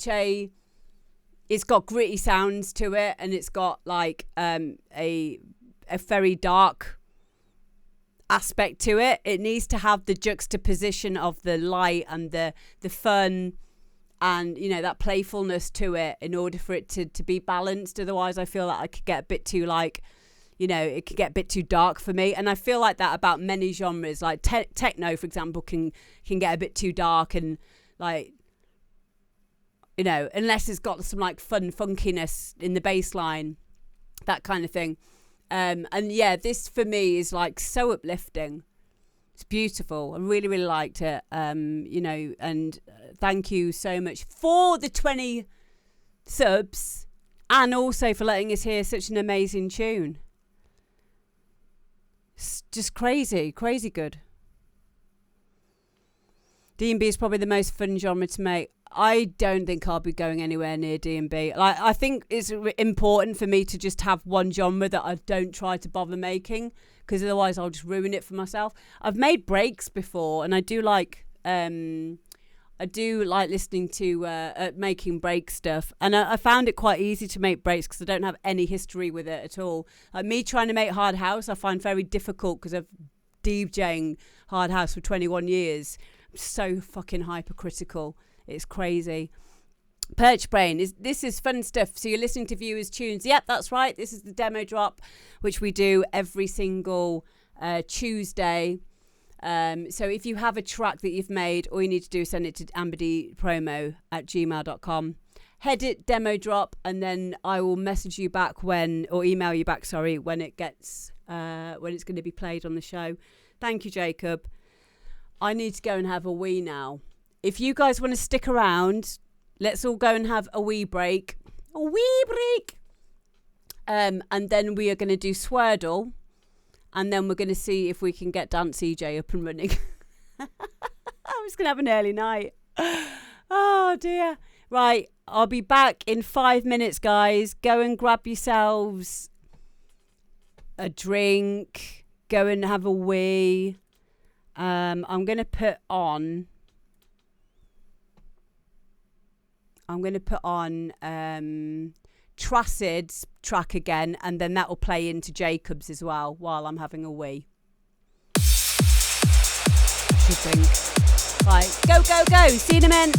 Speaker 1: it's got gritty sounds to it, and it's got like a very dark aspect to it. It needs to have the juxtaposition of the light and the fun. And, you know, that playfulness to it in order for it to be balanced. Otherwise, I feel like I could get a bit too, it could get a bit too dark for me. And I feel like that about many genres. Like techno, for example, can get a bit too dark and, unless it's got some, fun funkiness in the bass line, that kind of thing. And, yeah, this for me is, so uplifting. It's beautiful. I really, really liked it. You know, and thank you so much for the 20 subs and also for letting us hear such an amazing tune. It's just crazy good. D&B is probably the most fun genre to make. I don't think I'll be going anywhere near D&B. Like, I think it's important for me to just have one genre that I don't try to bother making, because otherwise I'll just ruin it for myself. I've made breaks before, and I do like listening to making break stuff, and I found it quite easy to make breaks because I don't have any history with it at all. Like me trying to make hard house, I find very difficult because I've DJing hard house for 21 years. I'm so fucking hypercritical. It's crazy. Perch Brain, this is fun stuff. So you're listening to viewers' tunes. Yep, that's right. This is the demo drop, which we do every single Tuesday. So if you have a track that you've made, all you need to do is send it to amberdpromo@gmail.com. Head demo drop, and then I will message you back when it gets when it's going to be played on the show. Thank you, Jacob. I need to go and have a wee now. If you guys want to stick around, let's all go and have a wee break. A wee break. And then we are going to do Swordle. And then we're going to see if we can get Dance EJ up and running. I'm just going to have an early night. Oh, dear. Right. I'll be back in 5 minutes, guys. Go and grab yourselves a drink. Go and have a wee. I'm going to put on Tracid's track again, and then that will play into Jacob's as well while I'm having a wee. Should think. Right, go. See you in a minute.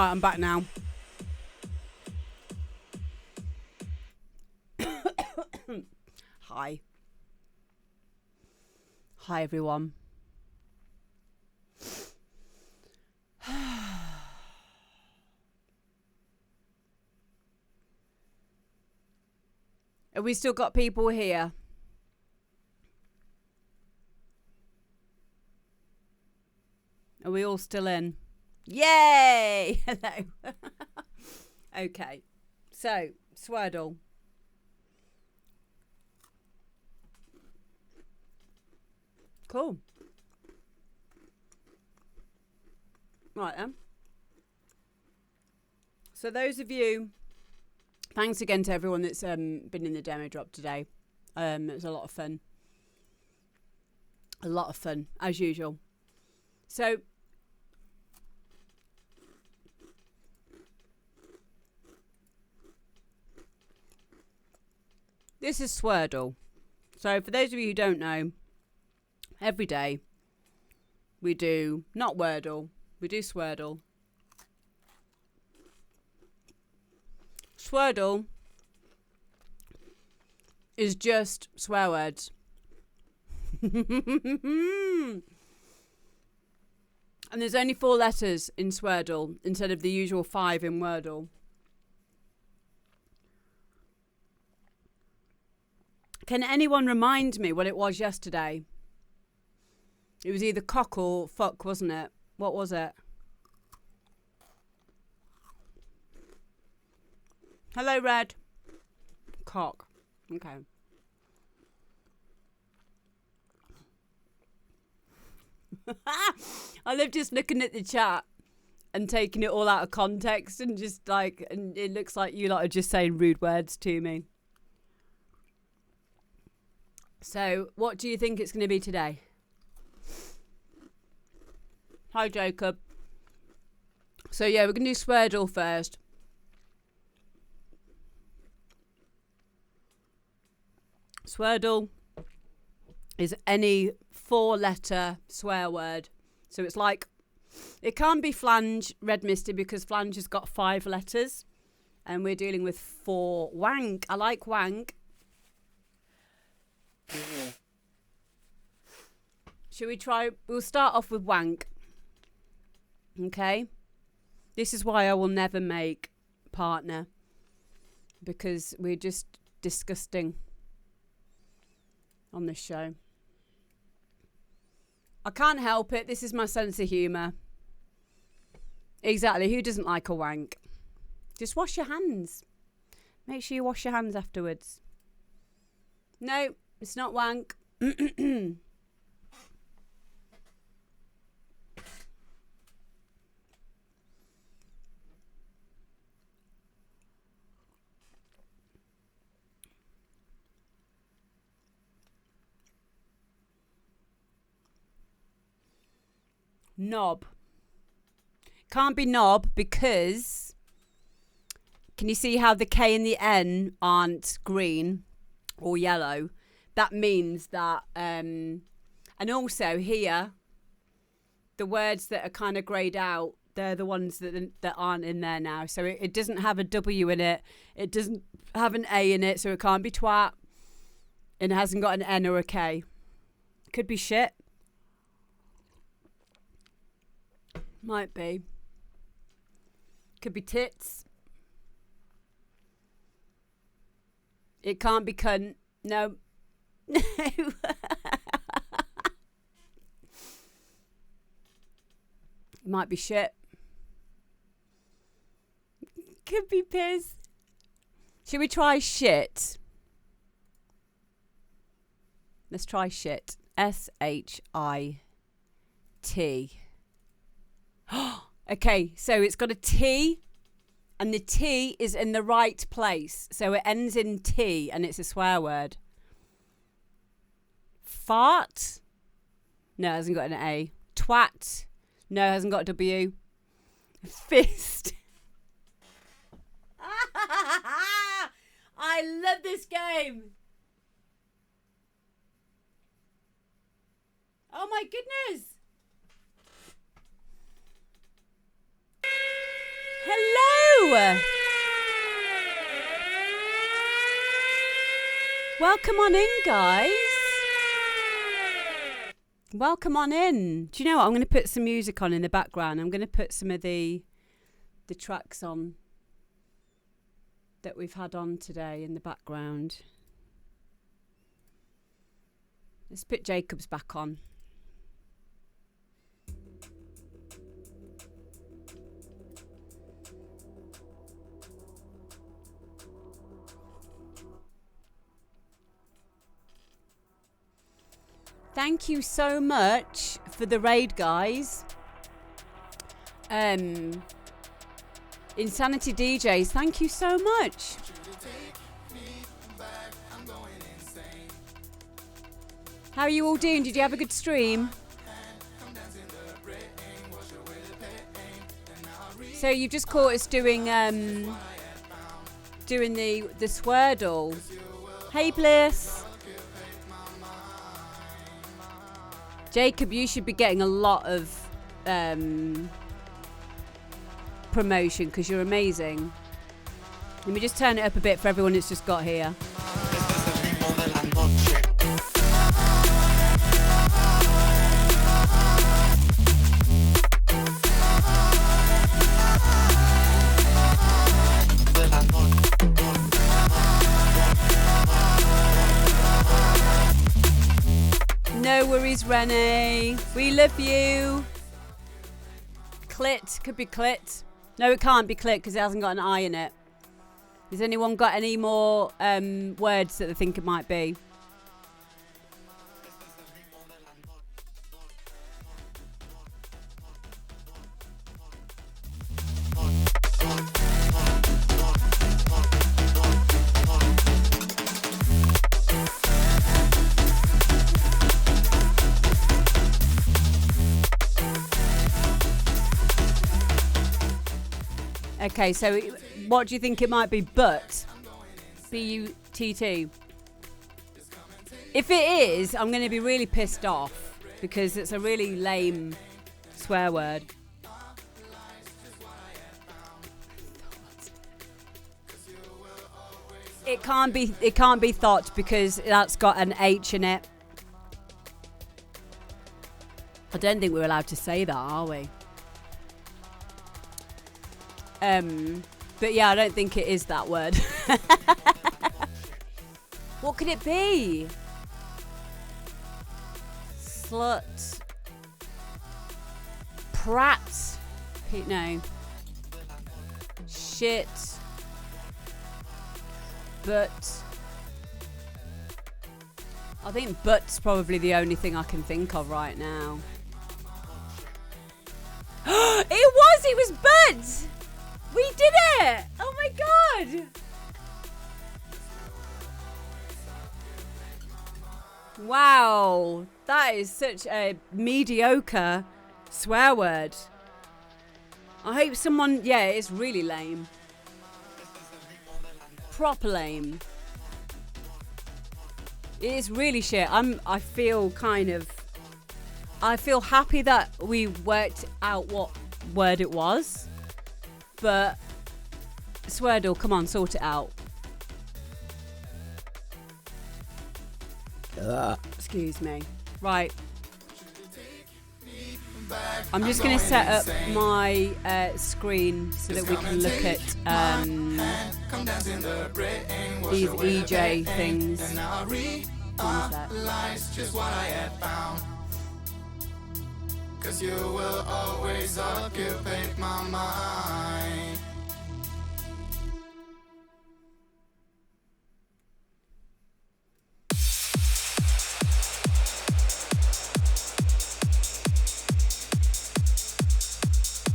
Speaker 1: Right, I'm back now. Hi. Hi, everyone. Have we still got people here? Are we all still in? Yay! Hello. Okay. So, Swordle. Cool. Right then. So those of you, thanks again to everyone that's been in the demo drop today. It was a lot of fun. A lot of fun, as usual. So, this is Swordle. So for those of you who don't know, every day we do, not Wordle, we do Swordle. Swordle is just swear words. And there's only 4 letters in Swordle instead of the usual 5 in Wordle. Can anyone remind me what it was yesterday? It was either cock or fuck, wasn't it? What was it? Hello, Red. Cock. Okay. I love just looking at the chat and taking it all out of context and just like, and it looks like you lot are just saying rude words to me. So, what do you think it's going to be today? Hi, Jacob. So, yeah, we're going to do Swordle first. Swordle is any 4-letter swear word. So it's like, it can't be flange, red misty, because flange has got 5 letters. And we're dealing with 4. Wank. I like wank. Should we try? We'll start off with wank. Okay. This is why I will never make partner. Because we're just disgusting on this show. I can't help it. This is my sense of humour. Exactly. Who doesn't like a wank? Just wash your hands. Make sure you wash your hands afterwards. No, it's not wank. Knob. Can't be knob because can you see how the K and the N aren't green or yellow? That means that and also here the words that are kind of greyed out, they're the ones that aren't in there now. So it doesn't have a W in it. It doesn't have an A in it, so it can't be twat. And it hasn't got an N or a K. Could be shit. Might be. Could be tits. It can't be cunt. No. No. It might be shit. Could be piss. Should we try shit? Let's try shit. SHIT. Okay, so it's got a T and the T is in the right place. So it ends in T and it's a swear word. Fart? No, it hasn't got an A. Twat? No, it hasn't got a W. Fist? I love this game. Oh my goodness. Welcome on in, guys. Welcome on in. Do you know what? I'm going to put some music on in the background. I'm going to put some of the tracks on that we've had on today in the background. Let's put Jacob's back on. Thank you so much for the raid, guys. Insanity DJs, thank you so much. How are you all doing? Did you have a good stream? So you just caught us doing the Swordle. Hey Bliss. Jacob, you should be getting a lot of promotion because you're amazing. Let me just turn it up a bit for everyone that's just got here. No worries, Renee. We love you. Clit. Could be clit. No, it can't be clit because it hasn't got an I in it. Has anyone got any more words that they think it might be? Okay, so what do you think it might be? But B-U-T-T. If it is, I'm going to be really pissed off because it's a really lame swear word. It can't be thought because that's got an H in it. I don't think we're allowed to say that, are we? But yeah, I don't think it is that word. What could it be? Slut. Prat. No. Shit. But. I think butt's probably the only thing I can think of right now. It was butt! We did it! Oh my god! Wow, that is such a mediocre swear word. I hope someone, yeah, it's really lame. Proper lame. It is really shit. I feel happy that we worked out what word it was. But Swordle, come on, sort it out. Excuse me. Right. I'm just going to set up my screen so that we can look at these EJ things. One sec.
Speaker 5: 'Cause you will always occupy my mind.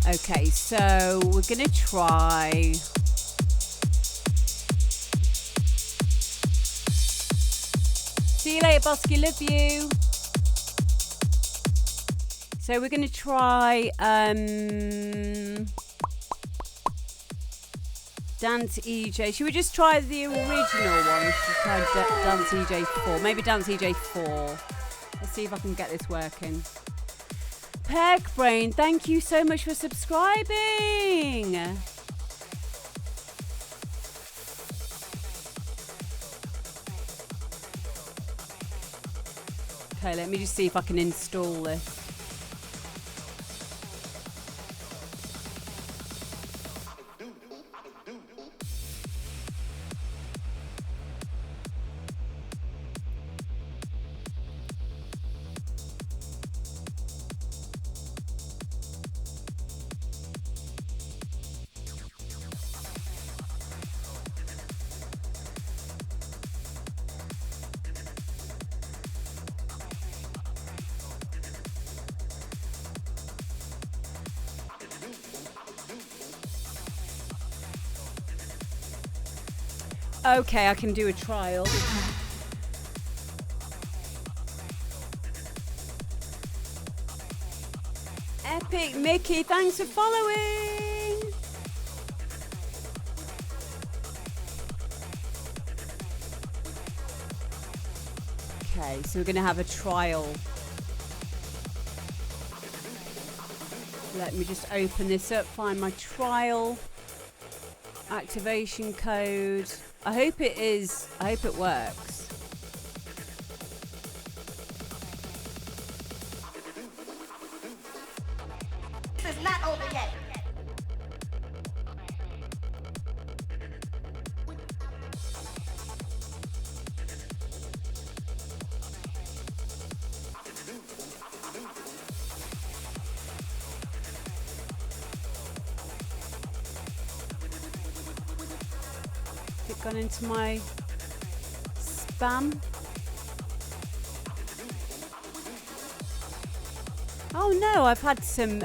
Speaker 1: Okay, so we're gonna try. See you later, Bosky. Love you. So we're going to try Dance EJ. Should we just try the original one? Let's try Dance EJ 4. Maybe Dance EJ 4. Let's see if I can get this working. Peck Brain, thank you so much for subscribing. Okay, let me just see if I can install this. Okay, I can do a trial. Epic Mickey, thanks for following. Okay, so we're going to have a trial. Let me just open this up, find my trial. Activation code. I hope it works.
Speaker 6: This is not over yet.
Speaker 1: Has it gone into my spam? Oh no, I've had some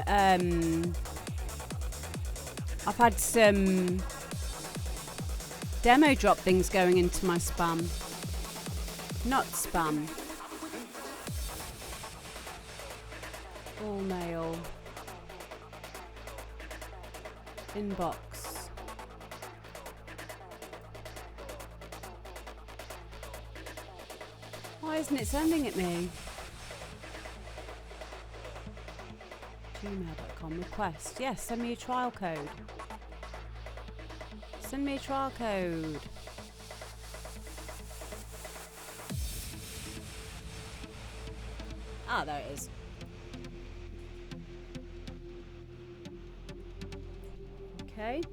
Speaker 1: demo drop things going into my spam. Not spam. All mail. Inbox. Why isn't it sending it me? Gmail.com request. Yes, send me a trial code. Send me a trial code. Ah, there it is. Okay.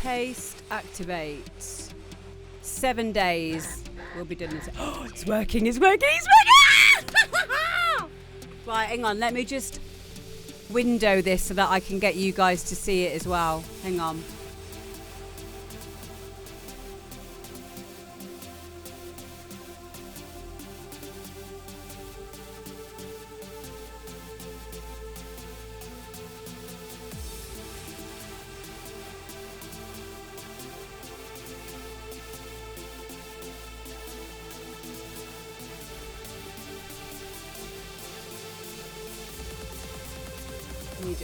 Speaker 1: Paste, activate. 7 days. We'll be done in oh, it's working, it's working, it's working! Right, hang on, let me just window this so that I can get you guys to see it as well. Hang on.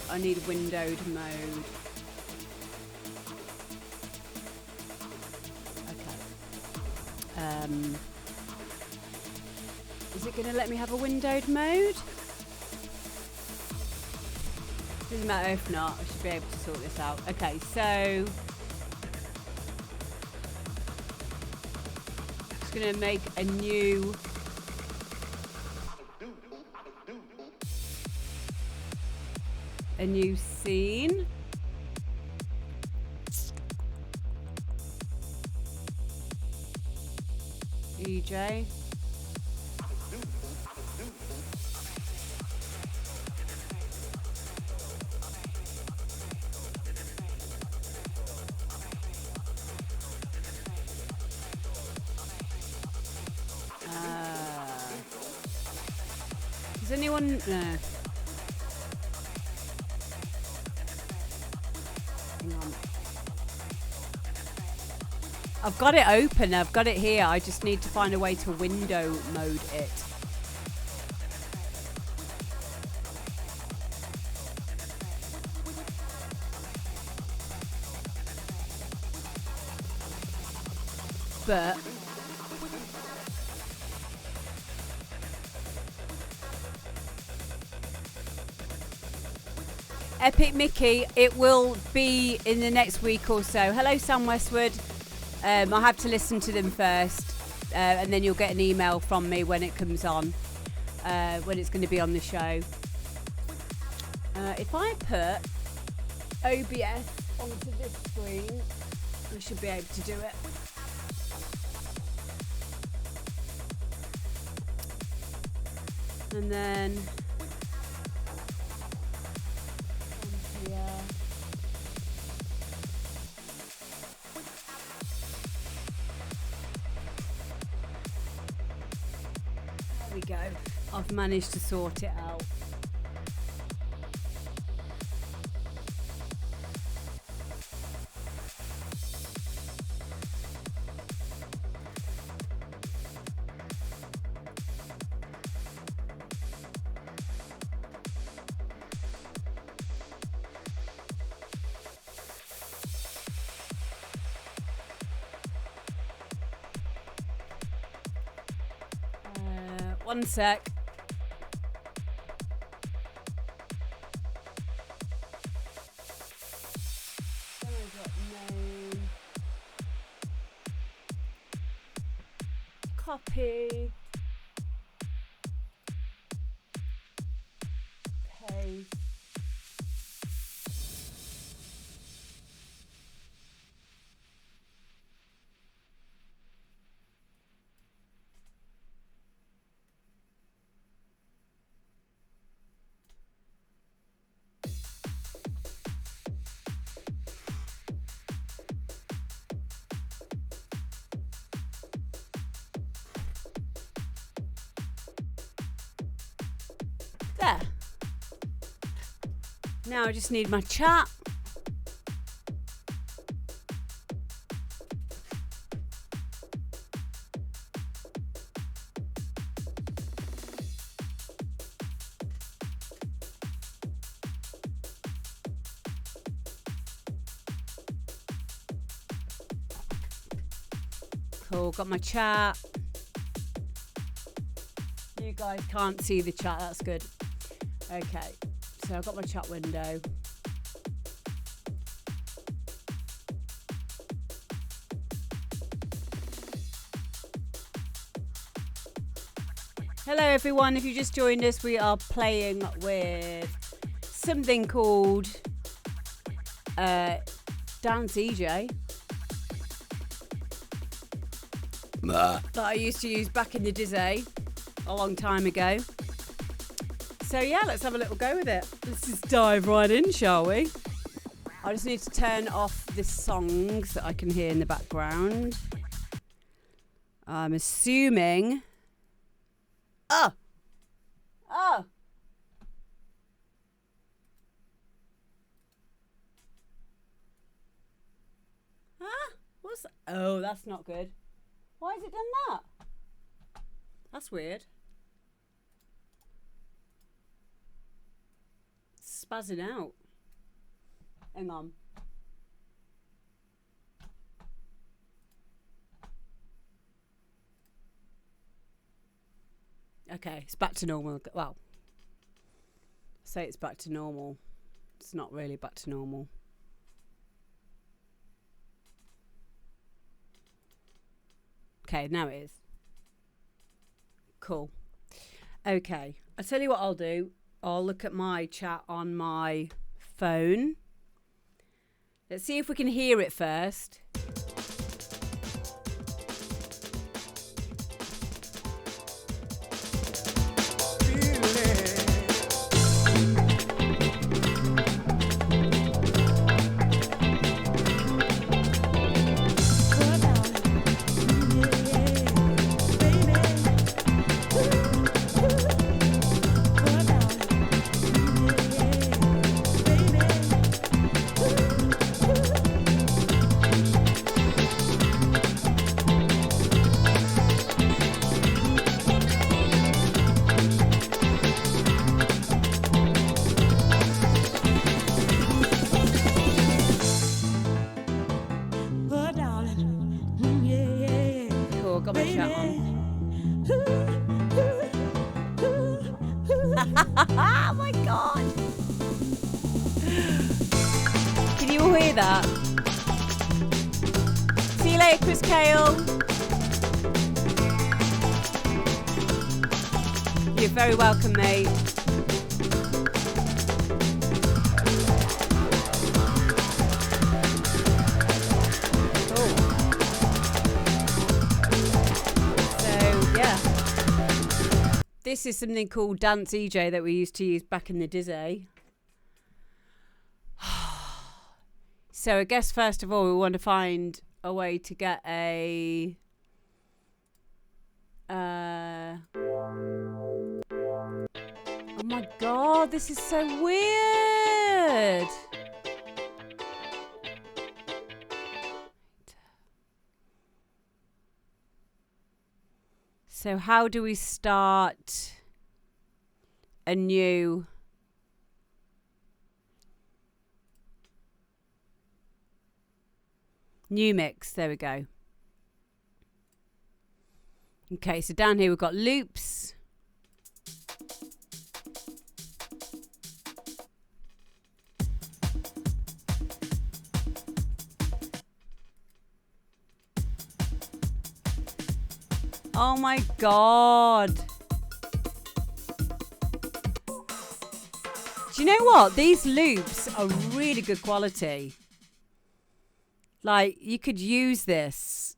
Speaker 1: I need windowed mode. Okay. Is it going to let me have a windowed mode? Doesn't matter if not. I should be able to sort this out. Okay, so just going to make a new. A new scene. EJ. Does anyone? No. I've got it open, I've got it here. I just need to find a way to window mode it. But Epic Mickey, it will be in the next week or so. Hello, Sam Westwood. I have to listen to them first, and then you'll get an email from me when it comes on, when it's going to be on the show. If I put OBS onto this screen, I should be able to do it. And then on here. There we go. I've managed to sort it out. One sec. Then I've got name. Copy. Paste. There. Now I just need my chat. Cool, got my chat. You guys can't see the chat, that's good. Okay, so I've got my chat window. Hello everyone, if you just joined us, we are playing with something called Dance EJ. That I used to use back in the Dizzy a long time ago. So yeah, let's have a little go with it. Let's just dive right in, shall we? I just need to turn off the songs that I can hear in the background. I'm assuming... Oh! Huh? What's that? Oh, that's not good. Why has it done that? That's weird. It's spazzing out. Hang on. Okay, it's back to normal. Well, say it's back to normal. It's not really back to normal. Okay, now it is. Cool. Okay, I'll tell you what I'll do. I'll look at my chat on my phone. Let's see if we can hear it first. Oh my god! Can you all hear that? See you later, Chris Kale. You're very welcome, mate. Cool. So, yeah. This is something called Dance EJ that we used to use back in the Dizzy. So I guess first of all we want to find a way to get a oh my god, this is so weird. So how do we start a new mix? There we go. Okay, so down here we've got loops. Oh my god. Do you know what? These loops are really good quality. Like, you could use this.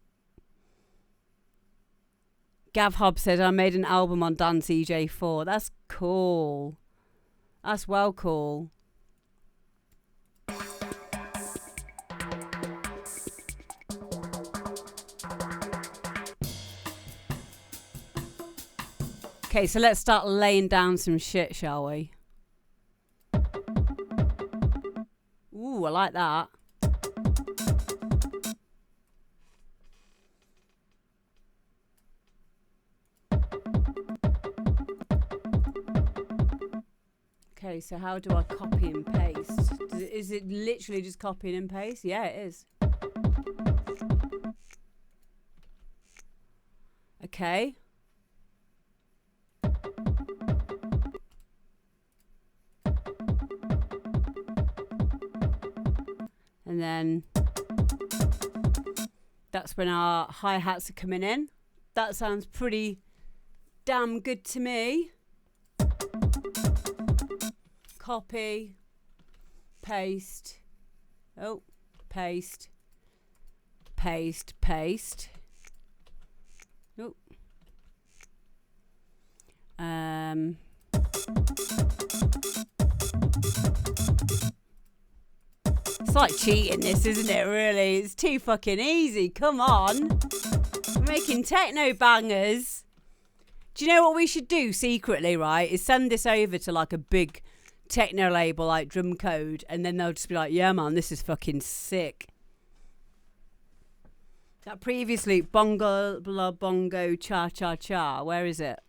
Speaker 1: Gav Hobb said, I made an album on Dance EJ4. That's cool. That's well cool. Okay, so let's start laying down some shit, shall we? Ooh, I like that. Okay, so how do I copy and paste? Is it literally just copying and paste? Yeah, it is. Okay. And then that's when our hi-hats are coming in. That sounds pretty damn good to me. Copy, paste, oh, paste, paste, paste. Oh. It's like cheating this, isn't it, really? It's too fucking easy, come on. We're making techno bangers. Do you know what we should do secretly, right? Is send this over to like a big techno label like Drum Code, and then they'll just be like, yeah man, this is fucking sick. That previously bongo blah bongo cha cha cha, where is it?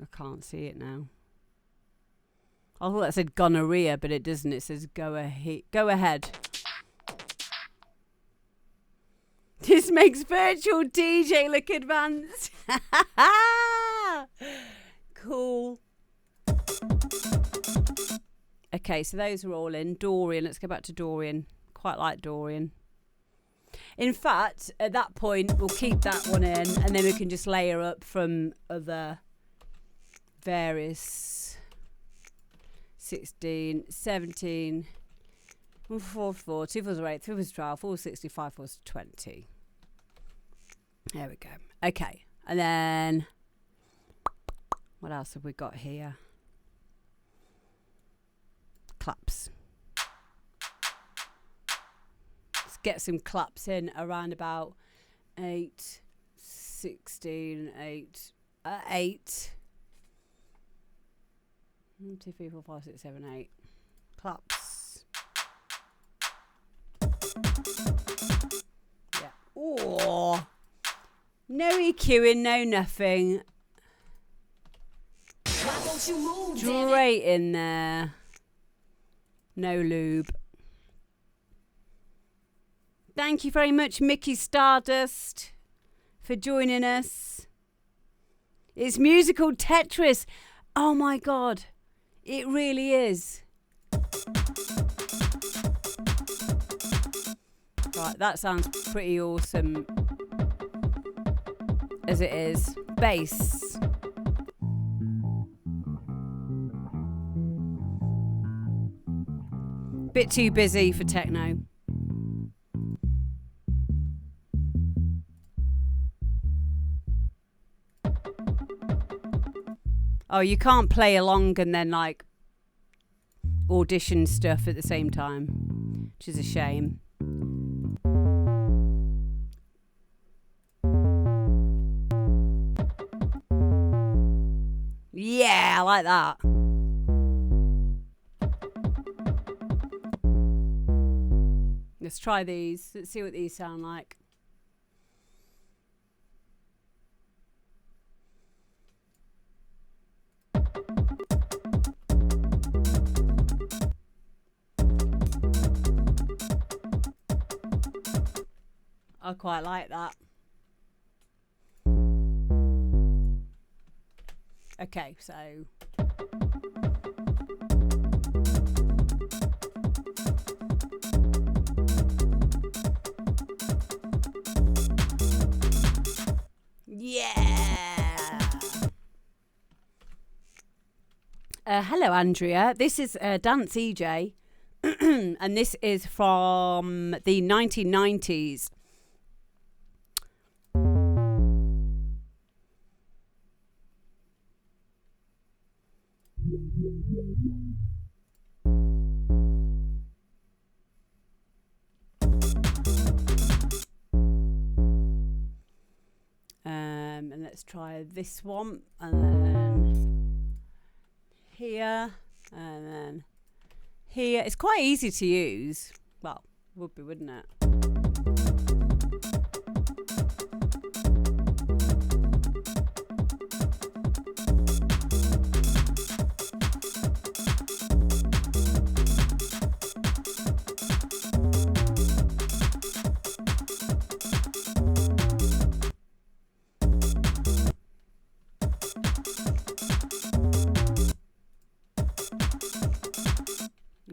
Speaker 1: I can't see it now. I thought that said gonorrhea, but it doesn't. It says go ahead. This makes virtual DJ look advanced. Cool. Okay, so those are all in. Dorian, let's go back to Dorian. Quite like Dorian. In fact, at that point, we'll keep that one in, and then we can just layer up from other various 16, 17, 4, 4, 2, 4, 8, 3, 4, 12, 4, 65, 4, 20. There we go. Okay. And then what else have we got here? Claps. Let's get some claps in around about 8, 16, 8, 8. 1, 2, 3, 4, 5, 6, 7, 8. Claps. Yeah. Oh. No EQing, no nothing. Straight in there. No lube. Thank you very much, Mickey Stardust, for joining us. It's musical Tetris. Oh my God. It really is. Right, that sounds pretty awesome as it is. Bass. Bit too busy for techno. Oh, you can't play along and then like audition stuff at the same time, which is a shame. Yeah, I like that. Let's try these. Let's see what these sound like. I quite like that. Okay, so yeah. Hello, Andrea. This is Dance EJ, and this is from the 1990s. And let's try this one, and then here, and then here. It's quite easy to use. Well, would be, wouldn't it?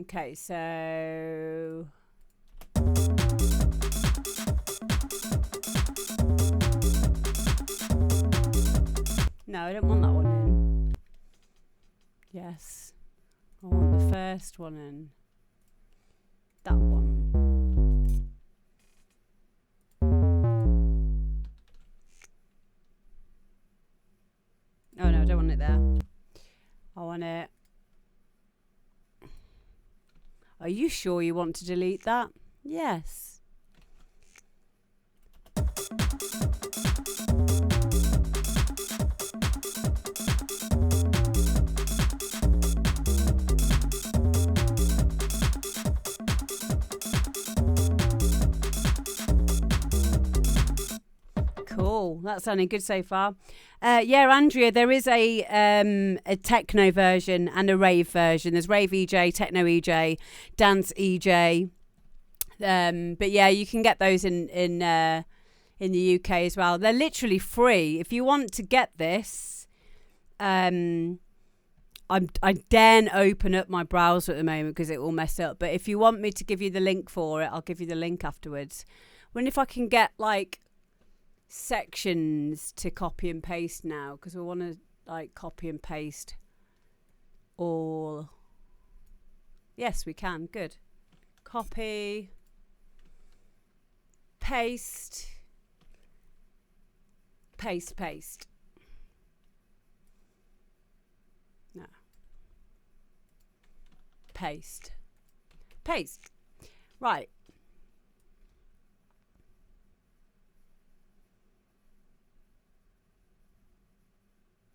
Speaker 1: Okay, so no, I don't want that one in. Yes, I want the first one in. That one. Oh no, I don't want it there. I want it. Are you sure you want to delete that? Yes. Cool. That's sounding good so far. Yeah, Andrea, there is a techno version and a rave version. There's rave EJ, techno EJ, dance EJ. But yeah, you can get those in the UK as well. They're literally free. If you want to get this, I daren't open up my browser at the moment because it will mess up. But if you want me to give you the link for it, I'll give you the link afterwards. Wonder if I can get like sections to copy and paste now, because we want to like copy and paste all. Yes, we can. Good. Copy, paste, paste. No. Paste. Right.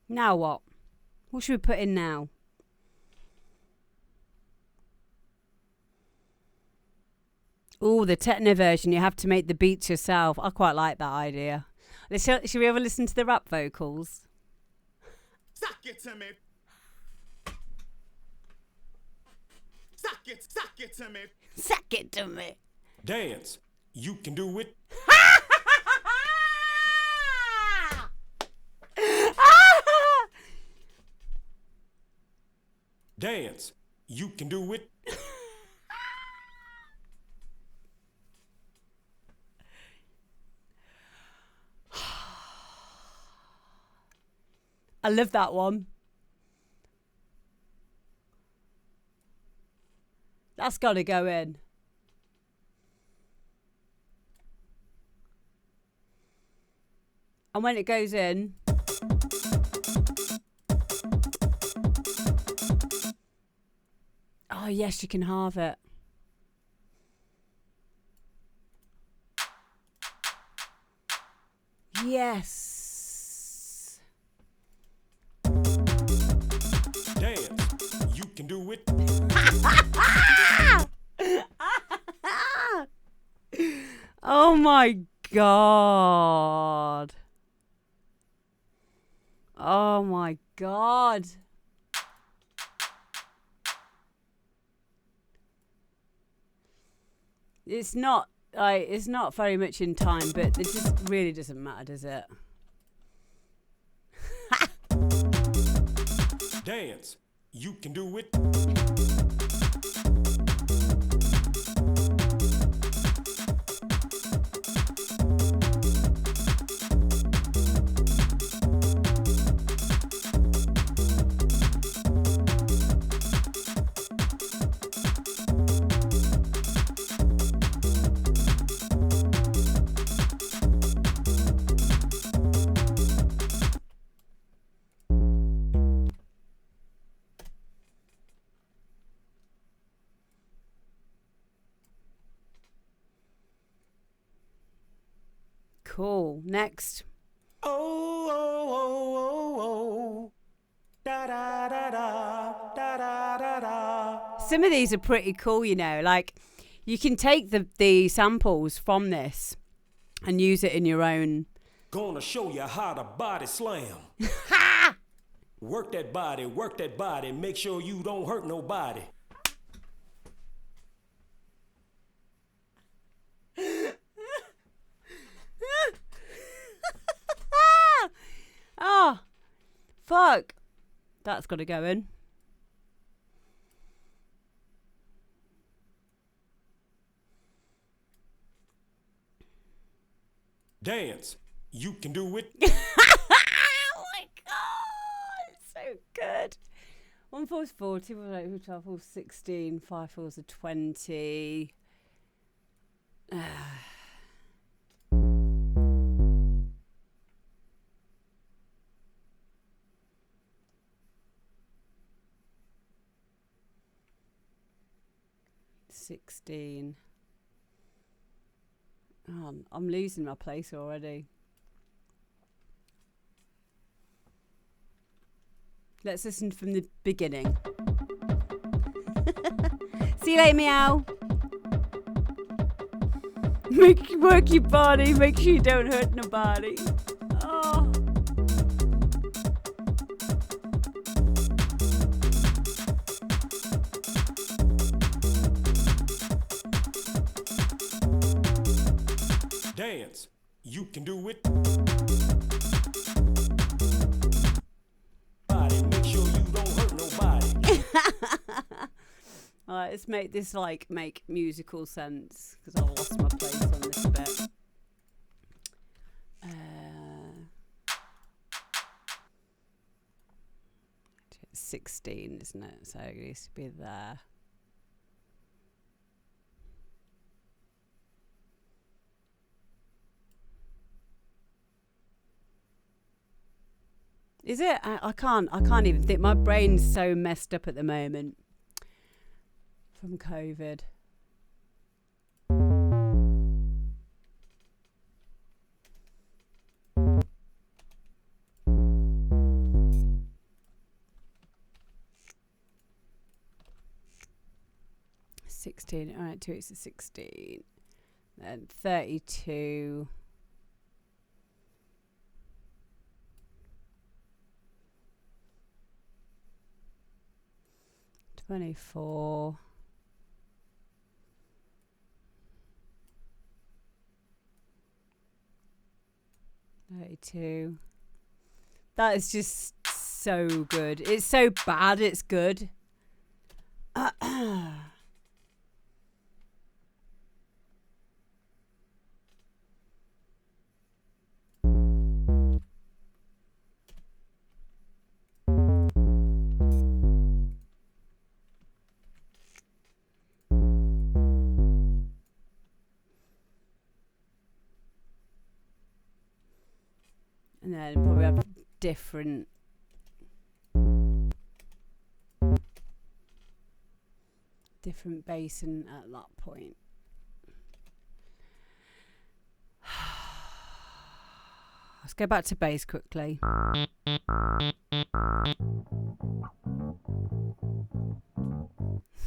Speaker 1: Now what? What should we put in now? Oh, the techno version. You have to make the beats yourself. I quite like that idea. Should we ever listen to the rap vocals?
Speaker 7: Suck it to me. Suck it to me.
Speaker 1: Suck it to me.
Speaker 7: Dance. You can do it. Dance. You can do it.
Speaker 1: I love that one. That's got to go in. And when it goes in, oh yes, you can halve it. Yes.
Speaker 7: Dance. You can do it.
Speaker 1: Oh my God. Oh my God. It's not very much in time, but it just really doesn't matter, does it?
Speaker 7: Dance. You can do it.
Speaker 1: Cool. Next.
Speaker 7: Oh, oh, oh, oh, oh. Da da da da da da da da.
Speaker 1: Some of these are pretty cool, you know. Like, you can take the samples from this and use it in your own.
Speaker 7: Gonna show you how to body slam. Work that body, make sure you don't hurt nobody.
Speaker 1: Oh, fuck. That's got to go in.
Speaker 7: Dance. You can do it.
Speaker 1: Oh my God. It's so good. 1 4 is 4, 2 4 is 8, 12 4 is 16, 5 4 is 20. 16. Oh, I'm losing my place already. Let's listen from the beginning. See you later, meow. Work your body. Make sure you don't hurt nobody. Oh.
Speaker 7: Dance. You can do it. Body, make sure you don't hurt nobody.
Speaker 1: Alright, let's make this make musical sense because I've lost my place on this a bit. 16, isn't it? So it used to be there. Is it? I can't even think. My brain's so messed up at the moment from COVID. $16. All right, 2 weeks to 16. Then 32. 24. 32. That is just so good. It's so bad, it's good. And then probably have different basin at that point. Let's go back to bass quickly.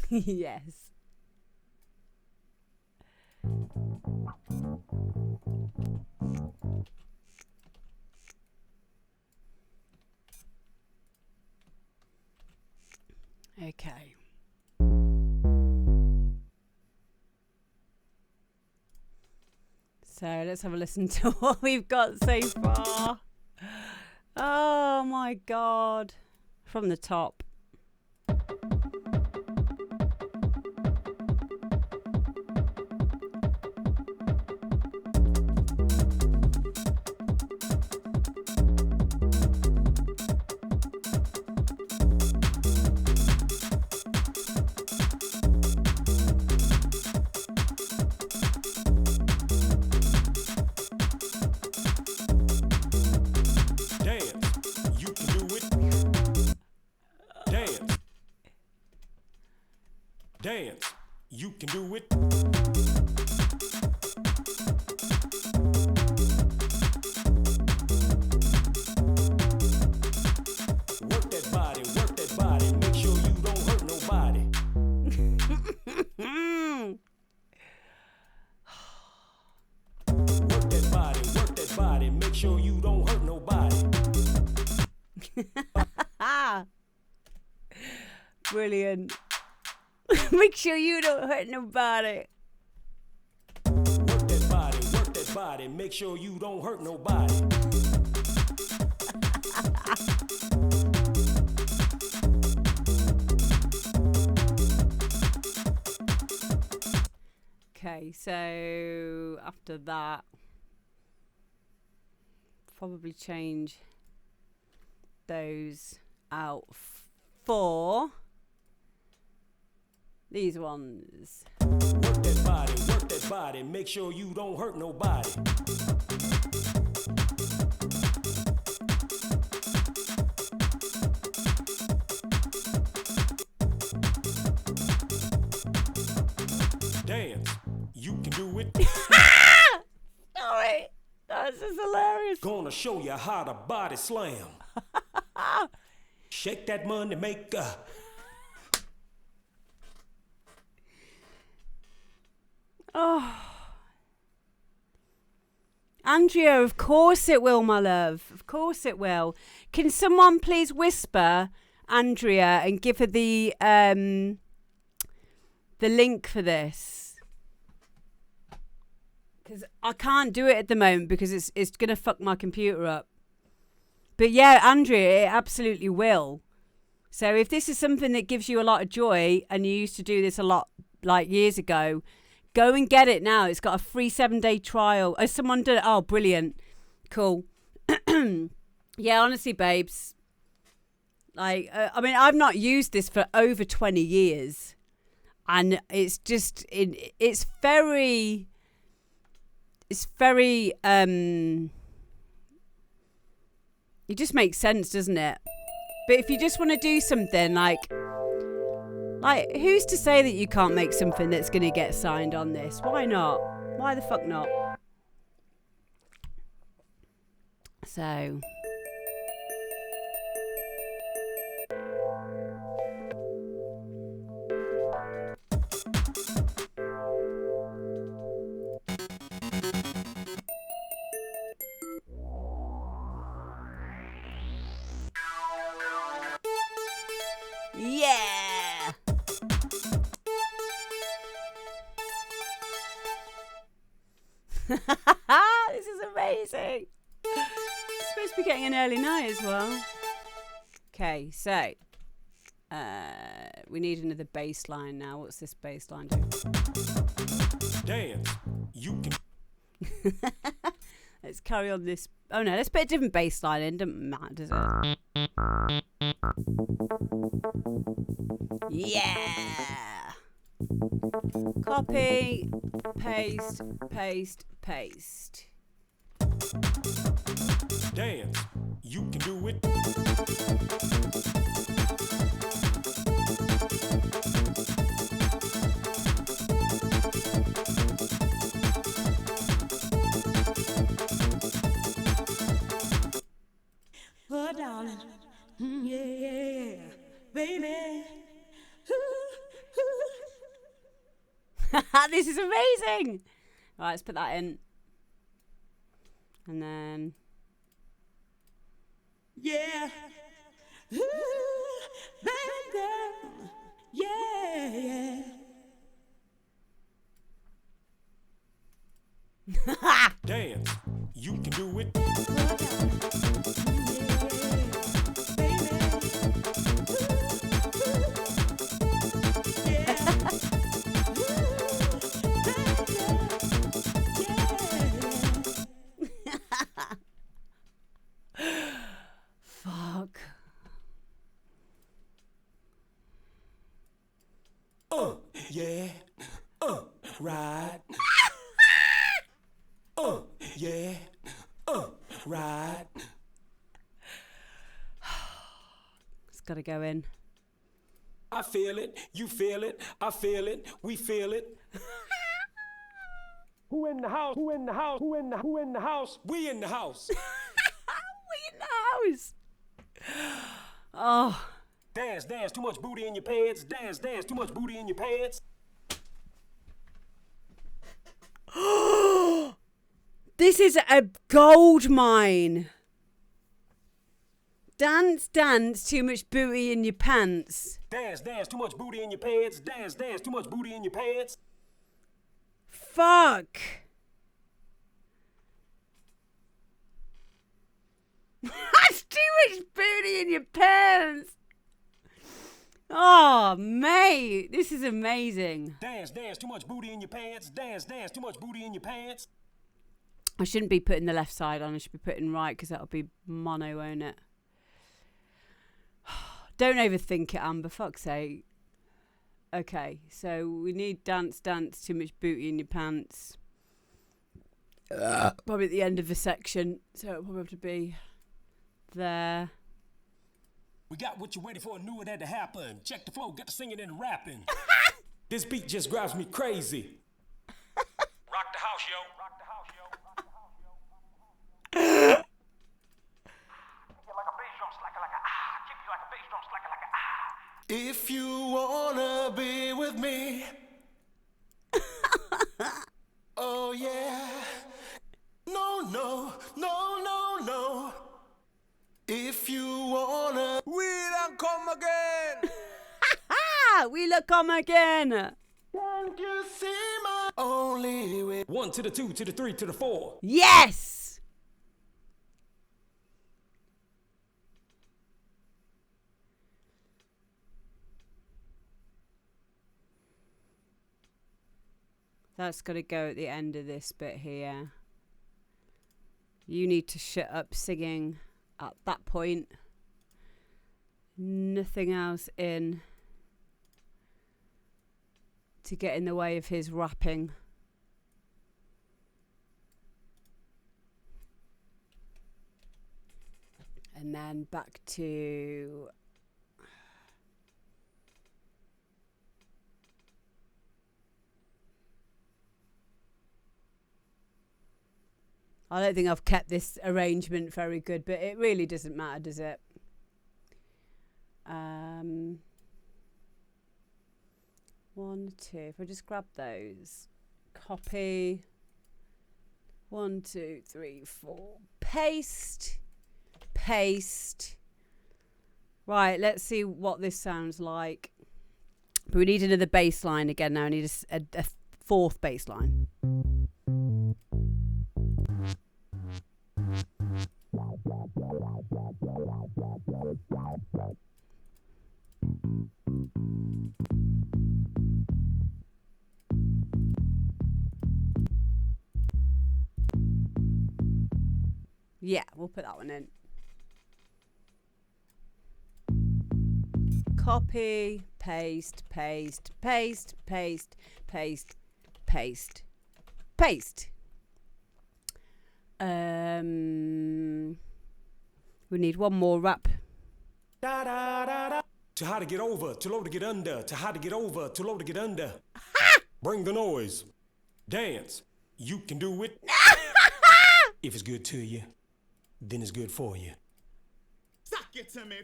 Speaker 1: Yes. Okay. So let's have a listen to what we've got so far. Oh my God. From the top.
Speaker 7: Dance, you can do it. Work that body, make sure you don't hurt nobody. Work that body, make sure you don't hurt nobody.
Speaker 1: Brilliant. Make sure you don't hurt nobody.
Speaker 7: Work that body, make sure you don't hurt nobody.
Speaker 1: Okay, so after that, probably change those out for these ones.
Speaker 7: Work that body, make sure you don't hurt nobody. Dance, you can do it.
Speaker 1: Sorry, this is hilarious.
Speaker 7: Gonna show you how to body slam. Shake that money maker.
Speaker 1: Oh, Andrea, of course it will, my love. Of course it will. Can someone please whisper Andrea and give her the link for this? Because I can't do it at the moment because it's gonna fuck my computer up. But yeah, Andrea, it absolutely will. So if this is something that gives you a lot of joy and you used to do this a lot like years ago, go and get it now. It's got a free 7-day trial. Has someone done it? Oh, brilliant. Cool. Yeah, honestly, babes. Like, I mean, I've not used this for over 20 years. And it's just, it's very, it just makes sense, doesn't it? But if you just want to do something like who's to say that you can't make something that's going to get signed on this? Why not? Why the fuck not? So yeah. This is amazing. It's supposed to be getting an early night as well. Okay, so We need another bass line now. What's this bass line do?
Speaker 7: Dance. You can.
Speaker 1: Let's carry on this. Oh no, let's put a different bass line in. Doesn't matter, does it? Yeah. Copy, paste, paste, paste.
Speaker 7: Dance. You can do it.
Speaker 6: Oh, darling. Yeah, baby.
Speaker 1: This is amazing. All right, let's put that in. And then.
Speaker 6: Yeah. Baby girl. Yeah.
Speaker 7: Dance. You can do it.
Speaker 1: Fuck.
Speaker 7: Yeah. Ride. Yeah. Ride.
Speaker 1: It's got to go in.
Speaker 7: I feel it. You feel it. I feel it. We feel it. Who in the house? Who in the house? Who in the house? We in the house.
Speaker 1: We in the house. Oh.
Speaker 7: Dance, dance, too much booty in your pants. Dance, dance, too much booty in your pants.
Speaker 1: This is a gold mine. Dance, dance, too much booty in your pants.
Speaker 7: Dance, dance, too much booty in your pants. Dance, dance, too much booty in your pants.
Speaker 1: Fuck. That's too much booty in your pants. Oh, mate, this is amazing.
Speaker 7: Dance, dance, too much booty in your pants. Dance, dance, too much booty in your pants.
Speaker 1: I shouldn't be putting the left side on. I should be putting right because that'll be mono, won't it? Don't overthink it, Amber. Fuck's sake. Okay, so we need dance, dance, too much booty in your pants. Probably at the end of the section, so it'll probably have to be there.
Speaker 7: We got what you waited for and knew it had to happen. Check the flow, get the singing and the rapping. This beat just drives me crazy. Rock the house, yo. Rock the house, yo. Rock the house, yo. Like a bass drum slacker, like a ah. Kick you like a bass drum slacker, like a ah. If you wanna be with me. Oh yeah. No, no, no, no, no. If you wanna, we done come again.
Speaker 1: We'll come again.
Speaker 7: Can't you see my only way? 1 to the 2 to the 3 to the 4.
Speaker 1: Yes. That's got to go at the end of this bit here. You need to shut up singing at that point. Nothing else in to get in the way of his rapping. And then back to I don't think I've kept this arrangement very good, but it really doesn't matter, does it? 1, 2. If I just grab those, copy. 1, 2, 3, 4. Paste. Paste. Right, let's see what this sounds like. But we need another bass line again now. I need a fourth bass line. Yeah, we'll put that one in. Copy, paste, paste, paste, paste, paste, paste, paste. We need one more rap.
Speaker 7: Da da da da. To how to get over, too low to get under. To how to get over, too low to get under. Bring the noise. Dance. You can do it. If it's good to you, then it's good for you.
Speaker 8: Suck it to me.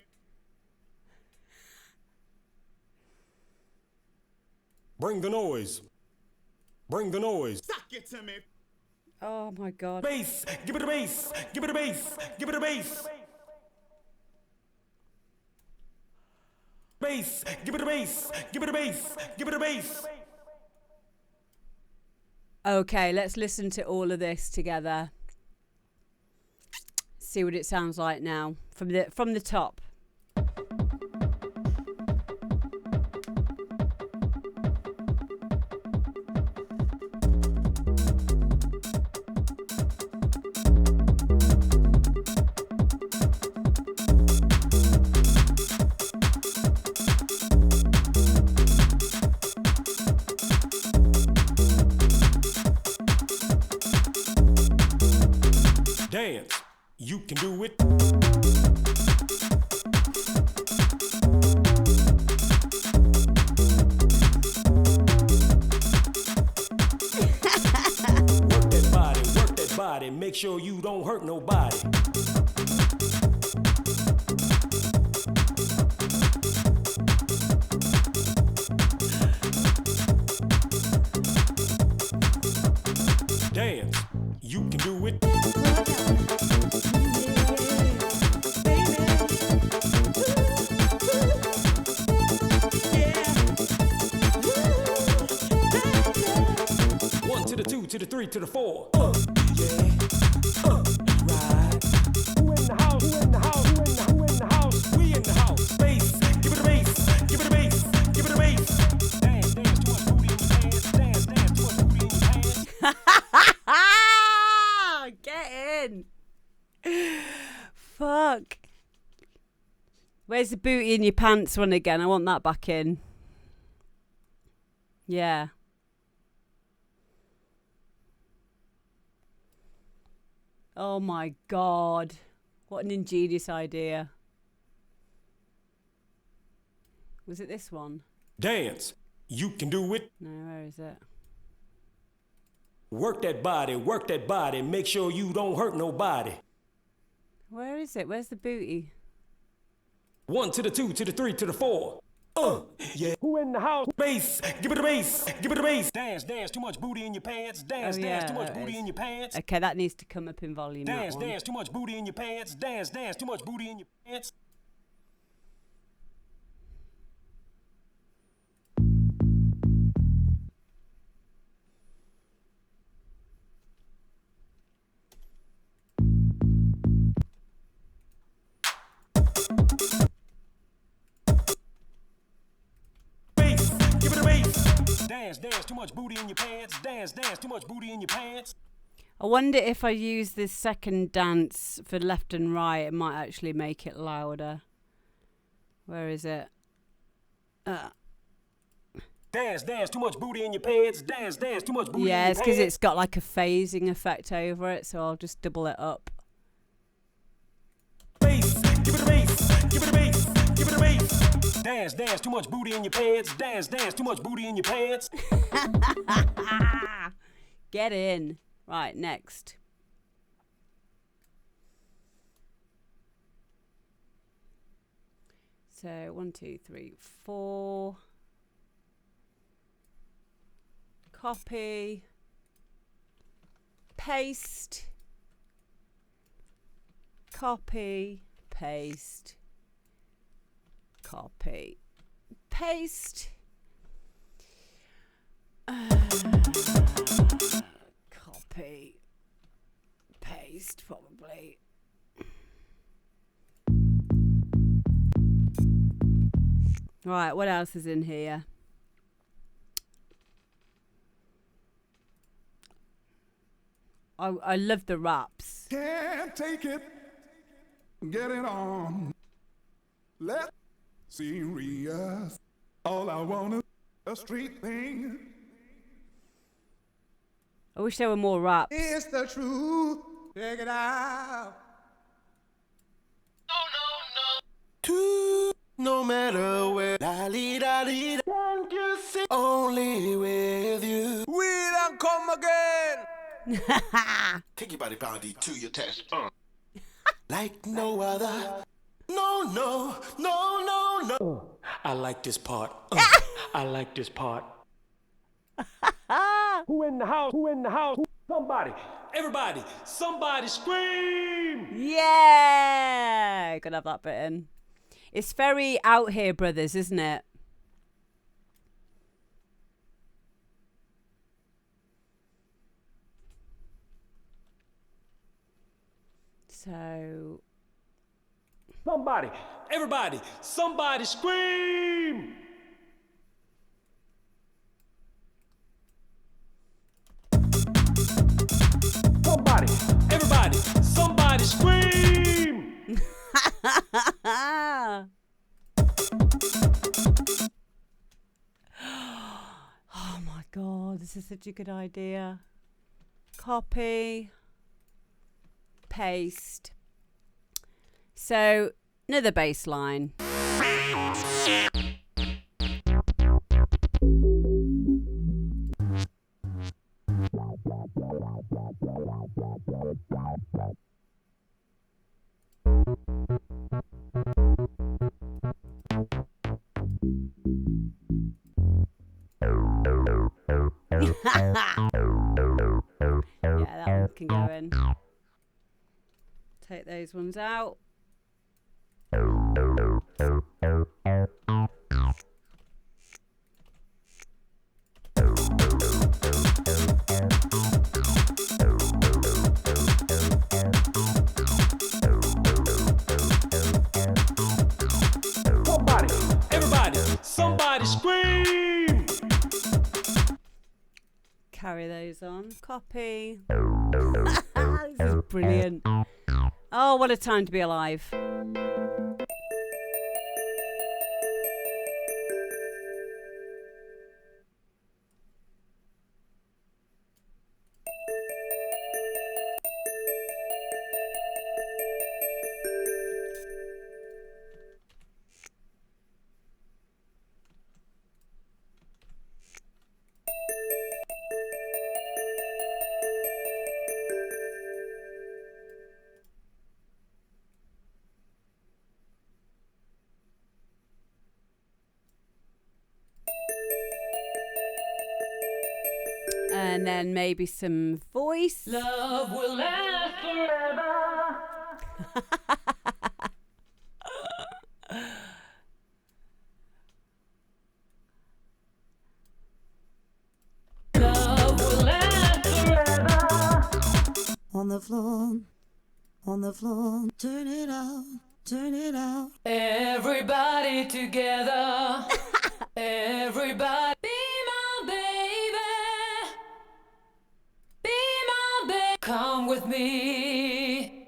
Speaker 7: Bring the noise. Bring the noise.
Speaker 8: Suck it to me.
Speaker 1: Oh my God.
Speaker 7: Bass. Give it a bass. Give it a bass. Give it a bass. Bass. Give it a bass. Give it a bass. Give it a bass.
Speaker 1: Okay, let's listen to all of this together. See what it sounds like now from the top.
Speaker 7: Dance. You can do it. Work that body, make sure you don't hurt nobody. Dance, you can do it. One to the two, to the three, to the four. Right. Who in the house? Who in the house? Who in the house? We in the house. Bass, give it a bass. Give it a bass. Give it a bass. Dance, dance, too much booty in your pants. Dance, dance, too much booty in your pants.
Speaker 1: Get in. Fuck. Where's the booty in your pants one again? I want that back in. Yeah. Oh my God. What an ingenious idea. Was it this one?
Speaker 7: Dance, you can do it.
Speaker 1: No, where is it?
Speaker 7: Work that body, make sure you don't hurt nobody.
Speaker 1: Where is it? Where's the booty?
Speaker 7: One to the two, to the three, to the four. Yeah. Who in the house? Bass, give it a bass, give it a bass. Dance, dance, too much booty in your pants. Dance,
Speaker 1: Oh,
Speaker 7: dance,
Speaker 1: yeah,
Speaker 7: too much
Speaker 1: that
Speaker 7: booty
Speaker 1: is.
Speaker 7: in your pants.
Speaker 1: Okay, that needs to come up in volume.
Speaker 7: Dance,
Speaker 1: that one.
Speaker 7: dance, too much booty in your pants. Dance, dance, too much booty in your pants. Bass, give it a bass. Dance, dance, too much booty in your pants. Dance, dance, too much booty in your pants.
Speaker 1: I wonder if I use this second dance for left and right, it might actually make it louder. Where is it?
Speaker 7: Dance, dance, too much booty in your pants. Dance, dance, too much booty in your
Speaker 1: Yeah,
Speaker 7: pants.
Speaker 1: it's because it's got like a phasing effect over it, so I'll just double it up.
Speaker 7: Bass, give it a bass, give it a bass, give it a bass. Dance, dance, too much booty in your pants. Dance, dance, too much booty in your pants.
Speaker 1: Get in. Right, next. So 1, 2, 3, 4. Copy. Paste. Copy. Paste. Copy. Paste. Copy. Paste, probably. Right, what else is in here? I love the raps.
Speaker 9: Can't take it. Get it on. Let's serious. All I want is a street thing.
Speaker 1: I wish there were more raps.
Speaker 9: It's the truth. Check it out.
Speaker 5: No matter where, can you see? Only with you. We don't come again. Take your body pound to your test. Like no other. No.
Speaker 7: I like this part. I like this part. Who in the house? Who in the house? Somebody. Everybody. Somebody scream.
Speaker 1: Yeah, gotta have that bit in. It's very Out Here Brothers, isn't it? So
Speaker 7: Somebody. Everybody. Somebody scream. Somebody. Everybody. Somebody scream.
Speaker 1: oh my god, this is such a good idea. Copy, paste. So another bass line. Yeah, that one can go in. Take those ones out.
Speaker 7: Somebody. Everybody. Somebody scream.
Speaker 1: Carry those on. Copy. This is brilliant. Oh, what a time to be alive. And then maybe some voice.
Speaker 6: Love will last forever. Love will last forever.
Speaker 10: On the floor, turn it out.
Speaker 6: Everybody together. Everybody. Be my baby. Be my baby. Come with me.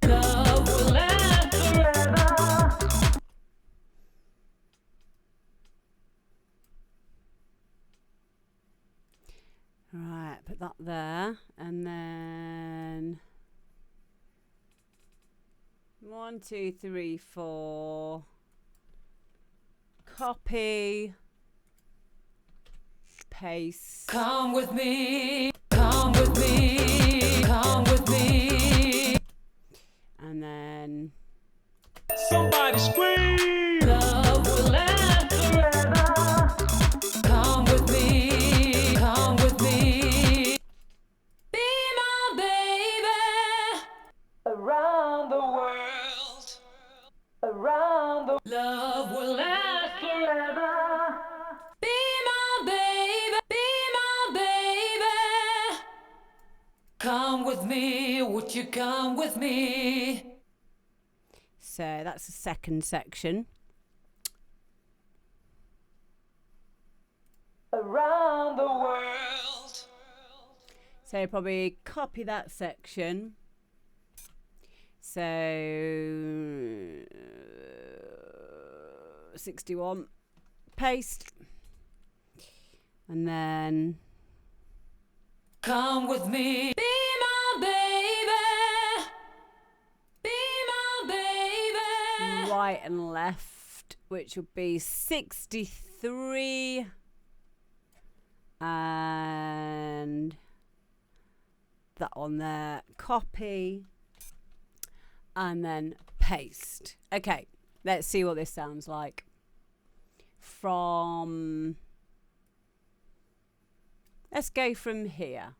Speaker 6: Love will last forever.
Speaker 1: Right, put that there. And then 1, 2, 3, 4. Copy. Paste.
Speaker 6: Come with me. Come with me. Come with me.
Speaker 1: And then
Speaker 7: Somebody scream.
Speaker 6: Love will last forever. Come with me. Come with me. Be my baby. Around the world. Around the love will last forever. Be my baby. Be my baby. Come with me. Would you come with me?
Speaker 1: so that's the second section.
Speaker 6: Around the world.
Speaker 1: So probably copy that section. So 61, paste, and then
Speaker 6: Come with me, be my baby, be my baby.
Speaker 1: right and left, which will be 63 and that on there, copy and then paste. Okay, let's see what this sounds like from, let's go from here.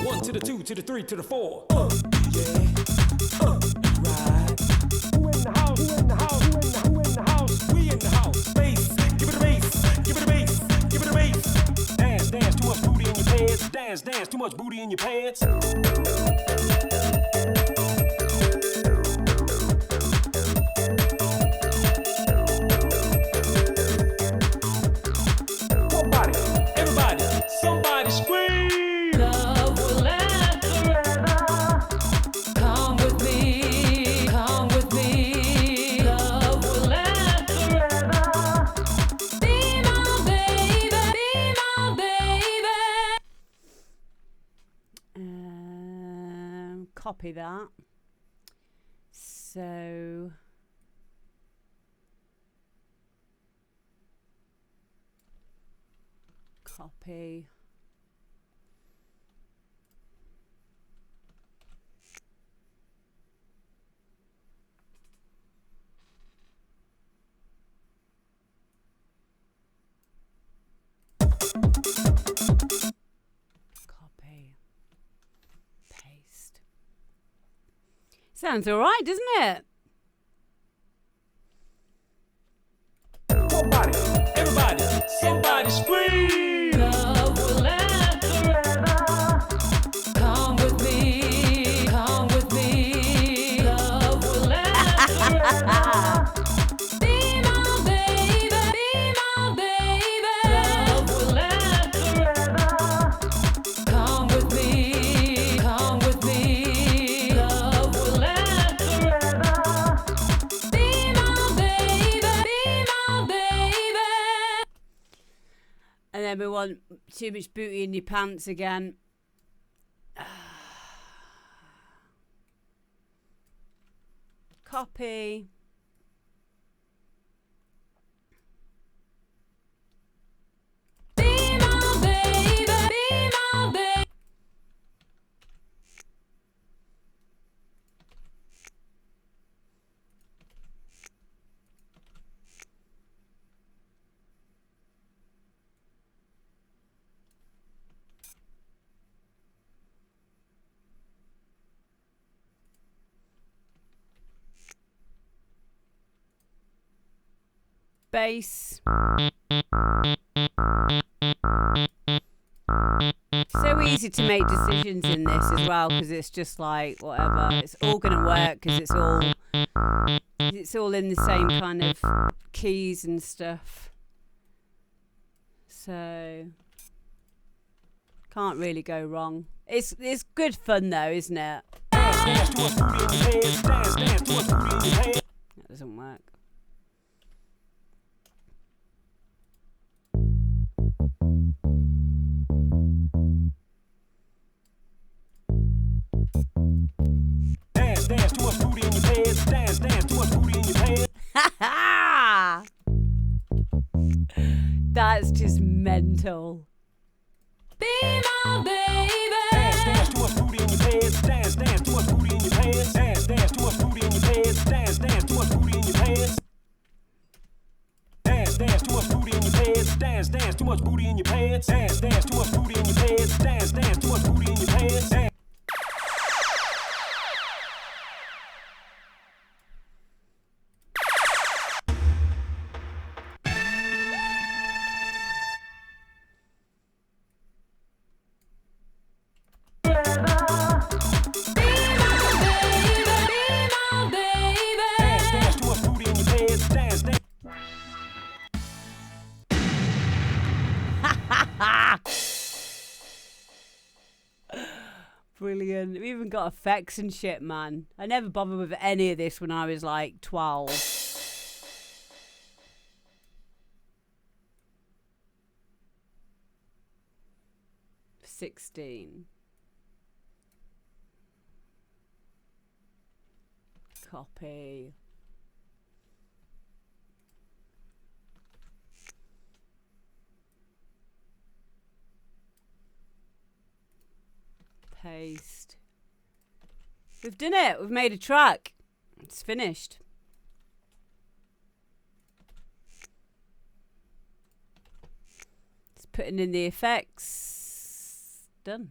Speaker 7: One to the two, to the three, to the four.
Speaker 5: Right.
Speaker 7: Who in the house? Who in the house? Who in the house? We in the house. Bass, give it a bass, give it a bass, give it a bass. Dance, dance, too much booty in your pants. Dance, dance, too much booty in your pants. Somebody, everybody, somebody scream.
Speaker 6: Love will last forever. Come with me, come with me. Love will last forever. Be my baby, be my baby.
Speaker 1: Copy that. So copy. Copy. Paste. Sounds all right, doesn't it?
Speaker 7: Somebody, everybody, somebody scream.
Speaker 6: Love will last forever. Come with me, come with me. Love will last forever. Be my baby, be my baby. Love will last forever. Come with me, come with me. Love will last forever. Be my baby, be my baby.
Speaker 1: And then we want too much booty in your pants again. Copy.
Speaker 6: Be my baby, be my baby.
Speaker 1: Bass. So easy to make decisions in this as well, because it's just like whatever. It's all gonna work because it's all in the same kind of keys and stuff. So can't really go wrong. It's good fun though, isn't it?
Speaker 7: Dance, dance, too much booty in your pants. Dance, dance, too much booty in your pants.
Speaker 1: That doesn't work.
Speaker 7: Dance, dance, too much booty in your pants. Dance, dance, too much booty in your pants.
Speaker 1: That's just mental.
Speaker 6: Be my baby.
Speaker 7: Dance, dance, too much booty in your pants. Dance, dance, too much booty in your pants. Dance, dance, too much booty in your pants. Dance, dance, too much booty in your pants. Dance, dance, too much booty in your pants. Dance, dance, too much booty in your pants. Dance, dance, too much booty in your pants. Dance, dance, too much booty in your pants. Dance.
Speaker 6: Be my baby.
Speaker 1: brilliant. We even got effects and shit, man. I never bothered with any of this when I was like 12. 16. Copy. Paste. We've done it. We've made a track. It's finished. It's putting in the effects. Done.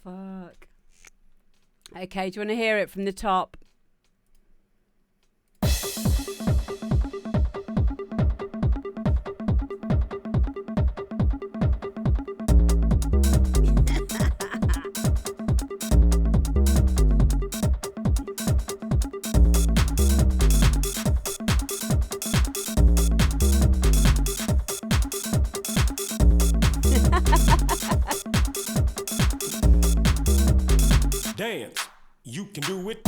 Speaker 1: Fuck. Okay, do you want to hear it from the top?
Speaker 7: Dance, you can do it.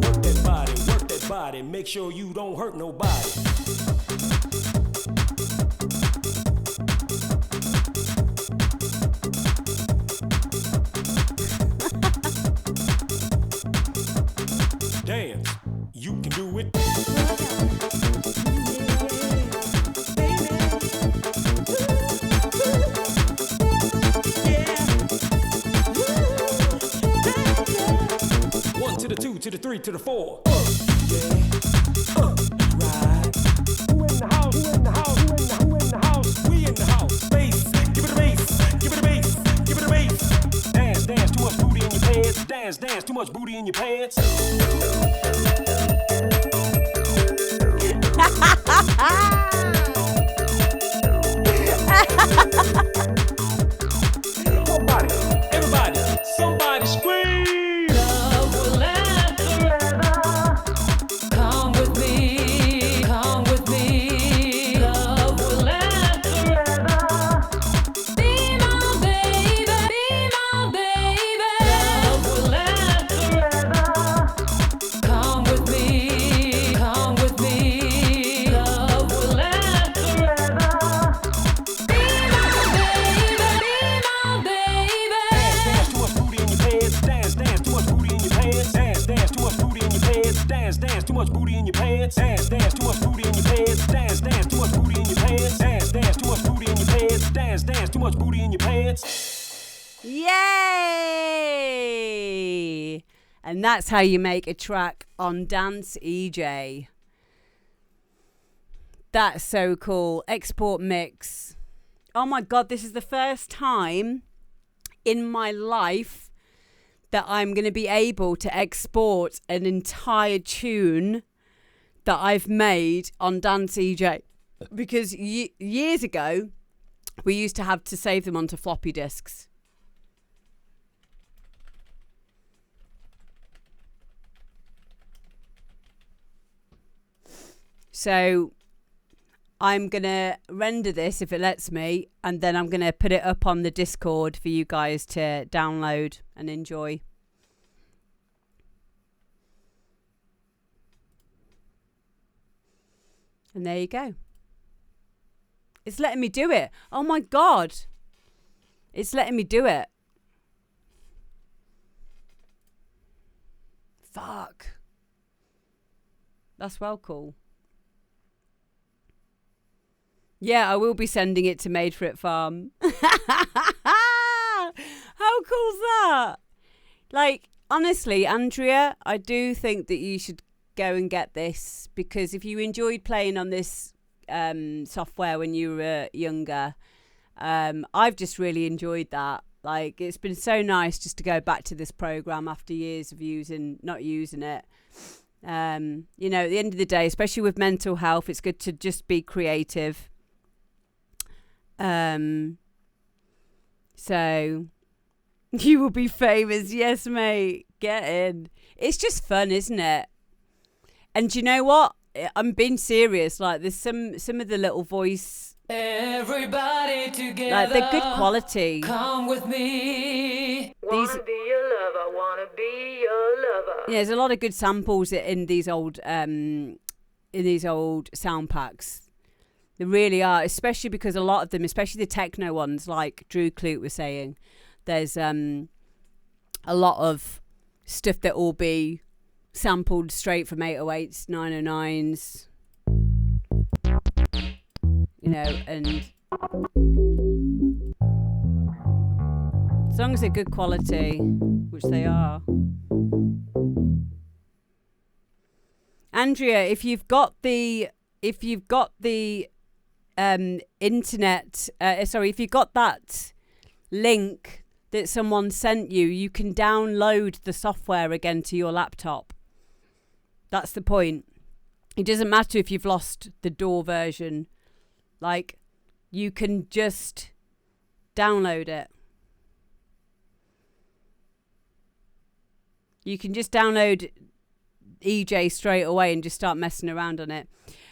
Speaker 7: Work that body, make sure you don't hurt nobody. Dance, you can do it. One to the two, to the three, to the four. Right. Who in the house? Who in the house? Who in the house? We in the house. Bass, give it a bass. Give it a bass. Give it a bass. Dance, dance, too much booty in your pants. Dance, dance, too much booty in your pants. Somebody, everybody, somebody scream.
Speaker 6: Love will last forever. Come with me, come with me. Love will last forever. Be my baby, be my baby. Love will last forever. Come with me, come with me. Love will last forever. Be my baby, be my baby.
Speaker 7: Dance, too much booty in your pants. Dance, dance, too much booty in your pants. Dance, dance, too much booty in your pants. Dance, dance, too much booty in your pants. Dance, dance, too much booty in your pants. Dance, dance, too much booty in your pants. Dance, dance, too much booty in your pants. Dance, dance, too much booty in your pants.
Speaker 1: Yay! And that's how you make a track on Dance EJ. That's so cool. Export mix. Oh my God, this is the first time in my life that I'm going to be able to export an entire tune that I've made on Dance EJ. Because years ago, we used to have to save them onto floppy disks. So I'm going to render this if it lets me, and then I'm going to put it up on the Discord for you guys to download and enjoy. And there you go. It's letting me do it. Oh my God. It's letting me do it. Fuck. That's well cool. Yeah, I will be sending it to Made for It Farm. How cool's that? Like, honestly, Andrea, I do think that you should go and get this, because if you enjoyed playing on this software when you were younger, I've just really enjoyed that. Like, it's been so nice just to go back to this program after years of not using it. You know, at the end of the day, especially with mental health, it's good to just be creative. So you will be famous. Yes, mate. Get in. It's just fun, isn't it? And do you know what? I'm being serious. Like, there's some of the little voice.
Speaker 6: Everybody together.
Speaker 1: Like, they're good quality.
Speaker 6: Come with me.
Speaker 1: Wanna be your lover. Wanna be your lover. Yeah, there's a lot of good samples in these old sound packs. There really are, especially because a lot of them, especially the techno ones, like Drew Clute was saying, there's a lot of stuff that will be sampled straight from 808s, 909s, you know, and as long as they're good quality, which they are. Andrea, if you've got the internet, if you got that link that someone sent you, you can download the software again to your laptop. That's the point. It doesn't matter if you've lost the DAW version. Like, you can just download it. You can just download EJ straight away and just start messing around on it.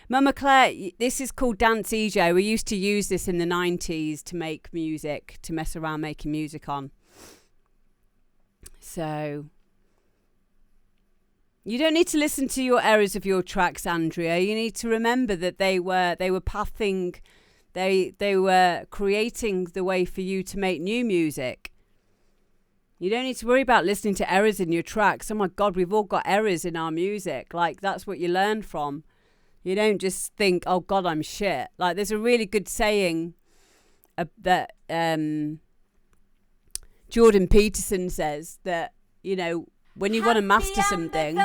Speaker 1: Mama Claire, this is called Dance EJ. We used to use this in the 90s to make music, to mess around making music on. So you don't need to listen to your errors of your tracks, Andrea. You need to remember that they were pathing, they were creating the way for you to make new music. You don't need to worry about listening to errors in your tracks. Oh my God, we've all got errors in our music. Like, that's what you learn from. You don't just think, oh God, I'm shit. Like, there's a really good saying that Jordan Peterson says that, you know, when you want to master something,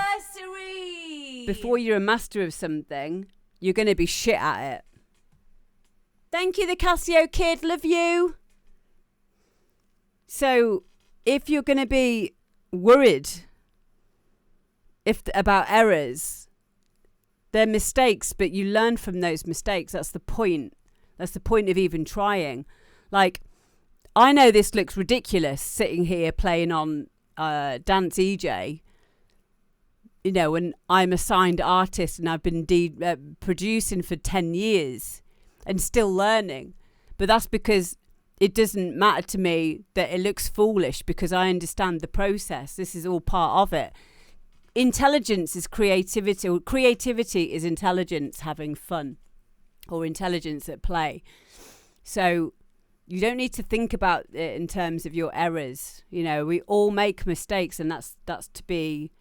Speaker 1: before you're a master of something, you're going to be shit at it. Thank you, the Casio Kid. Love you. So if you're going to be worried about errors, they're mistakes, but you learn from those mistakes. That's the point. That's the point of even trying. Like, I know this looks ridiculous sitting here playing on Dance EJ, you know, and I'm a signed artist and I've been producing for 10 years and still learning. But that's because it doesn't matter to me that it looks foolish, because I understand the process. This is all part of it. Intelligence is creativity, or creativity is intelligence having fun, or intelligence at play. So you don't need to think about it in terms of your errors. You know, we all make mistakes, and that's to be,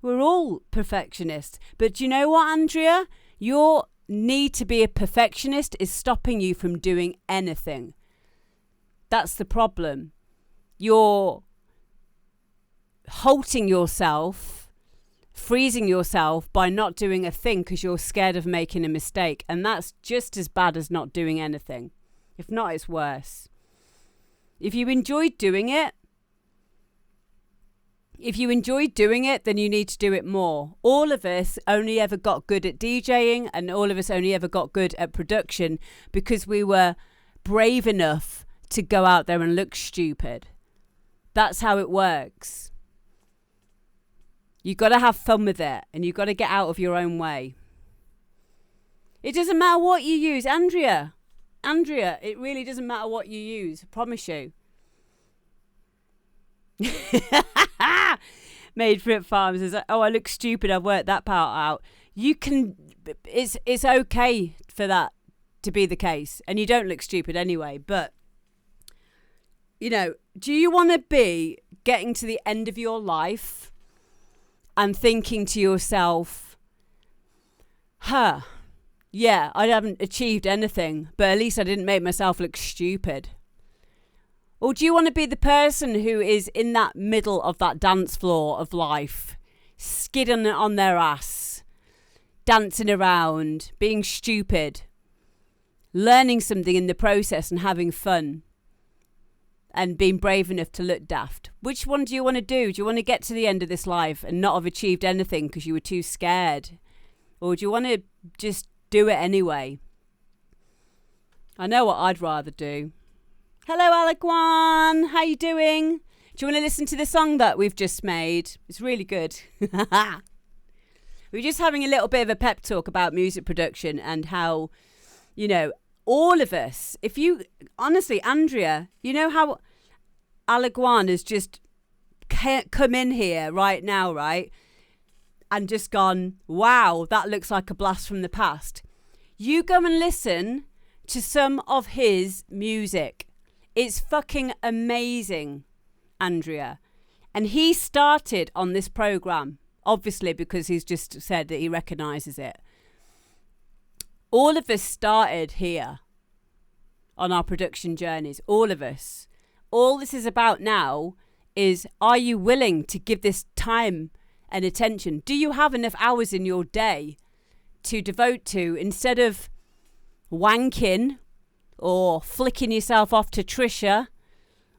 Speaker 1: we're all perfectionists. But you know what, Andrea? Your need to be a perfectionist is stopping you from doing anything. That's the problem. You're halting yourself, freezing yourself by not doing a thing because you're scared of making a mistake. And that's just as bad as not doing anything. If not, it's worse. If you enjoyed doing it, then you need to do it more. All of us only ever got good at DJing, and all of us only ever got good at production because we were brave enough to go out there and look stupid. That's how it works. You got to have fun with it, and you got to get out of your own way. It doesn't matter what you use, Andrea, it really doesn't matter what you use. I promise you. Made Fruit Farms says, oh, I look stupid. I've worked that part out. You can. It's okay for that to be the case, and you don't look stupid anyway. But you know, do you want to be getting to the end of your life and thinking to yourself, yeah, I haven't achieved anything, but at least I didn't make myself look stupid? Or do you want to be the person who is in that middle of that dance floor of life, skidding on their ass, dancing around, being stupid, learning something in the process and having fun, and being brave enough to look daft? Which one do you want to do? Do you want to get to the end of this life and not have achieved anything because you were too scared? Or do you want to just do it anyway? I know what I'd rather do. Hello, Alaguan. How you doing? Do you want to listen to the song that we've just made? It's really good. We're just having a little bit of a pep talk about music production and how, you know, all of us, if you, honestly, Andrea, you know how Alaguan has just come in here right now, right? And just gone, wow, that looks like a blast from the past. You go and listen to some of his music. It's fucking amazing, Andrea. And he started on this program, obviously, because he's just said that he recognises it. All of us started here on our production journeys, all of us. All this is about now is, are you willing to give this time and attention? Do you have enough hours in your day to devote to, instead of wanking or flicking yourself off to Trisha,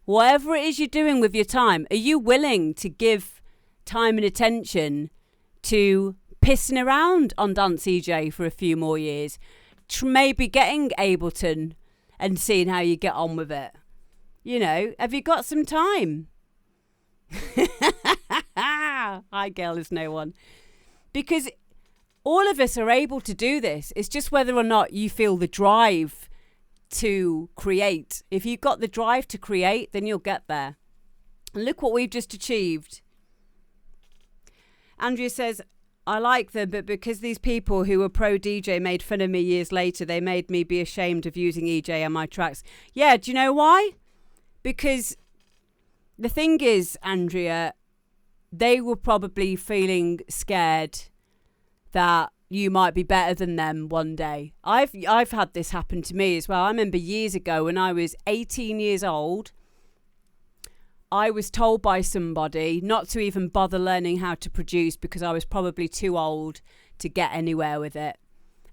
Speaker 1: whatever it is you're doing with your time, are you willing to give time and attention to pissing around on Dance EJ for a few more years? Maybe getting Ableton and seeing how you get on with it. You know, have you got some time? Hi, girl, is no one. Because all of us are able to do this. It's just whether or not you feel the drive to create. If you've got the drive to create, then you'll get there. And look what we've just achieved. Andrea says, I like them, but because these people who were pro DJ made fun of me years later, they made me be ashamed of using EJ on my tracks. Yeah, do you know why? Because the thing is, Andrea, they were probably feeling scared that you might be better than them one day. I've had this happen to me as well. I remember years ago when I was 18 years old, I was told by somebody not to even bother learning how to produce because I was probably too old to get anywhere with it.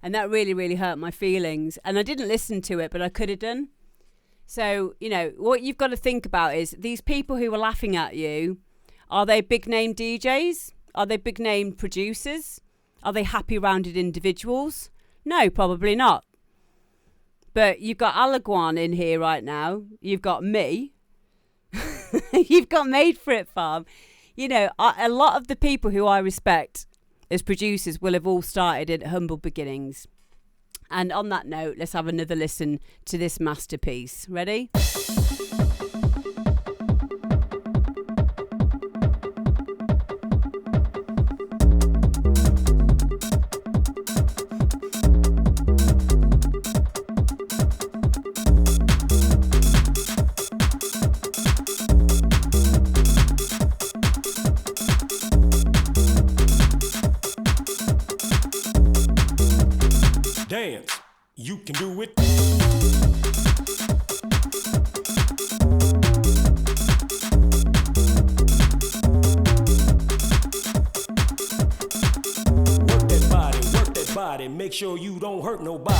Speaker 1: And that really, really hurt my feelings. And I didn't listen to it, but I could have done. So, you know, what you've got to think about is these people who were laughing at you, are they big name DJs? Are they big name producers? Are they happy rounded individuals? No, probably not. But you've got Alaguan in here right now. You've got me. You've got Made for It Farm. You know, a lot of the people who I respect as producers will have all started at humble beginnings. And on that note, let's have another listen to this masterpiece. Ready?
Speaker 7: Dance, you can do it. Work that body, make sure you don't hurt nobody.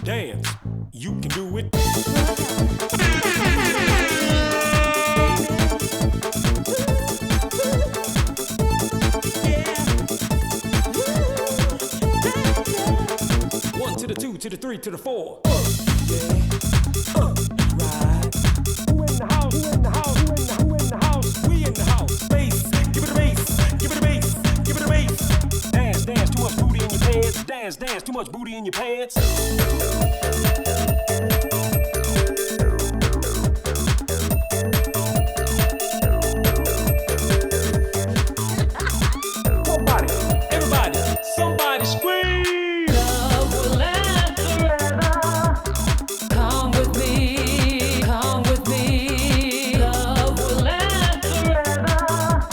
Speaker 7: Dance, you can do it. One to the two, to the three, to the four. Right. Who in the house? Who in the house? Who in the house? We in the house. Bass, give it a bass, give it a bass, give it a bass. Dance, dance, too much booty in your pants. Dance, dance, too much booty in your pants. Somebody scream!
Speaker 6: Love will last forever. Come with me, come with me. Love will last forever.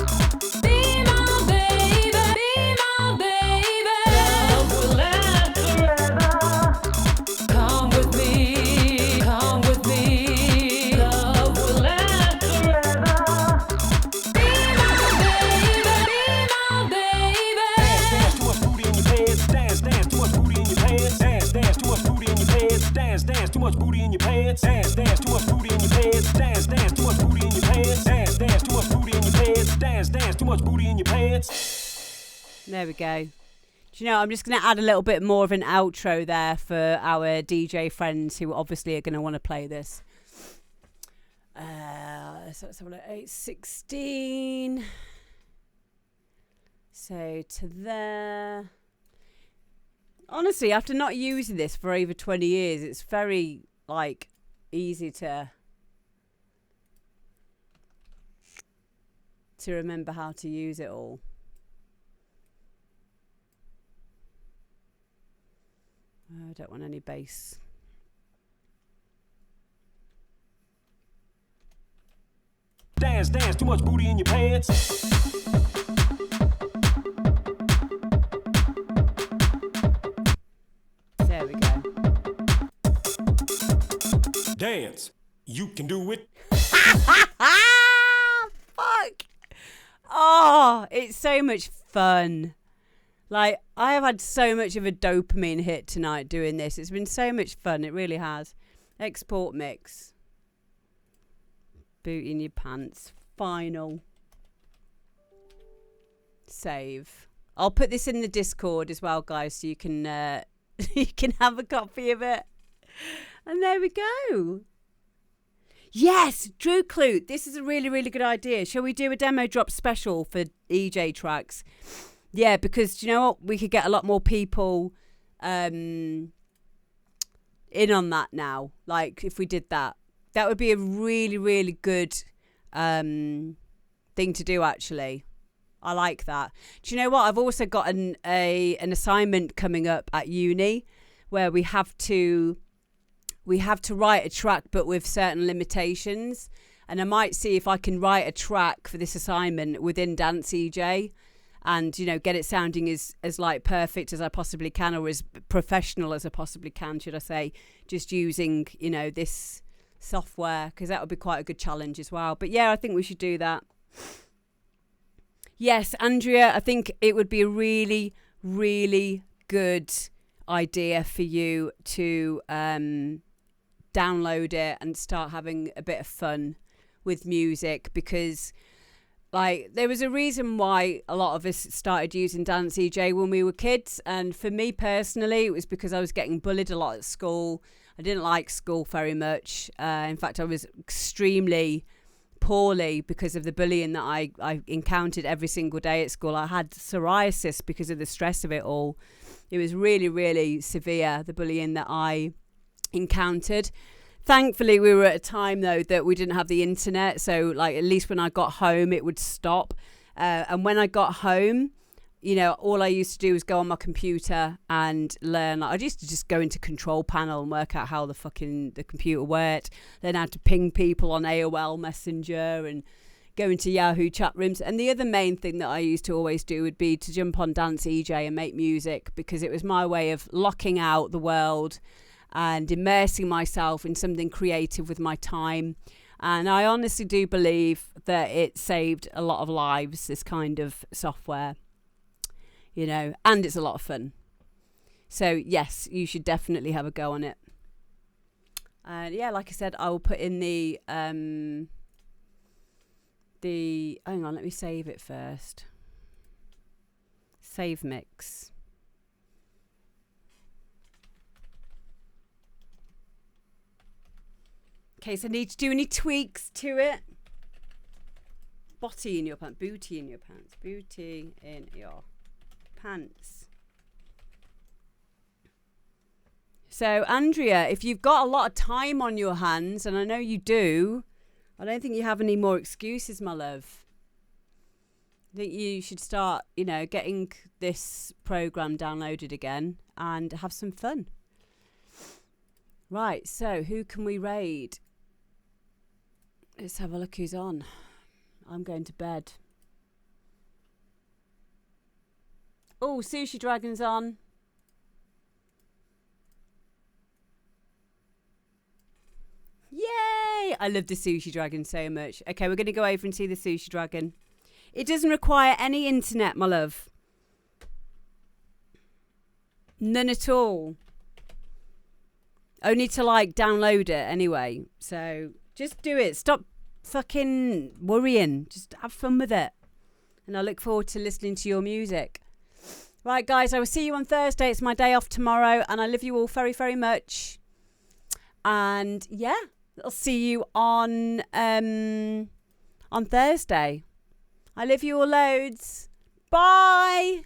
Speaker 7: much booty in your pants.
Speaker 1: There we go. Do you know, I'm just going to add a little bit more of an outro there for our DJ friends who obviously are going to want to play this. So let's have a look. 8:16. So to there. Honestly, after not using this for over 20 years, it's very, like, easy to remember how to use it all. I don't want any bass.
Speaker 7: Dance, dance, too much booty in your pants.
Speaker 1: There we go.
Speaker 7: Dance, you can do it.
Speaker 1: Fuck. Oh, it's so much fun. Like, I have had so much of a dopamine hit tonight doing this. It's been so much fun. It really has. Export mix. Boot in your pants. Final. Save. I'll put this in the Discord as well, guys, so you can you can have a copy of it. And there we go. Yes, Drew Clute. This is a really, really good idea. Shall we do a demo drop special for EJ tracks? Yeah, because do you know what? We could get a lot more people in on that now. Like, if we did that. That would be a really, really good thing to do, actually. I like that. Do you know what? I've also got an assignment coming up at uni where we have to write a track, but with certain limitations. And I might see if I can write a track for this assignment within Dance EJ and, you know, get it sounding as like perfect as I possibly can, or as professional as I possibly can, should I say, just using, you know, this software, because that would be quite a good challenge as well. But yeah, I think we should do that. Yes, Andrea, I think it would be a really, really good idea for you to download it and start having a bit of fun with music, because like there was a reason why a lot of us started using Dance EJ when we were kids, and for me personally it was because I was getting bullied a lot at school. I didn't like school very much. In fact, I was extremely poorly because of the bullying that I encountered every single day at school. I had psoriasis because of the stress of it all. It was really, really severe, the bullying that I encountered. Thankfully, we were at a time, though, that we didn't have the internet. So, like, at least when I got home, it would stop. And when I got home, you know, all I used to do was go on my computer and learn. Like, I used to just go into Control Panel and work out how the computer worked. Then I had to ping people on AOL Messenger and go into Yahoo chat rooms. And the other main thing that I used to always do would be to jump on Dance EJ and make music, because it was my way of locking out the world and immersing myself in something creative with my time. And I honestly do believe that it saved a lot of lives, this kind of software. You know, and it's a lot of fun. So yes, you should definitely have a go on it. And yeah, like I said, I will put in the hang on, let me save it first. Save mix. Okay, so I need to do any tweaks to it. Booty in your pants. Booty in your pants. Booty in your pants. So Andrea, if you've got a lot of time on your hands, and I know you do, I don't think you have any more excuses, my love. I think you should start, you know, getting this program downloaded again and have some fun. Right, so who can we raid? Let's have a look who's on. I'm going to bed. Oh, Sushi Dragon's on. Yay! I love the Sushi Dragon so much. Okay, we're going to go over and see the Sushi Dragon. It doesn't require any internet, my love. None at all. Only to, like, download it anyway. So, just do it. Stop fucking worrying. Just have fun with it. And I look forward to listening to your music. Right, guys, I will see you on Thursday. It's my day off tomorrow, and I love you all very, very much. And yeah, I'll see you on Thursday. I love you all loads. Bye.